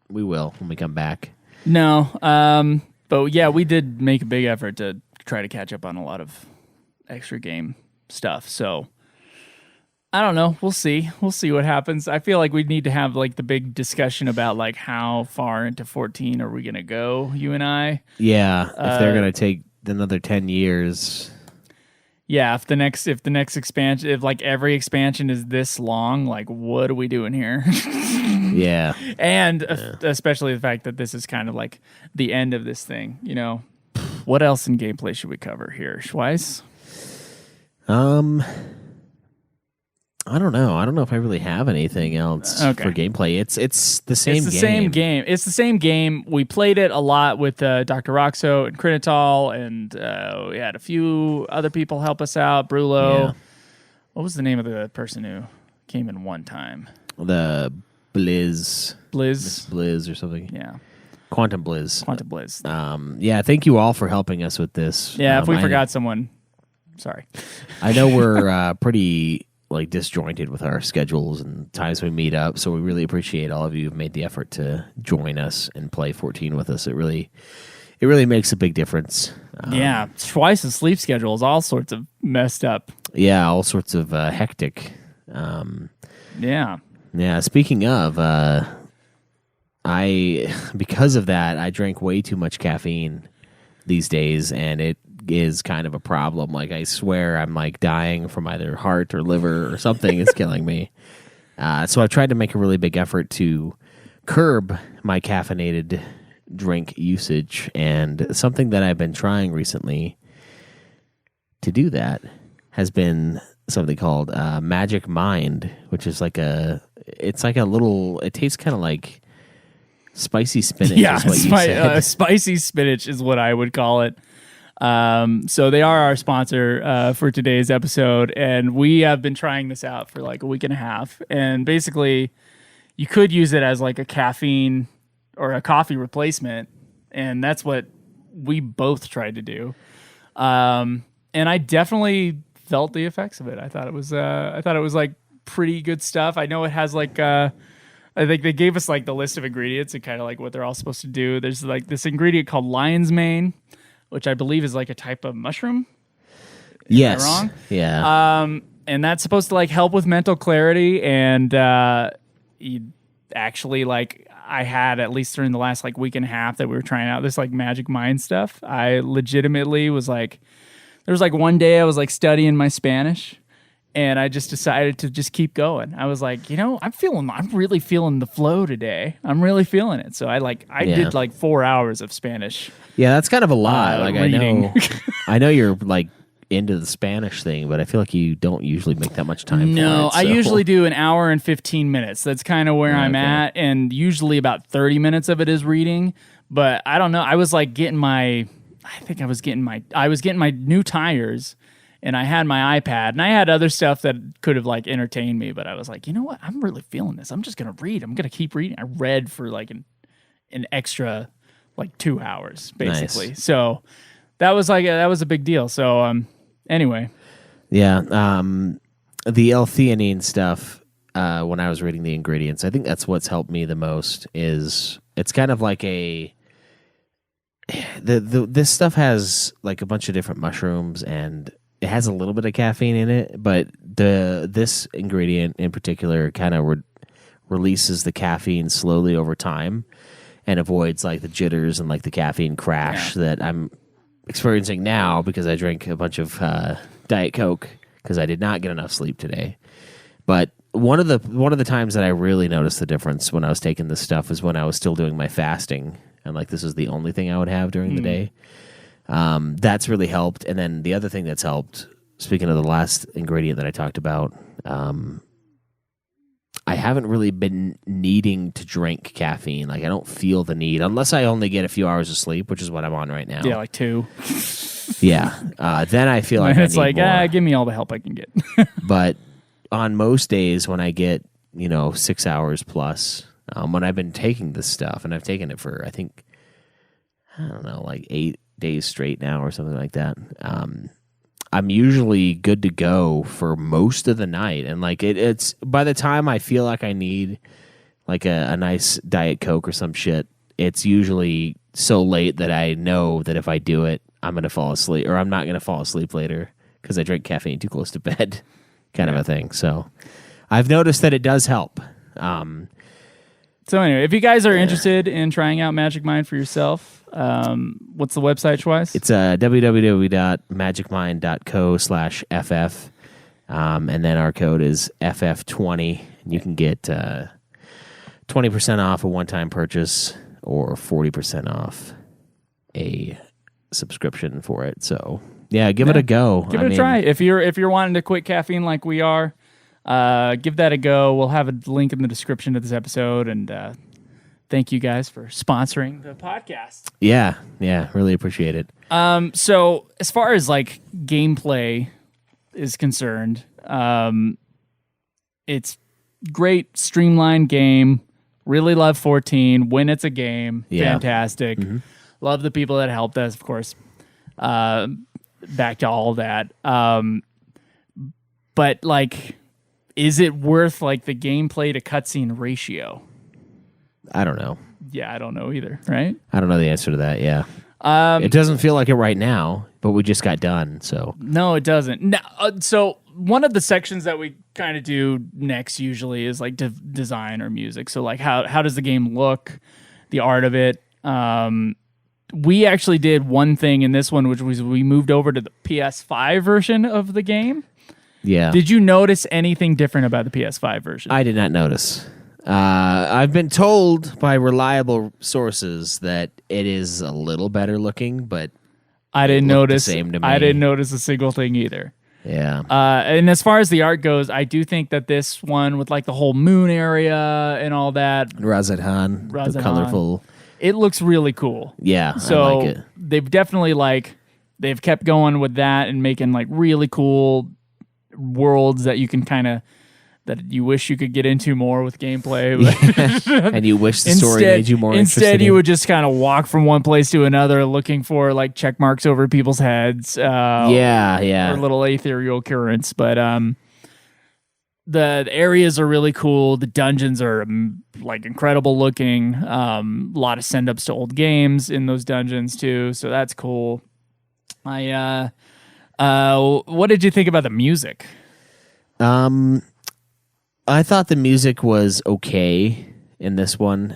Speaker 2: we will when we come back.
Speaker 1: No, but yeah, we did make a big effort to try to catch up on a lot of extra game stuff. So I don't know. We'll see. We'll see what happens. I feel like we need to have like the big discussion about like how far into 14 are we going to go, you and I?
Speaker 2: Yeah, if they're going to take another 10 years.
Speaker 1: Yeah, if the next expansion, if like every expansion is this long, like what are we doing here?
Speaker 2: Yeah.
Speaker 1: And especially the fact that this is kind of like the end of this thing, What else in gameplay should we cover here, Schweiss?
Speaker 2: I don't know. I don't know if I really have anything else for gameplay. It's the same game.
Speaker 1: It's the same game. It's the same game. We played it a lot with Dr. Roxo and Crinitol, and we had a few other people help us out. Brulo. Yeah. What was the name of the person who came in one time?
Speaker 2: The Blizz.
Speaker 1: Miss
Speaker 2: Blizz or something.
Speaker 1: Yeah.
Speaker 2: Quantum Blizz.
Speaker 1: Yeah,
Speaker 2: thank you all for helping us with this.
Speaker 1: Yeah, if we forgot someone, sorry.
Speaker 2: I know we're pretty like disjointed with our schedules and times we meet up, so we really appreciate all of you who've made the effort to join us and play 14 with us. It really makes a big difference.
Speaker 1: Yeah, Schweiss's sleep schedule is all sorts of messed up.
Speaker 2: Yeah, all sorts of hectic.
Speaker 1: Yeah.
Speaker 2: Speaking of, because of that, I drank way too much caffeine these days, and it is kind of a problem. Like, I swear I'm like dying from either heart or liver or something is killing me. So I've tried to make a really big effort to curb my caffeinated drink usage, and something that I've been trying recently to do that has been something called Magic Mind, which is it tastes kind of like spicy spinach.
Speaker 1: Yeah,
Speaker 2: is what you said.
Speaker 1: Spicy spinach is what I would call it. So they are our sponsor for today's episode, and we have been trying this out for like a week and a half. And basically, you could use it as like a caffeine or a coffee replacement, and that's what we both tried to do. And I definitely felt the effects of it. I thought it was like pretty good stuff. I know it has like I think they gave us like the list of ingredients and kind of like what they're all supposed to do. There's like this ingredient called lion's mane, which I believe is like a type of mushroom.
Speaker 2: Yes.
Speaker 1: Am I wrong?
Speaker 2: Yeah.
Speaker 1: And that's supposed to like help with mental clarity. And you actually like I had at least during the last like week and a half that we were trying out this like magic mind stuff. I legitimately was like, there was like one day I was like studying my Spanish. And I just decided to just keep going. I was like, I'm really feeling the flow today. I'm really feeling it. So I did like 4 hours of Spanish.
Speaker 2: Yeah, that's kind of a lot. Like
Speaker 1: reading.
Speaker 2: I know you're like into the Spanish thing, but I feel like you don't usually make that much time for it.
Speaker 1: No, I usually do an hour and 15 minutes. That's kind of where I'm at. And usually about 30 minutes of it is reading. But I don't know. I was like getting my new tires. And I had my iPad, and I had other stuff that could have like entertained me, but I was like, you know what? I'm really feeling this. I'm just gonna read. I'm gonna keep reading. I read for like an extra like 2 hours, basically. Nice. So that was a big deal. So anyway,
Speaker 2: yeah. The L-theanine stuff. When I was reading the ingredients, I think that's what's helped me the most. Is it's kind of like this stuff has like a bunch of different mushrooms and it has a little bit of caffeine in it, but this ingredient in particular kind of releases the caffeine slowly over time and avoids like the jitters and like the caffeine crash that I'm experiencing now because I drank a bunch of Diet Coke because I did not get enough sleep today. But one of the times that I really noticed the difference when I was taking this stuff is when I was still doing my fasting, and like this is the only thing I would have during the day. That's really helped. And then the other thing that's helped, speaking of the last ingredient that I talked about, I haven't really been needing to drink caffeine. Like I don't feel the need unless I only get a few hours of sleep, which is what I'm on right now.
Speaker 1: Yeah, like 2.
Speaker 2: Yeah. Then I feel like
Speaker 1: it's
Speaker 2: I need more.
Speaker 1: Give me all the help I can get.
Speaker 2: But on most days when I get, 6 hours plus, when I've been taking this stuff, and I've taken it for, I think, I don't know, like 8 days straight now or something like that. I'm usually good to go for most of the night, and like it's by the time I feel like I need like a nice Diet Coke or some shit, it's usually so late that I know that if I do it, I'm gonna fall asleep, or I'm not gonna fall asleep later because I drink caffeine too close to bed, kind of a thing. So I've noticed that it does help.
Speaker 1: So anyway, if you guys are interested in trying out Magic Mind for yourself, what's the website, Schweiss?
Speaker 2: It's www.magicmind.co/ff, and then our code is FF20, and you can get 20% off a one-time purchase or 40% off a subscription for it. So yeah, give it a go.
Speaker 1: Give it a try. If you're wanting to quit caffeine like we are, give that a go. We'll have a link in the description of this episode, and thank you guys for sponsoring the podcast.
Speaker 2: Yeah, really appreciate it.
Speaker 1: So as far as like gameplay is concerned, it's great, streamlined game. Really love 14 when it's a game. Yeah. Fantastic. Mm-hmm. Love the people that helped us, of course. Back to all that. But like, is it worth like the gameplay to cutscene ratio?
Speaker 2: I don't know.
Speaker 1: Yeah, I don't know either, right?
Speaker 2: I don't know the answer to that, yeah. It doesn't feel like it right now, but we just got done, so.
Speaker 1: No, it doesn't. Now, so one of the sections that we kind of do next usually is like design or music. So like how does the game look, the art of it. We actually did one thing in this one, which was we moved over to the PS5 version of the game.
Speaker 2: Yeah.
Speaker 1: Did you notice anything different about the PS5 version?
Speaker 2: I did not notice. I've been told by reliable sources that it is a little better looking, but
Speaker 1: I didn't notice.
Speaker 2: The same to me.
Speaker 1: I didn't notice a single thing either.
Speaker 2: Yeah.
Speaker 1: And as far as the art goes, I do think that this one with like the whole moon area and all that,
Speaker 2: Razadhan, the colorful.
Speaker 1: It looks really cool.
Speaker 2: Yeah,
Speaker 1: so
Speaker 2: I like it.
Speaker 1: They've definitely they've kept going with that and making like really cool worlds that you can kind of that you wish you could get into more with gameplay. But
Speaker 2: And you wish the story made you more interested.
Speaker 1: Instead, you would just kind of walk from one place to another looking for like check marks over people's heads. Or little ethereal currents. But the areas are really cool. The dungeons are like incredible looking. A lot of send ups to old games in those dungeons too. So that's cool. What did you think about the music?
Speaker 2: I thought the music was okay in this one.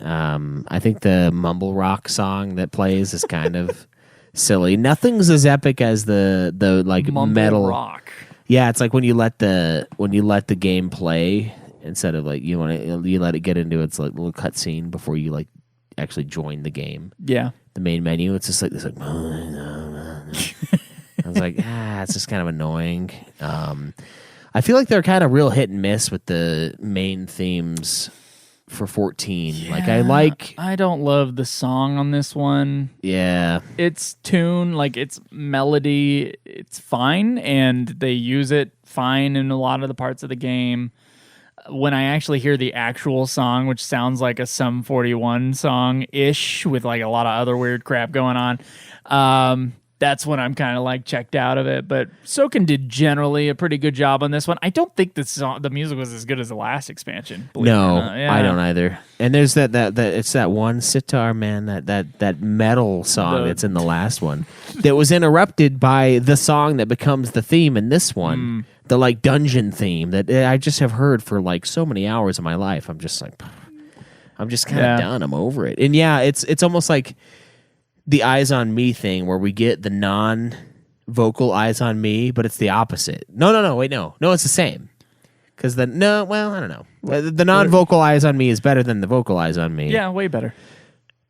Speaker 2: I think the mumble rock song that plays is kind of silly. Nothing's as epic as the like
Speaker 1: Mumble
Speaker 2: metal
Speaker 1: rock.
Speaker 2: Yeah, it's like when you let the game play instead of like you let it get into its like little cutscene before you like actually join the game.
Speaker 1: Yeah,
Speaker 2: the main menu. It's just like this like. I was like, it's just kind of annoying. I feel like they're kind of real hit and miss with the main themes for 14.
Speaker 1: Yeah, I don't love the song on this one.
Speaker 2: Yeah.
Speaker 1: Its tune, like its melody, it's fine, and they use it fine in a lot of the parts of the game. When I actually hear the actual song, which sounds like a Sum 41 song-ish with like a lot of other weird crap going on, that's when I'm kind of like checked out of it. But Soken did generally a pretty good job on this one. I don't think the music was as good as the last expansion.
Speaker 2: No, I don't either. And there's that it's that one sitar, man, that metal song that's in the last one that was interrupted by the song that becomes the theme in this one, the like dungeon theme that I just have heard for like so many hours of my life. I'm just like, I'm just kind of done. I'm over it. And yeah, it's almost like the Eyes on Me thing where we get the non-vocal Eyes on Me, but it's the opposite. No, it's the same. Because I don't know. The non-vocal Eyes on Me is better than the vocal Eyes on Me.
Speaker 1: Yeah, way better.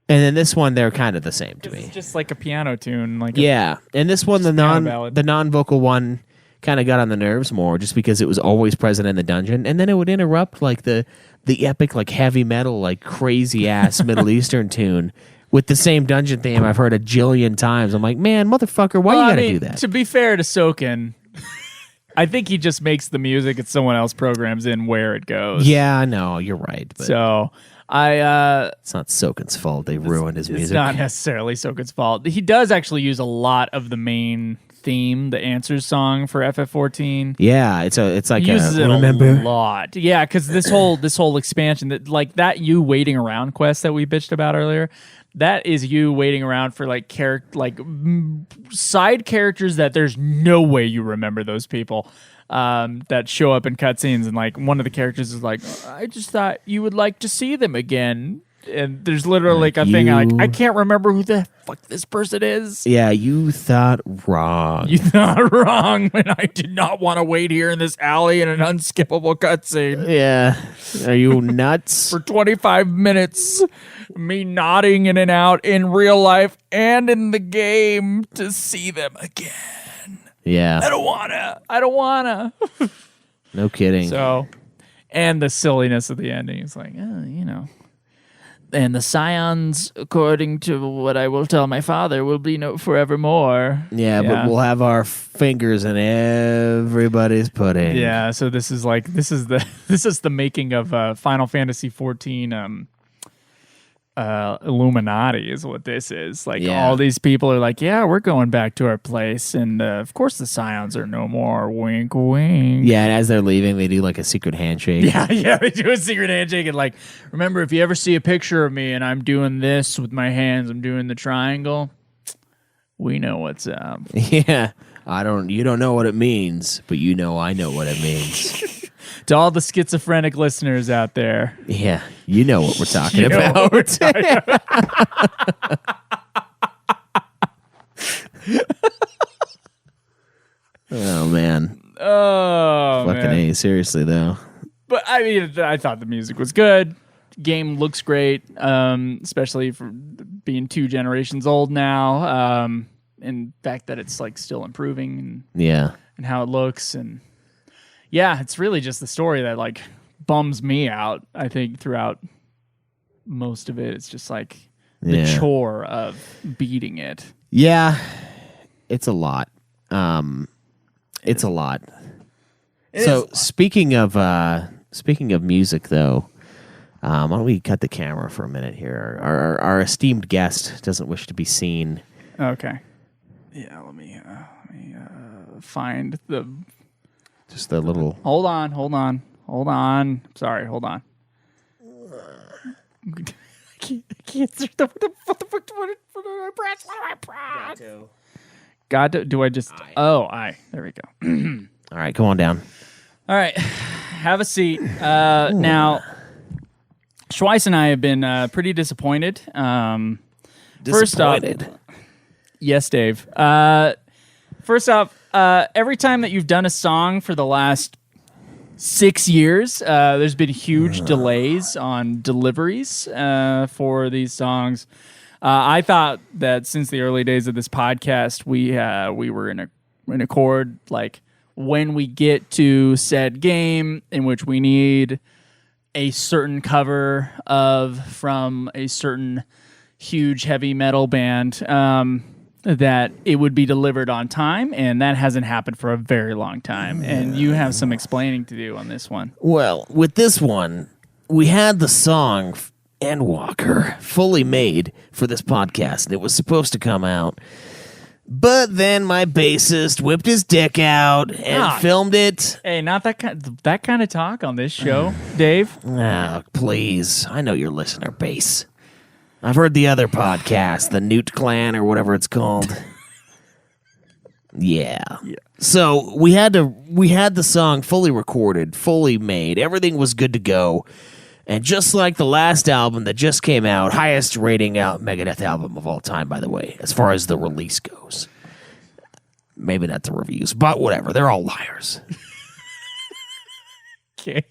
Speaker 2: And then this one, they're kind of the same to me.
Speaker 1: It's just like a piano tune.
Speaker 2: And this one, the non-vocal one kind of got on the nerves more just because it was always present in the dungeon. And then it would interrupt like the epic like heavy metal, like crazy-ass Middle Eastern tune with the same dungeon theme I've heard a jillion times. I'm like, man, motherfucker, why you gotta do that?
Speaker 1: To be fair to Soken, I think he just makes the music and someone else programs in where it goes.
Speaker 2: Yeah, I know, you're right. But
Speaker 1: so
Speaker 2: it's not Soken's fault. They ruined his music.
Speaker 1: It's not necessarily Soken's fault. He does actually use a lot of the main theme, the Answers song for FF14.
Speaker 2: Yeah, it's like
Speaker 1: he uses it
Speaker 2: remember
Speaker 1: a lot. Yeah, because this whole expansion, that you waiting around quest that we bitched about earlier, that is you waiting around for side characters that there's no way you remember those people that show up in cutscenes, and like one of the characters is like, I just thought you would like to see them again. And there's literally like a thing like, I can't remember who the fuck this person is.
Speaker 2: Yeah, you thought wrong.
Speaker 1: You thought wrong when I did not want to wait here in this alley in an unskippable cutscene.
Speaker 2: Yeah. Are you nuts?
Speaker 1: For 25 minutes, me nodding in and out in real life and in the game to see them again.
Speaker 2: Yeah.
Speaker 1: I don't wanna.
Speaker 2: No kidding.
Speaker 1: So, and the silliness of the ending is like, and the scions, according to what I will tell my father, will be forevermore.
Speaker 2: Yeah, but we'll have our fingers in everybody's pudding.
Speaker 1: Yeah, so this is the making of Final Fantasy XIV. Illuminati is what this is. Like all these people are like, yeah, we're going back to our place, and of course the scions are no more. Wink, wink.
Speaker 2: Yeah, and as they're leaving, they do like a secret handshake.
Speaker 1: Yeah, they do a secret handshake, and like, remember, if you ever see a picture of me and I'm doing this with my hands, I'm doing the triangle. We know what's up.
Speaker 2: Yeah, you don't know what it means, but I know what it means.
Speaker 1: To all the schizophrenic listeners out there.
Speaker 2: Yeah, you know what we're talking about. Oh, man.
Speaker 1: Oh,
Speaker 2: fucking
Speaker 1: man.
Speaker 2: A, seriously, though.
Speaker 1: But, I mean, I thought the music was good. Game looks great, especially for being 2 generations old now. And the fact that it's, like, still improving. And how it looks, and... Yeah, it's really just the story that like bums me out, I think, throughout most of it. It's just like the chore of beating it.
Speaker 2: Yeah. It's a lot. It's a lot. So speaking of Speaking of music, though, why don't we cut the camera for a minute here? Our esteemed guest doesn't wish to be seen.
Speaker 1: Okay. Yeah, let me find the...
Speaker 2: Just the little...
Speaker 1: Hold on. Sorry, hold on. I can't search what the fuck do I press? What do I press? God, do I just... Oh, there we go.
Speaker 2: All right, come on down.
Speaker 1: All right, have a seat. Now, Schweiss and I have been pretty disappointed. First off, yes, Dave. First off, every time that you've done a song for the last 6 years, there's been huge delays on deliveries for these songs. I thought that since the early days of this podcast, we were in accord. Like when we get to said game in which we need a certain cover from a certain huge heavy metal band, that it would be delivered on time, and that hasn't happened for a very long time. And you have some explaining to do on this one.
Speaker 2: Well, with this one, we had the song Endwalker fully made for this podcast, and it was supposed to come out. But then my bassist whipped his dick out and filmed it.
Speaker 1: Hey, not that kind of talk on this show, Dave.
Speaker 2: Oh, please. I know your listener base. I've heard the other podcast, the Newt Clan or whatever it's called. Yeah. So we had the song fully recorded, fully made. Everything was good to go. And just like the last album that just came out, highest rating Megadeth album of all time, by the way, as far as the release goes. Maybe not the reviews, but whatever. They're all liars.
Speaker 1: Okay.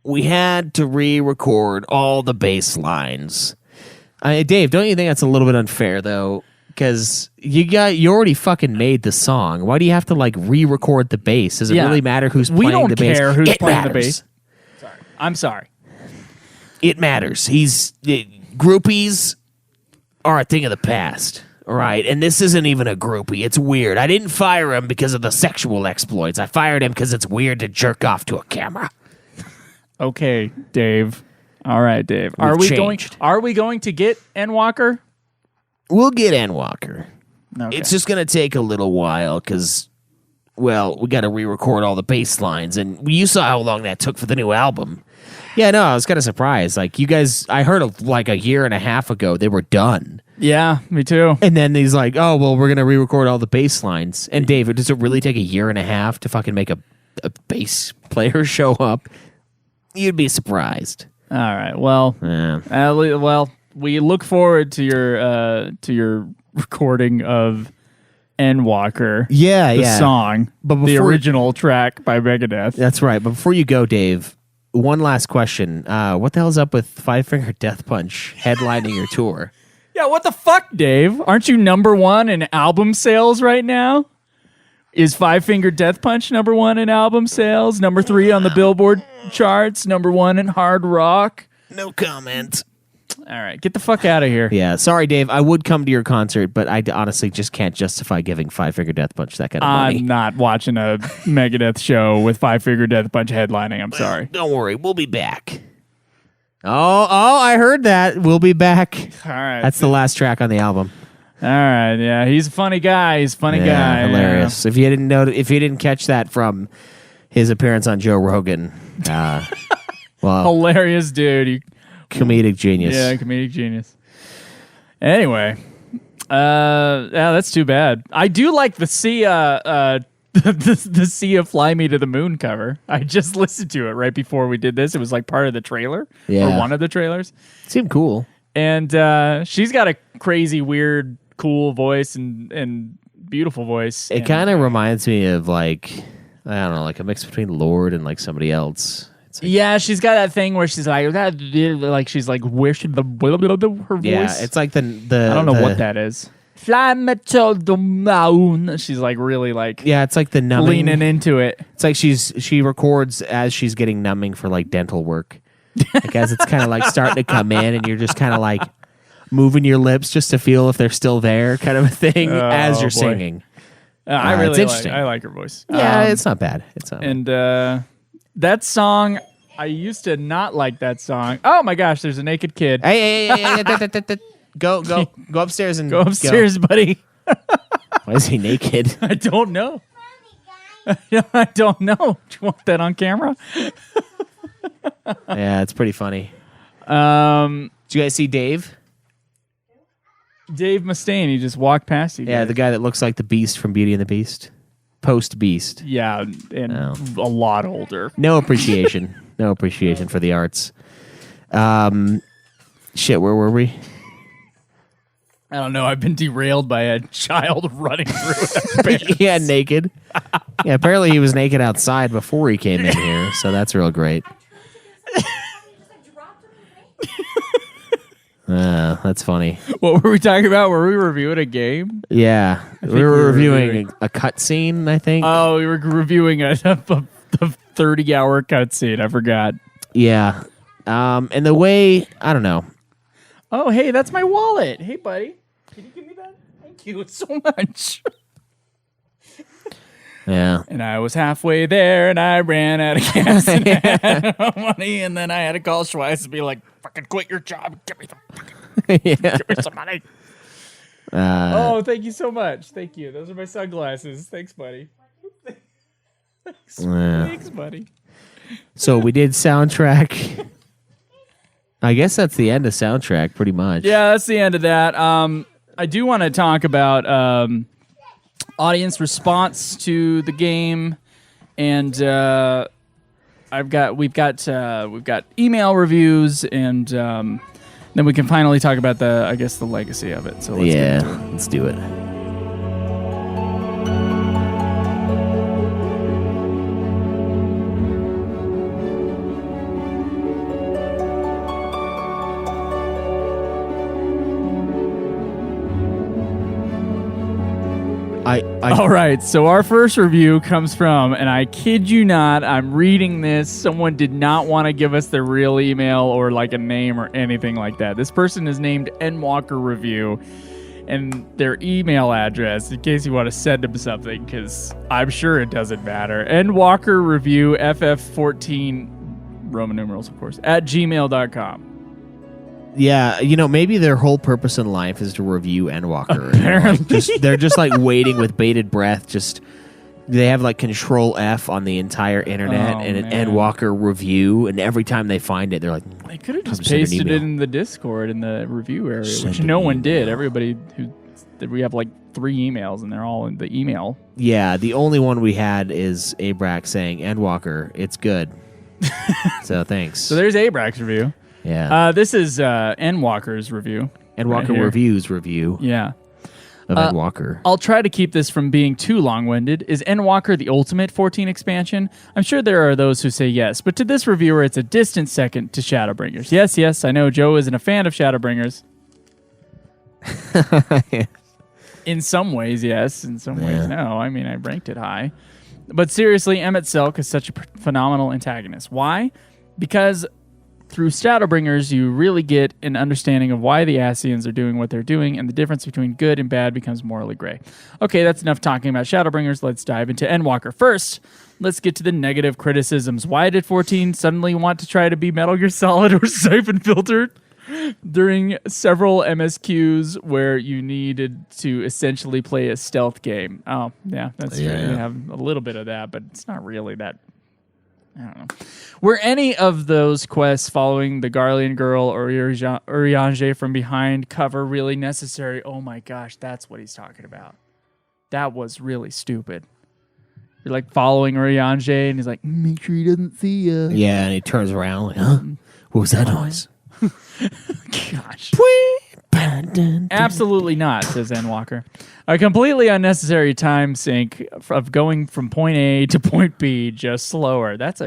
Speaker 2: We had to re-record all the bass lines. Dave, don't you think that's a little bit unfair, though? Because you already fucking made the song. Why do you have to re-record the bass? Does it really matter who's playing the bass?
Speaker 1: We don't care who's playing
Speaker 2: matters.
Speaker 1: the bass. Sorry. I'm sorry.
Speaker 2: It matters. Groupies are a thing of the past, all right? And this isn't even a groupie. It's weird. I didn't fire him because of the sexual exploits. I fired him because it's weird to jerk off to a camera.
Speaker 1: Okay, Dave. All right, Dave. Are we going to get Endwalker?
Speaker 2: We'll get Endwalker.
Speaker 1: Okay.
Speaker 2: It's just going to take a little while because, well, we got to re-record all the bass lines. And you saw how long that took for the new album. Yeah, no, I was kind of surprised. You guys, I heard a year and a half ago they were done.
Speaker 1: Yeah, me too.
Speaker 2: And then he's like, oh, well, we're going to re-record all the bass lines. And Dave, does it really take a year and a half to fucking make a bass player show up? You'd be surprised.
Speaker 1: All right. Well, we look forward to your recording of Endwalker.
Speaker 2: Yeah,
Speaker 1: song,
Speaker 2: but
Speaker 1: the original track by Megadeth.
Speaker 2: That's right. But before you go, Dave, one last question. What the hell's up with Five Finger Death Punch headlining your tour?
Speaker 1: Yeah, what the fuck, Dave? Aren't you number one in album sales right now? Is Five Finger Death Punch number one in album sales? Number 3 on the Billboard charts? Number 1 in hard rock?
Speaker 2: No comment.
Speaker 1: All right, get the fuck out of here.
Speaker 2: Yeah, sorry, Dave. I would come to your concert, but I honestly just can't justify giving Five Finger Death Punch that kind of money.
Speaker 1: I'm not watching a Megadeth show with Five Finger Death Punch headlining. I'm sorry.
Speaker 2: Don't worry, we'll be back. Oh, I heard that. We'll be back.
Speaker 1: All right.
Speaker 2: That's the last track on the album.
Speaker 1: All right, yeah, he's a funny guy. Guy.
Speaker 2: Hilarious.
Speaker 1: Yeah.
Speaker 2: If you didn't catch that from his appearance on Joe Rogan, well,
Speaker 1: hilarious dude.
Speaker 2: Comedic genius.
Speaker 1: Yeah, comedic genius. Anyway, yeah, that's too bad. I do like the the Sia Fly Me to the Moon cover. I just listened to it right before we did this. It was part of the trailer, or one of the trailers.
Speaker 2: It seemed cool.
Speaker 1: And she's got a crazy, weird, cool voice and beautiful voice.
Speaker 2: It kind of reminds me of I don't know, a mix between Lord and somebody else.
Speaker 1: Yeah, she's got that thing where she's she's wishing her voice.
Speaker 2: Yeah, it's like the
Speaker 1: I don't know what that is. Fly me to the moon. She's really
Speaker 2: yeah, it's like the numbing,
Speaker 1: leaning into it.
Speaker 2: It's like she records as she's getting numbing for dental work. As it's kind of starting to come in, and you're just kind of moving your lips just to feel if they're still there, kind of a thing as you're singing.
Speaker 1: I really
Speaker 2: it's interesting.
Speaker 1: I like her voice.
Speaker 2: Yeah, it's not bad. It's not.
Speaker 1: And that song, I used to not like that song. Oh my gosh, there's a naked kid.
Speaker 2: Hey. Go upstairs and
Speaker 1: Go upstairs, buddy.
Speaker 2: Why is he naked?
Speaker 1: I don't know. I don't know. Do you want that on camera?
Speaker 2: Yeah, it's pretty funny.
Speaker 1: Did
Speaker 2: Did you guys see Dave?
Speaker 1: Dave Mustaine, he just walked past you.
Speaker 2: Yeah,
Speaker 1: guys.
Speaker 2: the guy that looks like the Beast from Beauty and the Beast. Post Beast.
Speaker 1: Yeah, and a lot older.
Speaker 2: No appreciation. No appreciation for the arts. Shit, where were we?
Speaker 1: I don't know. I've been derailed by a child running through.
Speaker 2: Yeah, naked. Yeah, apparently he was naked outside before he came in here, so that's real great. That's funny.
Speaker 1: What were we talking about? Were we reviewing a game?
Speaker 2: Yeah, we were reviewing a cutscene, I think.
Speaker 1: Oh, we were reviewing a 30-hour cutscene. I forgot.
Speaker 2: Yeah. And the way, I don't know.
Speaker 1: Oh, hey, that's my wallet. Hey, buddy. Can you give me that? Thank you so much.
Speaker 2: Yeah.
Speaker 1: And I was halfway there, and I ran out of gas and had no money, and then I had to call Schweiss and be like, fucking quit your job and give me give me some money. Oh, thank you so much. Thank you. Those are my sunglasses. Thanks, buddy. Thanks, buddy.
Speaker 2: So we did soundtrack. I guess that's the end of soundtrack, pretty much.
Speaker 1: Yeah, that's the end of that. I do want to talk about audience response to the game, and we've got email reviews, and then we can finally talk about the legacy of it. So let's get into it.
Speaker 2: Let's do it.
Speaker 1: All right, so our first review comes from, and I kid you not, I'm reading this. Someone did not want to give us their real email or like a name or anything like that. This person is named Endwalker Review, and their email address, in case you want to send them something, because I'm sure it doesn't matter. Endwalker Review FF14, Roman numerals, of course, at gmail.com.
Speaker 2: Yeah, maybe their whole purpose in life is to review Endwalker.
Speaker 1: Apparently.
Speaker 2: They're just like waiting with bated breath. They have like Control F on the entire internet and an Endwalker review, and every time they find it, they're like,
Speaker 1: they could have just pasted it in the Discord in the review area, which no one did. Everybody we have like 3 emails, and they're all in the email. Yeah,
Speaker 2: the only one we had is Abrax saying Endwalker, it's good. So thanks.
Speaker 1: So there's Abrax's review.
Speaker 2: Yeah.
Speaker 1: This is Endwalker's review.
Speaker 2: Endwalker Review's review.
Speaker 1: Yeah.
Speaker 2: Of Endwalker.
Speaker 1: I'll try to keep this from being too long-winded. Is Endwalker the ultimate 14 expansion? I'm sure there are those who say yes, but to this reviewer, it's a distant second to Shadowbringers. Yes, I know Joe isn't a fan of Shadowbringers.
Speaker 2: Yes.
Speaker 1: In some ways, yes. In some ways, no. I mean, I ranked it high. But seriously, Emmett Selk is such a phenomenal antagonist. Why? Because through Shadowbringers, you really get an understanding of why the Ascians are doing what they're doing, and the difference between good and bad becomes morally gray. Okay, that's enough talking about Shadowbringers. Let's dive into Endwalker. First, let's get to the negative criticisms. Why did 14 suddenly want to try to be Metal Gear Solid or Siphon Filter during several MSQs where you needed to essentially play a stealth game? Oh, yeah, that's true. You have a little bit of that, but it's not really that. I don't know. Were any of those quests following the Garlean girl or Urianger from behind cover really necessary? Oh my gosh, that's what he's talking about. That was really stupid. You're like following Urianger, and he's like, make sure he doesn't see you.
Speaker 2: Yeah, and he turns around like, huh? What was that noise?
Speaker 1: Gosh. Absolutely not, says Endwalker. A completely unnecessary time sink of going from point A to point B just slower. That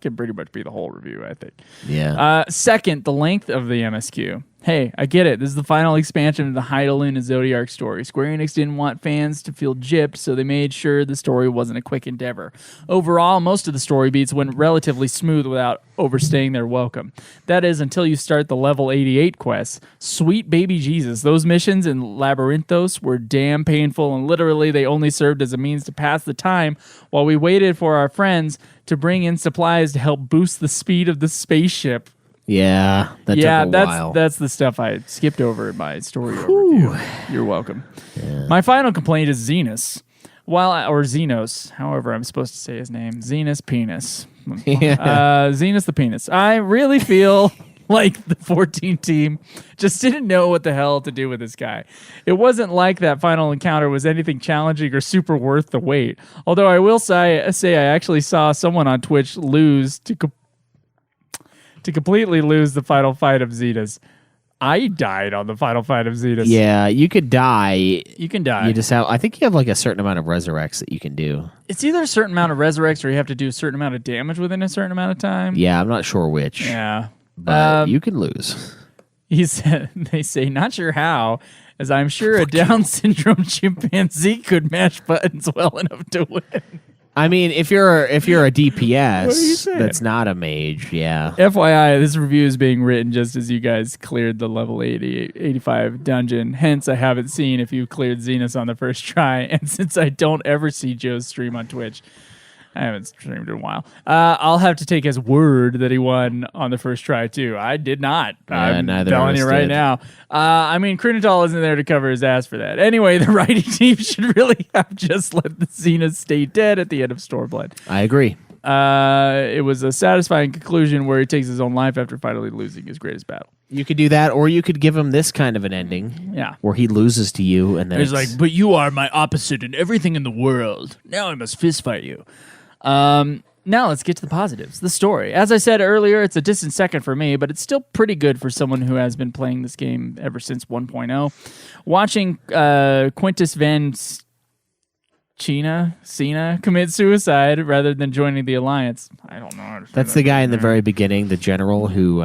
Speaker 1: can pretty much be the whole review, I think.
Speaker 2: Yeah.
Speaker 1: Second, the length of the MSQ. Hey, I get it. This is the final expansion of the Hydaelyn and Zodiac story. Square Enix didn't want fans to feel gypped, so they made sure the story wasn't a quick endeavor. Overall, most of the story beats went relatively smooth without overstaying their welcome. That is, until you start the level 88 quests. Sweet baby Jesus, those missions in Labyrinthos were damn painful, and literally they only served as a means to pass the time while we waited for our friends to bring in supplies to help boost the speed of the spaceship.
Speaker 2: Yeah, that took a while.
Speaker 1: That's the stuff I skipped over in my story overview. You're welcome. Yeah. My final complaint is Xenos. Or Xenos, however I'm supposed to say his name. Xenos Penis. Xenos the Penis. I really feel like the 14 team just didn't know what the hell to do with this guy. It wasn't like that final encounter was anything challenging or super worth the wait. Although I will say I actually saw someone on Twitch lose to completely lose the final fight of Xenos. I died on the final fight of Xenos.
Speaker 2: Yeah, you could die.
Speaker 1: You can die.
Speaker 2: You just have. I think you have like a certain amount of resurrects that you can do.
Speaker 1: It's either a certain amount of resurrects or you have to do a certain amount of damage within a certain amount of time.
Speaker 2: Yeah, I'm not sure which.
Speaker 1: Yeah,
Speaker 2: but you can lose.
Speaker 1: He said. They say not sure how, as I'm sure a Down syndrome chimpanzee could mash buttons well enough to win.
Speaker 2: I mean, if you're a DPS that's not a mage, yeah.
Speaker 1: FYI, this review is being written just as you guys cleared the level 85 dungeon. Hence, I haven't seen if you cleared Xenos on the first try. And since I don't ever see Joe's stream on Twitch, I haven't streamed in a while. I'll have to take his word that he won on the first try, too. I did not. I'm telling you right now. I mean, Krunital isn't there to cover his ass for that. Anyway, the writing team should really have just let the Xenos stay dead at the end of Stormblood.
Speaker 2: I agree.
Speaker 1: It was a satisfying conclusion where he takes his own life after finally losing his greatest battle.
Speaker 2: You could do that, or you could give him this kind of an ending.
Speaker 1: Yeah.
Speaker 2: Where he loses to you, and then
Speaker 1: he's like, but you are my opposite in everything in the world. Now I must fistfight you. Now let's get to the positives. The story. As I said earlier, it's a distant second for me, but it's still pretty good for someone who has been playing this game ever since 1.0. Watching Quintus Van Cena commit suicide rather than joining the Alliance. I don't know.
Speaker 2: That's the guy in the very beginning, the general who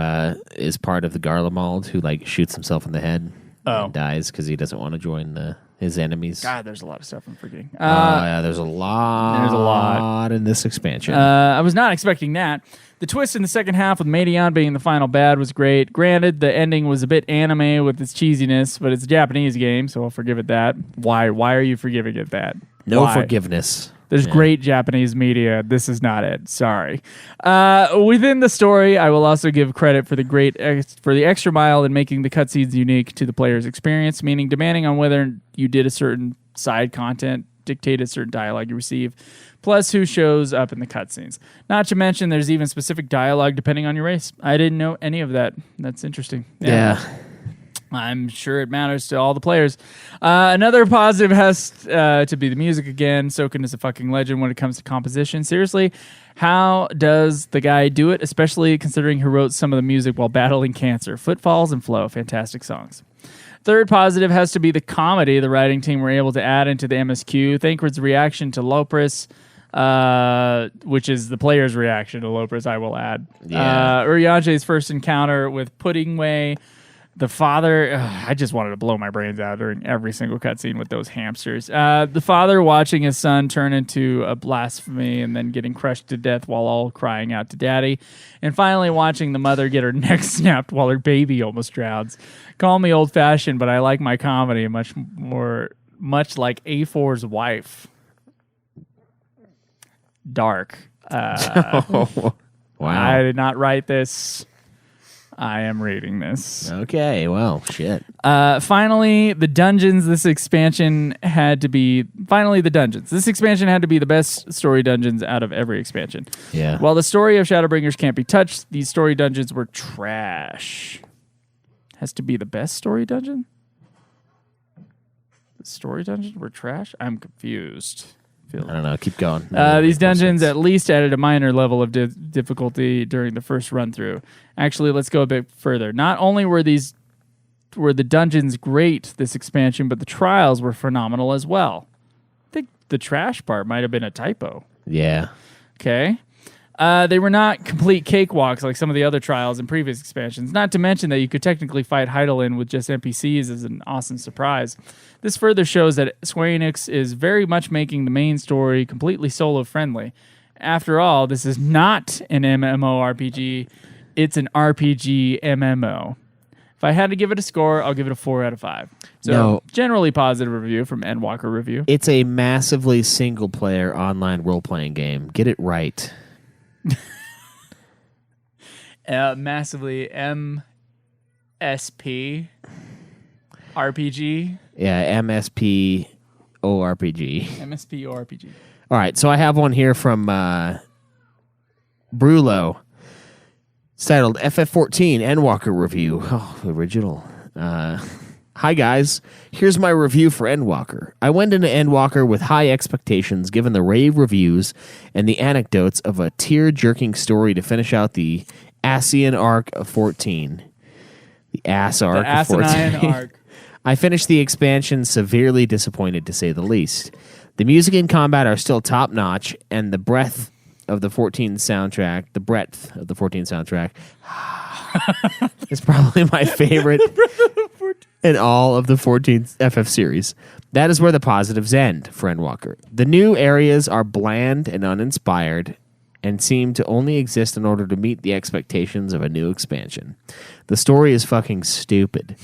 Speaker 2: is part of the Garlemald, who like shoots himself in the head and dies because he doesn't want to join his enemies.
Speaker 1: God, there's a lot of stuff I'm forgetting.
Speaker 2: Yeah, there's a lot in this expansion.
Speaker 1: I was not expecting that. The twist in the second half with Madeon being the final bad was great. Granted, the ending was a bit anime with its cheesiness, but it's a Japanese game, so I'll forgive it that. Why? Why are you forgiving it that?
Speaker 2: No forgiveness.
Speaker 1: There's great Japanese media. This is not it. Sorry. Within the story, I will also give credit for the extra mile in making the cutscenes unique to the player's experience, meaning demanding on whether you did a certain side content dictated certain dialogue you receive, plus who shows up in the cutscenes. Not to mention, there's even specific dialogue depending on your race. I didn't know any of that. That's interesting.
Speaker 2: Yeah.
Speaker 1: I'm sure it matters to all the players. Another positive has to be the music again. Soken is a fucking legend when it comes to composition. Seriously, how does the guy do it? Especially considering he wrote some of the music while battling cancer. Footfalls and Flow, fantastic songs. Third positive has to be the comedy the writing team were able to add into the MSQ. Thancred's reaction to Lopris, which is the player's reaction to Lopris, I will add.
Speaker 2: Yeah.
Speaker 1: Uriange's first encounter with Puddingway. The father, I just wanted to blow my brains out during every single cutscene with those hamsters. The father watching his son turn into a blasphemy and then getting crushed to death while all crying out to daddy. And finally watching the mother get her neck snapped while her baby almost drowns. Call me old-fashioned, but I like my comedy much like A4's wife. Dark.
Speaker 2: Wow.
Speaker 1: I did not write this. I am reading this.
Speaker 2: Okay, well, shit.
Speaker 1: Finally, the dungeons. This expansion had to be the best story dungeons out of every expansion.
Speaker 2: Yeah.
Speaker 1: While the story of Shadowbringers can't be touched, these story dungeons were trash. Has to be the best story dungeon? The story dungeons were trash? I'm confused.
Speaker 2: I don't know. Keep going.
Speaker 1: These dungeons at least added a minor level of difficulty during the first run-through. Actually, let's go a bit further. Not only were the dungeons great this expansion, but the trials were phenomenal as well. I think the trash part might have been a typo.
Speaker 2: Yeah.
Speaker 1: Okay. They were not complete cakewalks like some of the other trials in previous expansions, not to mention that you could technically fight Heidelin with just NPCs as an awesome surprise. This further shows that Square Enix is very much making the main story completely solo-friendly. After all, this is not an MMORPG, it's an RPG MMO. If I had to give it a score, I'll give it a 4 out of 5. So,
Speaker 2: No.
Speaker 1: generally positive review from Endwalker Review.
Speaker 2: It's a massively single-player online role-playing game. Get it right.
Speaker 1: Massively MSP RPG.
Speaker 2: Yeah, MSP ORPG.
Speaker 1: MSP ORPG.
Speaker 2: All right, so I have one here from Brulo. It's titled FF14 Endwalker Review. Oh, original. Hi, guys. Here's my review for Endwalker. I went into Endwalker with high expectations given the rave reviews and the anecdotes of a tear-jerking story to finish out the Asian arc of 14. The ass arc
Speaker 1: The
Speaker 2: of 14.
Speaker 1: asinine arc.
Speaker 2: I finished the expansion severely disappointed, to say the least. The music and combat are still top-notch, and the breadth of the 14 soundtrack is probably my favorite in all of the 14 FF series. That is where the positives end for Endwalker. The new areas are bland and uninspired and seem to only exist in order to meet the expectations of a new expansion. The story is fucking stupid.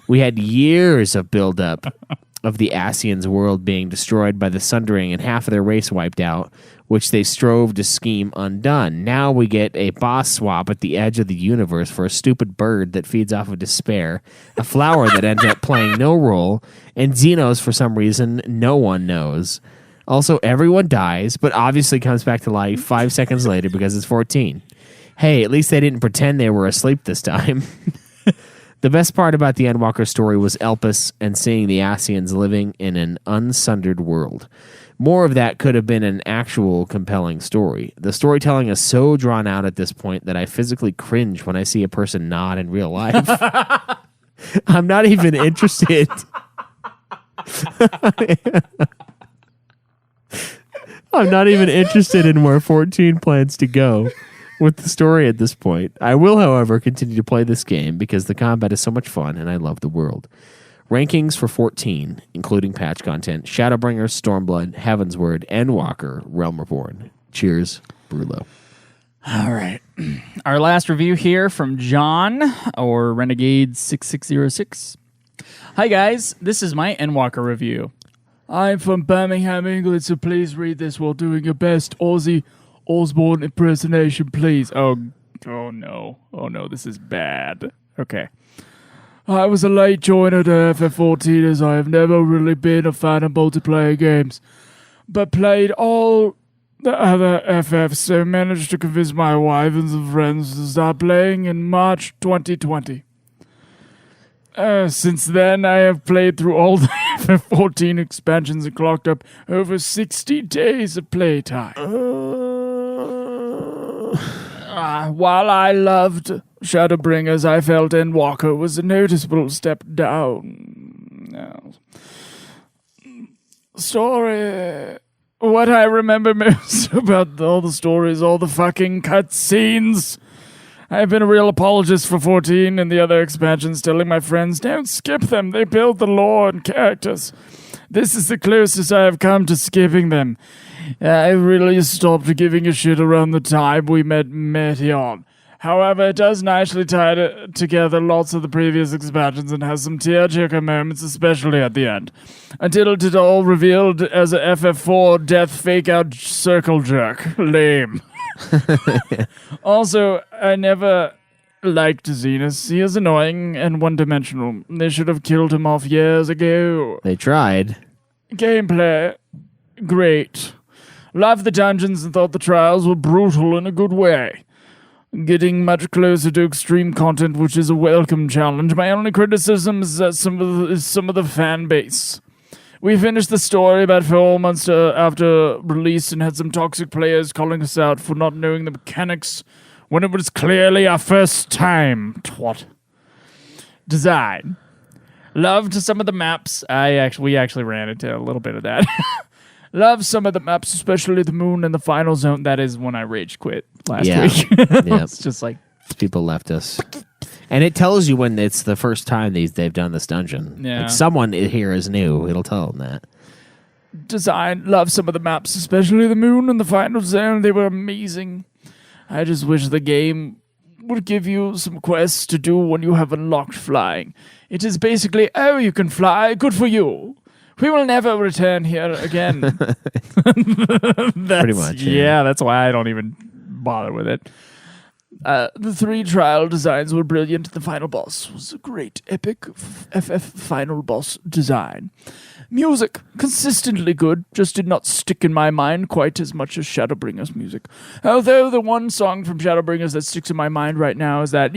Speaker 2: We had years of build-up of the Asians' world being destroyed by the Sundering and half of their race wiped out, which they strove to scheme undone. Now we get a boss swap at the edge of the universe for a stupid bird that feeds off of despair, a flower that ends up playing no role, and Xenos for some reason no one knows. Also, everyone dies, but obviously comes back to life 5 seconds later because it's 14. Hey, at least they didn't pretend they were asleep this time. The best part about the Endwalker story was Elpis and seeing the Asians living in an unsundered world. More of that could have been an actual compelling story. The storytelling is so drawn out at this point that I physically cringe when I see a person nod in real life. I'm not even interested. I'm not even interested in where 14 plans to go with the story at this point. I will, however, continue to play this game because the combat is so much fun and I love the world. Rankings for 14, including patch content, Shadowbringers, Stormblood, Heavensward, Endwalker, Realm Reborn. Cheers, Brulo.
Speaker 1: All right. Our last review here from John, or Renegade6606. Hi, guys. This is my Endwalker review. I'm from Birmingham, England, so please read this while doing your best Aussie Osborne impersonation, please. Oh no. Oh no, this is bad. Okay. I was a late joiner to FF14 as I have never really been a fan of multiplayer games, but played all the other FFs, so managed to convince my wife and some friends to start playing in March 2020. Since then, I have played through all the FF14 expansions and clocked up over 60 days of playtime. While I loved Shadowbringers, I felt Endwalker was a noticeable step down. Story. What I remember most about all the stories, all the fucking cutscenes. I've been a real apologist for 14 and the other expansions, telling my friends, don't skip them, they build the lore and characters. This is the closest I have come to skipping them. I really stopped giving a shit around the time we met Meteon. However, it does nicely tie together lots of the previous expansions and has some tear-jerker moments, especially at the end. Until it all revealed as a FF4 death fake-out circle jerk. Lame. Also, I never liked Xenos. He is annoying and one-dimensional. They should have killed him off years ago.
Speaker 2: They tried.
Speaker 1: Gameplay. Great. Loved the dungeons and thought the trials were brutal in a good way. Getting much closer to extreme content, which is a welcome challenge. My only criticism is that some of the fan base. We finished the story about 4 months after release and had some toxic players calling us out for not knowing the mechanics when it was clearly our first time. Twat. Design. Loved some of the maps. We actually ran into a little bit of that. Love some of the maps, especially the moon and the final zone. That is when I rage quit last week.
Speaker 2: Yeah.
Speaker 1: It's just like
Speaker 2: people left us. And it tells you when it's the first time they've done this dungeon.
Speaker 1: Yeah.
Speaker 2: Like someone here is new. It'll tell them that.
Speaker 1: design. Love some of the maps, especially the moon and the final zone. They were amazing. I just wish the game would give you some quests to do when you have unlocked flying. It is basically, oh, you can fly, good for you. We will never return here again.
Speaker 2: Pretty much.
Speaker 1: Yeah, that's why I don't even bother with it. The 3 trial designs were brilliant. The final boss was a great, epic FF final boss design. Music, consistently good, just did not stick in my mind quite as much as Shadowbringers music. Although the one song from Shadowbringers that sticks in my mind right now is that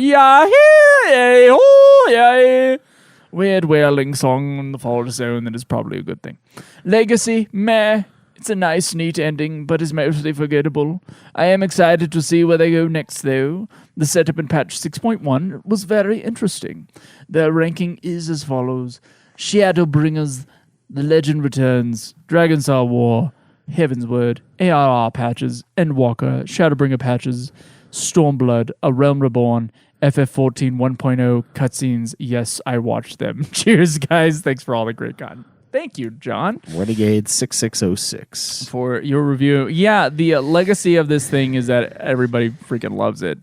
Speaker 1: weird wailing song in the fall zone that is probably a good thing. Legacy, meh. It's a nice, neat ending, but is mostly forgettable. I am excited to see where they go next, though. The setup in patch 6.1 was very interesting. Their ranking is as follows. Shadowbringers, The Legend Returns, Dragonsaw War, Heaven's Word, ARR patches, Endwalker, Shadowbringer patches, Stormblood, A Realm Reborn, FF14 1.0 cutscenes. Yes, I watched them. Cheers, guys. Thanks for all the great content. Thank you, John.
Speaker 2: Renegade 6606.
Speaker 1: For your review. Yeah, the legacy of this thing is that everybody freaking loves it,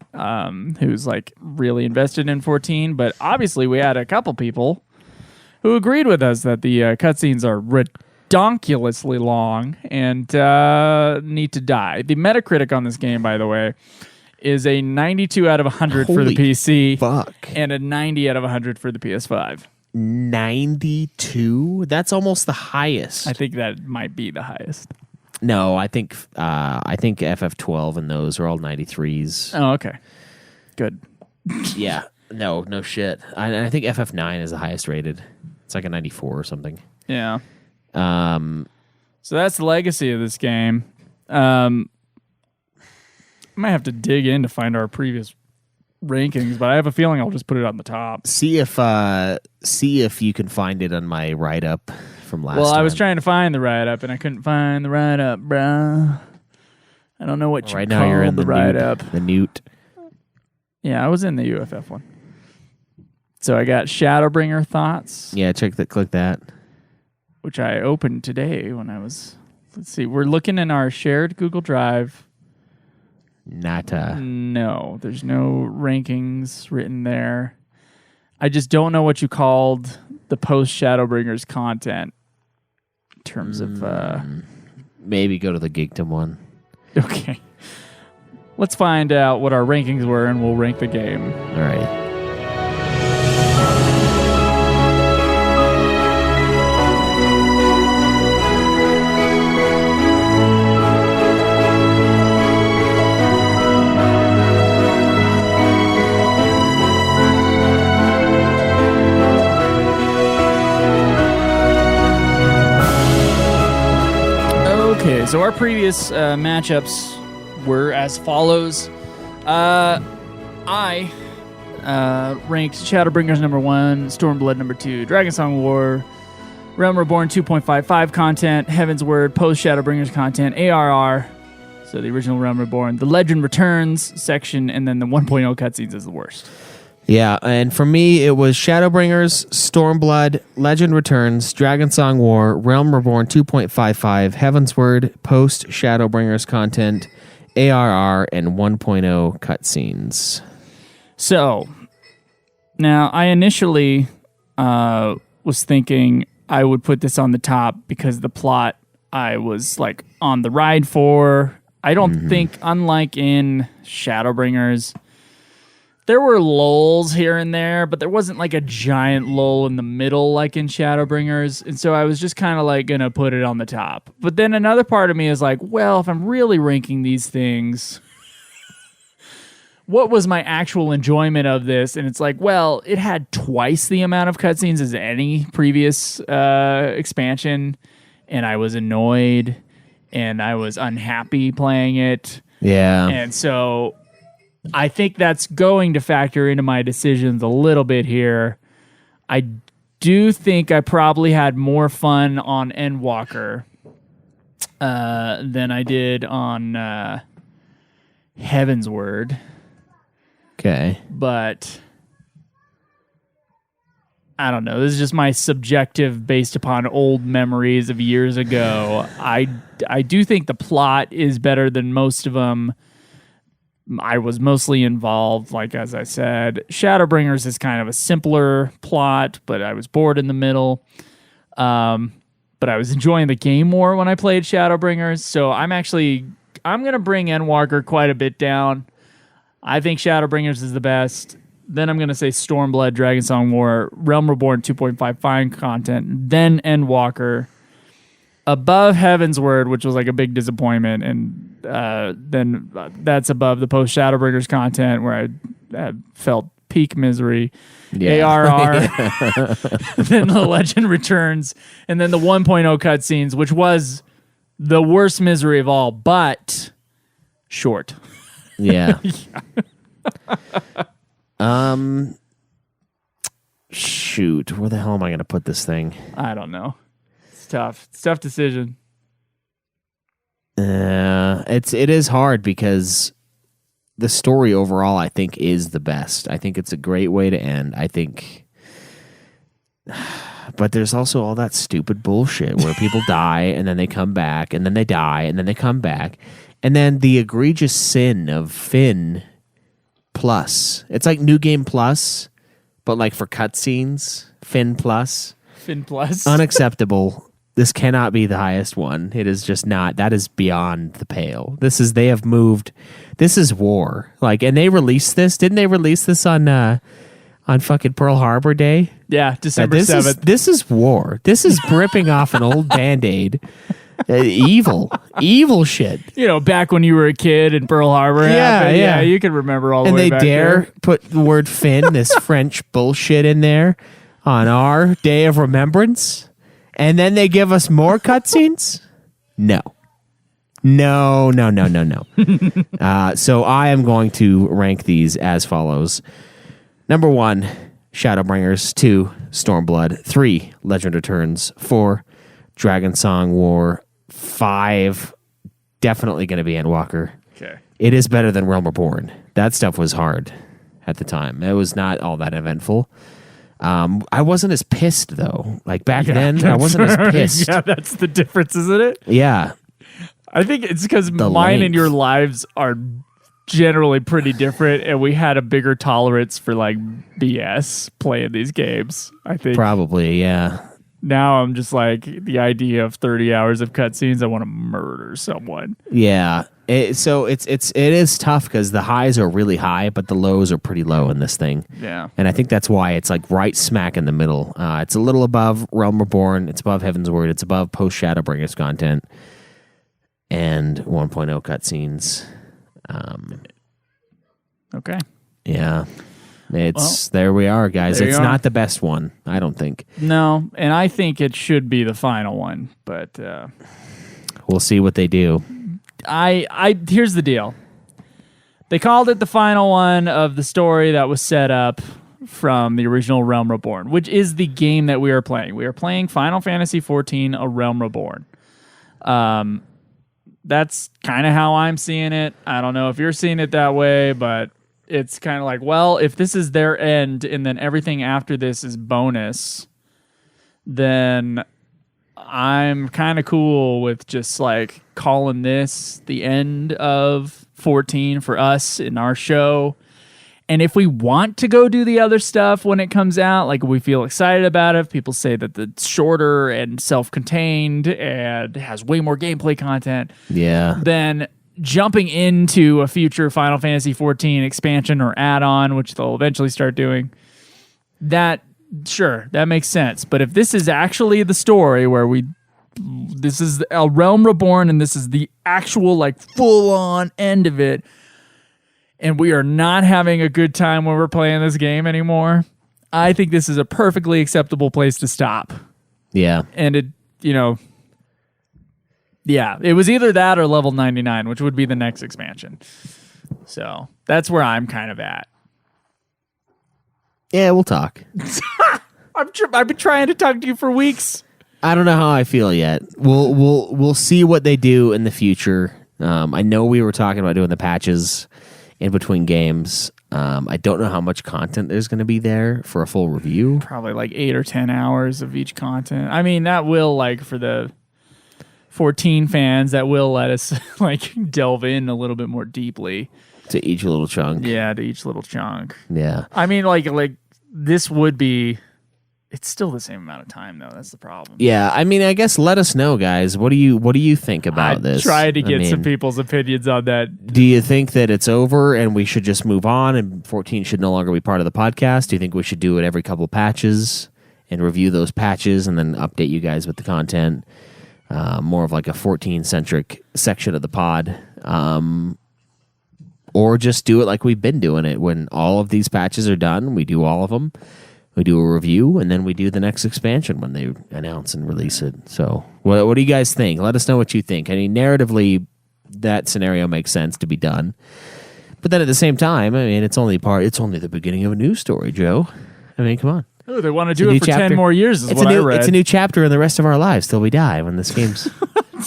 Speaker 1: who's like really invested in 14. But obviously we had a couple people who agreed with us that the cutscenes are redonkulously long and need to die. The Metacritic on this game, by the way, is a 92 out of 100 for the PC and a 90 out of 100 for the PS5.
Speaker 2: 92? That's almost the highest.
Speaker 1: I think that might be the highest.
Speaker 2: No, I think FF12 and those are all 93s.
Speaker 1: Oh, okay. Good.
Speaker 2: Yeah. No shit. I think FF9 is the highest rated. It's like a 94 or something.
Speaker 1: Yeah. So that's the legacy of this game. I might have to dig in to find our previous rankings, but I have a feeling I'll just put it on the top.
Speaker 2: See if you can find it on my write-up from last time.
Speaker 1: Well, I was trying to find the write-up, and I couldn't find the write-up, bruh. I don't know what you
Speaker 2: right
Speaker 1: call
Speaker 2: now you're in
Speaker 1: the write-up.
Speaker 2: The Newt.
Speaker 1: Yeah, I was in the UFF one. So I got Shadowbringer thoughts.
Speaker 2: Yeah, click that.
Speaker 1: Which I opened today when I was... Let's see, we're looking in our shared Google Drive.
Speaker 2: Nata.
Speaker 1: No, there's no rankings written there. I just don't know what you called the post Shadowbringers content in terms of
Speaker 2: maybe go to the Geekdom one.
Speaker 1: Okay. Let's find out what our rankings were and we'll rank the game.
Speaker 2: All right.
Speaker 1: Okay, so our previous matchups were as follows. I ranked Shadowbringers number 1, Stormblood number 2, Dragonsong War, Realm Reborn 2.55 content, Heaven's Word, post Shadowbringers content, ARR, so the original Realm Reborn, the Legend Returns section, and then the 1.0 cutscenes is the worst.
Speaker 2: Yeah, and for me, it was Shadowbringers, Stormblood, Legend Returns, Dragonsong War, Realm Reborn 2.55, Heaven's Word, post Shadowbringers content, ARR, and 1.0 cutscenes.
Speaker 1: So, now I initially was thinking I would put this on the top because the plot I was like on the ride for. I don't think, unlike in Shadowbringers, there were lulls here and there, but there wasn't like a giant lull in the middle like in Shadowbringers. And so I was just kind of like going to put it on the top. But then another part of me is like, well, if I'm really ranking these things, what was my actual enjoyment of this? And it's like, well, it had twice the amount of cutscenes as any previous expansion. And I was annoyed and I was unhappy playing it.
Speaker 2: Yeah.
Speaker 1: And so I think that's going to factor into my decisions a little bit here. I do think I probably had more fun on Endwalker. than I did on Heaven's Word.
Speaker 2: Okay.
Speaker 1: But I don't know. This is just my subjective based upon old memories of years ago. I do think the plot is better than most of them. I was mostly involved, like as I said. Shadowbringers is kind of a simpler plot, but I was bored in the middle. But I was enjoying the game more when I played Shadowbringers, so I'm going to bring Endwalker quite a bit down. I think Shadowbringers is the best. Then I'm going to say Stormblood, Dragonsong War, Realm Reborn 2.5 fine content, then Endwalker. Above Heaven's Word, which was like a big disappointment, and then that's above the post Shadowbringers content where I felt peak misery.
Speaker 2: Yeah.
Speaker 1: ARR, then the Legend Returns, and then the 1.0 cutscenes, which was the worst misery of all, but short.
Speaker 2: Yeah. Shoot, where the hell am I going to put this thing?
Speaker 1: I don't know. It's tough. It's a tough decision.
Speaker 2: It is hard because the story overall, I think, is the best. I think it's a great way to end. I think, but there's also all that stupid bullshit where people die and then they come back and then they die and then they come back, and then the egregious sin of Finn Plus. It's like New Game Plus, but like for cutscenes. Finn Plus.
Speaker 1: Finn Plus.
Speaker 2: Unacceptable. This cannot be the highest one. It is just not. That is beyond the pale. They have moved. This is war. Like, and they released this. Didn't they release this on fucking Pearl Harbor Day?
Speaker 1: Yeah, December 7th.
Speaker 2: This is war. This is ripping off an old Band-Aid. Evil shit.
Speaker 1: You know, back when you were a kid and Pearl Harbor happened. Yeah, you can remember all the way back there.
Speaker 2: And they dare put the word Finn, this French bullshit in there on our Day of Remembrance. And then they give us more cutscenes? No. So I am going to rank these as follows. Number 1, Shadowbringers. 2, Stormblood. 3, Legend Returns. 4, Dragonsong War. 5, definitely going to be Endwalker.
Speaker 1: Okay.
Speaker 2: It is better than Realm Reborn. That stuff was hard at the time. It was not all that eventful. I wasn't as pissed though. Like back then, I wasn't as pissed.
Speaker 1: Yeah, that's the difference, isn't it?
Speaker 2: Yeah.
Speaker 1: I think it's because mine and your lives are generally pretty different, and we had a bigger tolerance for like BS playing these games. I think
Speaker 2: Probably, yeah.
Speaker 1: now I'm just like the idea of 30 hours of cutscenes. I want to murder someone.
Speaker 2: Yeah. It is tough because the highs are really high, but the lows are pretty low in this thing.
Speaker 1: Yeah.
Speaker 2: And I think that's why it's like right smack in the middle. It's a little above Realm Reborn. It's above Heaven's Word. It's above post Shadowbringers content and 1.0 cutscenes.
Speaker 1: Okay.
Speaker 2: Yeah. There we are, guys. It's not the best one, I don't think.
Speaker 1: No, and I think it should be the final one, but
Speaker 2: we'll see what they do.
Speaker 1: Here's the deal. They called it the final one of the story that was set up from the original Realm Reborn, which is the game that we are playing. We are playing Final Fantasy XIV, A Realm Reborn. That's kind of how I'm seeing it. I don't know if you're seeing it that way, but it's kind of like, well, if this is their end and then everything after this is bonus, then I'm kind of cool with just like calling this the end of 14 for us in our show. And if we want to go do the other stuff when it comes out, like we feel excited about it, if people say that it's shorter and self-contained and has way more gameplay content, then jumping into a future Final Fantasy XIV expansion or add-on, which they'll eventually start doing, that makes sense. But if this is actually the story where this is A Realm Reborn and this is the actual like full-on end of it, and we are not having a good time when we're playing this game anymore, I think this is a perfectly acceptable place to stop.
Speaker 2: Yeah.
Speaker 1: And it was either that or level 99, which would be the next expansion. So that's where I'm kind of at.
Speaker 2: Yeah, we'll talk.
Speaker 1: I've been trying to talk to you for weeks.
Speaker 2: I don't know how I feel yet. We'll see what they do in the future. I know we were talking about doing the patches in between games. I don't know how much content there's going to be there for a full review.
Speaker 1: Probably like 8 or 10 hours of each content. I mean, that will, like, for the 14 fans, that will let us like delve in a little bit more deeply
Speaker 2: to each little chunk.
Speaker 1: Yeah, to each little chunk.
Speaker 2: Yeah.
Speaker 1: I mean, like this would be. It's still the same amount of time, though. That's the problem.
Speaker 2: Yeah, I mean, I guess let us know, guys. What do you think about this?
Speaker 1: Try to get some people's opinions on that.
Speaker 2: Do you think that it's over and we should just move on and 14 should no longer be part of the podcast? Do you think we should do it every couple patches and review those patches and then update you guys with the content? More of like a 14-centric section of the pod. Or just do it like we've been doing it. When all of these patches are done, we do all of them. We do a review, and then we do the next expansion when they announce and release it. So what do you guys think? Let us know what you think. I mean, narratively, that scenario makes sense to be done. But then at the same time, I mean, it's only the beginning of a news story, Joe. I mean, come on.
Speaker 1: Oh, they want to do it for 10 more years is what I read.
Speaker 2: It's a new chapter in the rest of our lives till we die when this game's...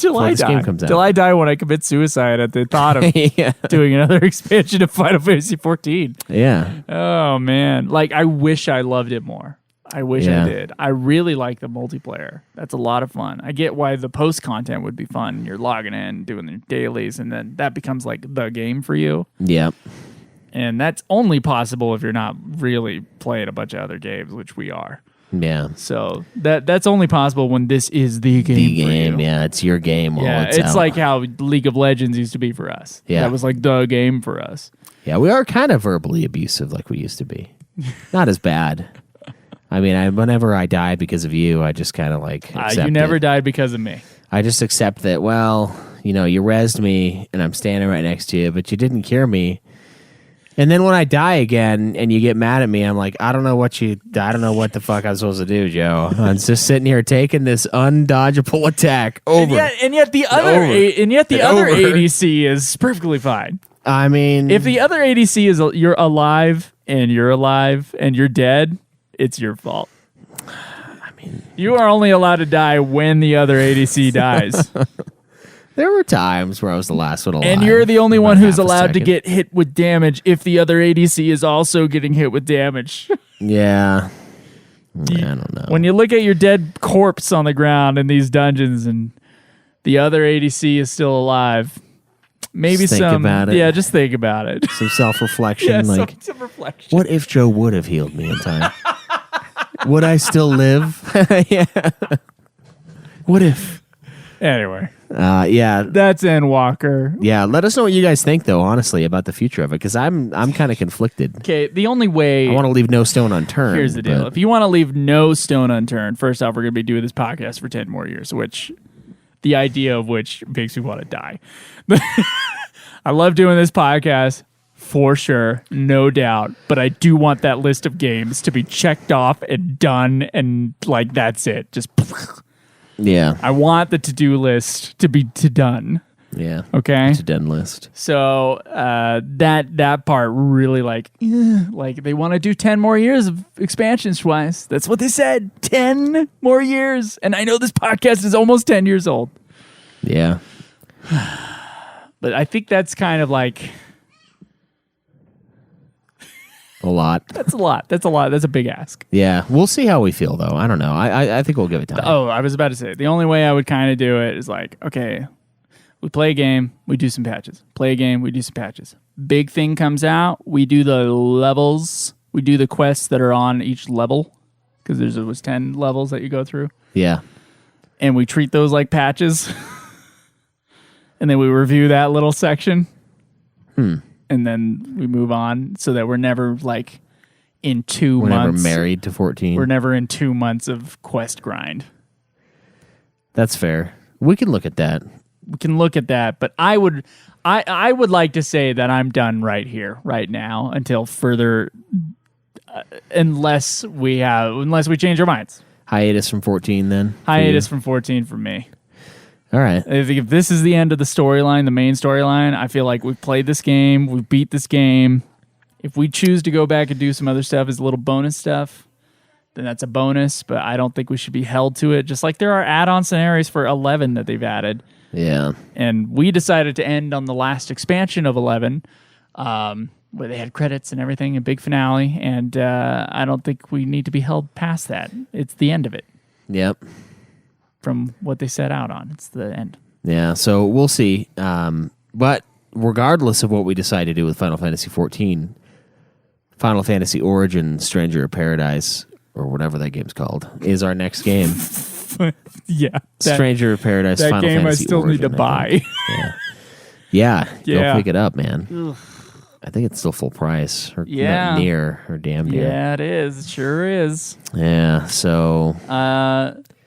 Speaker 1: Till I die. Till I die when I commit suicide at the thought of doing another expansion of Final Fantasy XIV.
Speaker 2: Yeah.
Speaker 1: Oh, man. Like, I wish I loved it more. I wish I did. I really like the multiplayer. That's a lot of fun. I get why the post content would be fun. You're logging in, doing your dailies, and then that becomes like the game for you.
Speaker 2: Yep.
Speaker 1: And that's only possible if you're not really playing a bunch of other games, which we are.
Speaker 2: Yeah.
Speaker 1: So that's only possible when this is the game.
Speaker 2: The game, yeah, it's your game.
Speaker 1: Yeah, it's like how League of Legends used to be for us.
Speaker 2: Yeah,
Speaker 1: that was like the game for us.
Speaker 2: Yeah, we are kind of verbally abusive, like we used to be. Not as bad. I mean, whenever I die because of you, I just kind of like accept
Speaker 1: you never
Speaker 2: it.
Speaker 1: died because of me.
Speaker 2: I just accept that. Well, you rezzed me, and I'm standing right next to you, but you didn't cure me. And then when I die again and you get mad at me, I'm like, I don't know what the fuck I'm supposed to do, Joe. I'm just sitting here taking this undodgeable attack over.
Speaker 1: And yet the other ADC is perfectly fine.
Speaker 2: I mean,
Speaker 1: if the other ADC is you're alive and you're dead, it's your fault.
Speaker 2: I mean,
Speaker 1: you are only allowed to die when the other ADC dies.
Speaker 2: There were times where I was the last one alive.
Speaker 1: And you're the only one who's allowed to get hit with damage if the other ADC is also getting hit with damage.
Speaker 2: Yeah. I don't know.
Speaker 1: When you look at your dead corpse on the ground in these dungeons and the other ADC is still alive, maybe
Speaker 2: just think about it.
Speaker 1: Yeah, just think about it.
Speaker 2: Some self-reflection.
Speaker 1: Yeah,
Speaker 2: like,
Speaker 1: some reflection.
Speaker 2: What if Joe would have healed me in time? Would I still live? Yeah. What if?
Speaker 1: Anyway.
Speaker 2: Yeah.
Speaker 1: That's Endwalker.
Speaker 2: Yeah, let us know what you guys think, though, honestly, about the future of it, because I'm kind of conflicted.
Speaker 1: Okay, the only way...
Speaker 2: I want to leave no stone unturned.
Speaker 1: Here's the deal. If you want to leave no stone unturned, first off, we're going to be doing this podcast for 10 more years, which... The idea of which makes me want to die. I love doing this podcast, for sure, no doubt, but I do want that list of games to be checked off and done, and, like, that's it. Just...
Speaker 2: Yeah.
Speaker 1: I want the to-do list to be done.
Speaker 2: Yeah.
Speaker 1: Okay.
Speaker 2: To-done list.
Speaker 1: So that part really like they want to do 10 more years of expansions twice. That's what they said. 10 more years. And I know this podcast is almost 10 years old.
Speaker 2: Yeah.
Speaker 1: But I think that's kind of like...
Speaker 2: A lot.
Speaker 1: That's a lot. That's a lot. That's a big ask.
Speaker 2: Yeah. We'll see how we feel, though. I don't know. I think we'll give it time.
Speaker 1: Oh, I was about to say, the only way I would kind of do it is like, okay, we play a game, we do some patches. Play a game, we do some patches. Big thing comes out, we do the levels, we do the quests that are on each level, because there was 10 levels that you go through.
Speaker 2: Yeah.
Speaker 1: And we treat those like patches. And then we review that little section. And then we move on so that we're never like in 2 months.
Speaker 2: We're never married to 14.
Speaker 1: We're never in 2 months of quest grind.
Speaker 2: That's fair. We can look at that.
Speaker 1: We can look at that, but I would like to say that I'm done right here, right now, until further, unless we change our minds.
Speaker 2: Hiatus from 14 then?
Speaker 1: Hiatus from 14 for me.
Speaker 2: All right.
Speaker 1: I think if this is the end of the storyline, the main storyline, I feel like we've played this game, we've beat this game. If we choose to go back and do some other stuff as a little bonus stuff, then that's a bonus. But I don't think we should be held to it. Just like there are add-on scenarios for 11 that they've added.
Speaker 2: Yeah.
Speaker 1: And we decided to end on the last expansion of 11, where they had credits and everything, a big finale. And I don't think we need to be held past that. It's the end of it.
Speaker 2: Yep.
Speaker 1: From what they set out on. It's the end.
Speaker 2: Yeah, so we'll see. But regardless of what we decide to do with Final Fantasy XIV, Final Fantasy Origin Stranger of Paradise, or whatever that game's called, is our next game.
Speaker 1: Yeah.
Speaker 2: Stranger of Paradise,
Speaker 1: that
Speaker 2: Final
Speaker 1: game
Speaker 2: Fantasy
Speaker 1: I still
Speaker 2: Origin,
Speaker 1: need to buy.
Speaker 2: Yeah,
Speaker 1: Yeah.
Speaker 2: go pick it up, man. I think it's still full price, or
Speaker 1: Yeah.
Speaker 2: not near, or damn near.
Speaker 1: Yeah, it is. It sure is.
Speaker 2: Yeah, so...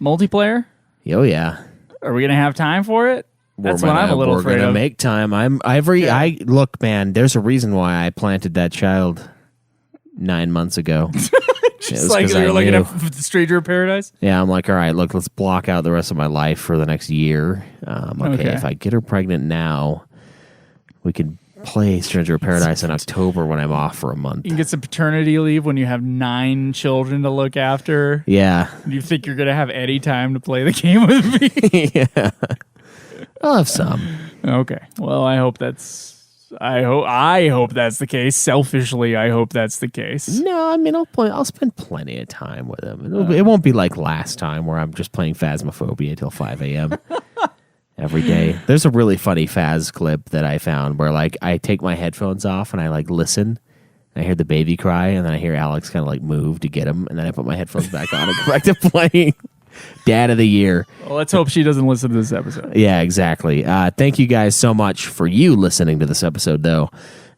Speaker 1: Multiplayer?
Speaker 2: Oh, yeah.
Speaker 1: Are we going to have time for it? That's what I'm a little afraid
Speaker 2: We're gonna
Speaker 1: of.
Speaker 2: make time. I look, man. There's a reason why I planted that child 9 months ago.
Speaker 1: Just like you're looking at Stranger of Paradise?
Speaker 2: Yeah, I'm like, all right, look, let's block out the rest of my life for the next year. Okay, if I get her pregnant now, we can play Stranger of Paradise in October when I'm off for a month.
Speaker 1: You can get some paternity leave when you have 9 children to look after.
Speaker 2: Yeah.
Speaker 1: Do you think you're going to have any time to play the game with me?
Speaker 2: Yeah. I'll have some.
Speaker 1: Okay. Well, I hope that's the case. Selfishly, I hope that's the case.
Speaker 2: No, I mean, I'll spend plenty of time with him. It won't be like last time where I'm just playing Phasmophobia till 5 a.m. every day. There's a really funny Phas clip that I found where like I take my headphones off and I like listen. I hear the baby cry and then I hear Alex kind of like move to get him and then I put my headphones back on and go back to playing. Dad of the year.
Speaker 1: Well, let's hope she doesn't listen to this episode.
Speaker 2: Yeah, exactly. Thank you guys so much for you listening to this episode, though.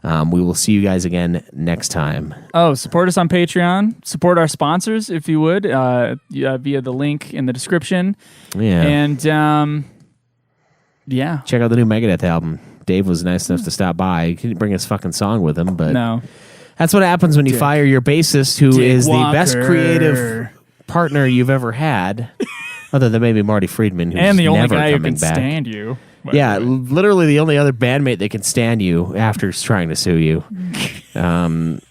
Speaker 2: We will see you guys again next time.
Speaker 1: Oh, support us on Patreon. Support our sponsors, if you would, via the link in the description.
Speaker 2: Yeah.
Speaker 1: And, yeah.
Speaker 2: Check out the new Megadeth album. Dave was nice enough to stop by. He didn't bring his fucking song with him, but
Speaker 1: no.
Speaker 2: That's what happens when you fire your bassist, who is the best creative partner you've ever had, other than maybe Marty Friedman, who's
Speaker 1: and the only
Speaker 2: never
Speaker 1: guy who
Speaker 2: coming
Speaker 1: can
Speaker 2: back.
Speaker 1: stand you.
Speaker 2: Yeah, literally the only other bandmate that can stand you after trying to sue you.
Speaker 1: Kind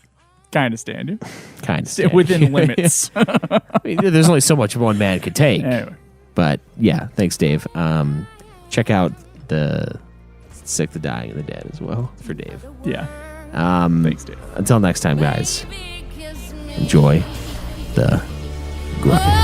Speaker 1: of stand you.
Speaker 2: Kind of
Speaker 1: within limits.
Speaker 2: I mean, there's only so much one man could take.
Speaker 1: Anyway.
Speaker 2: But yeah, thanks, Dave. Check out the Sick, the Dying, and the Dead as well for Dave.
Speaker 1: Yeah. Thanks, Dave.
Speaker 2: Until next time, guys. Enjoy the grind.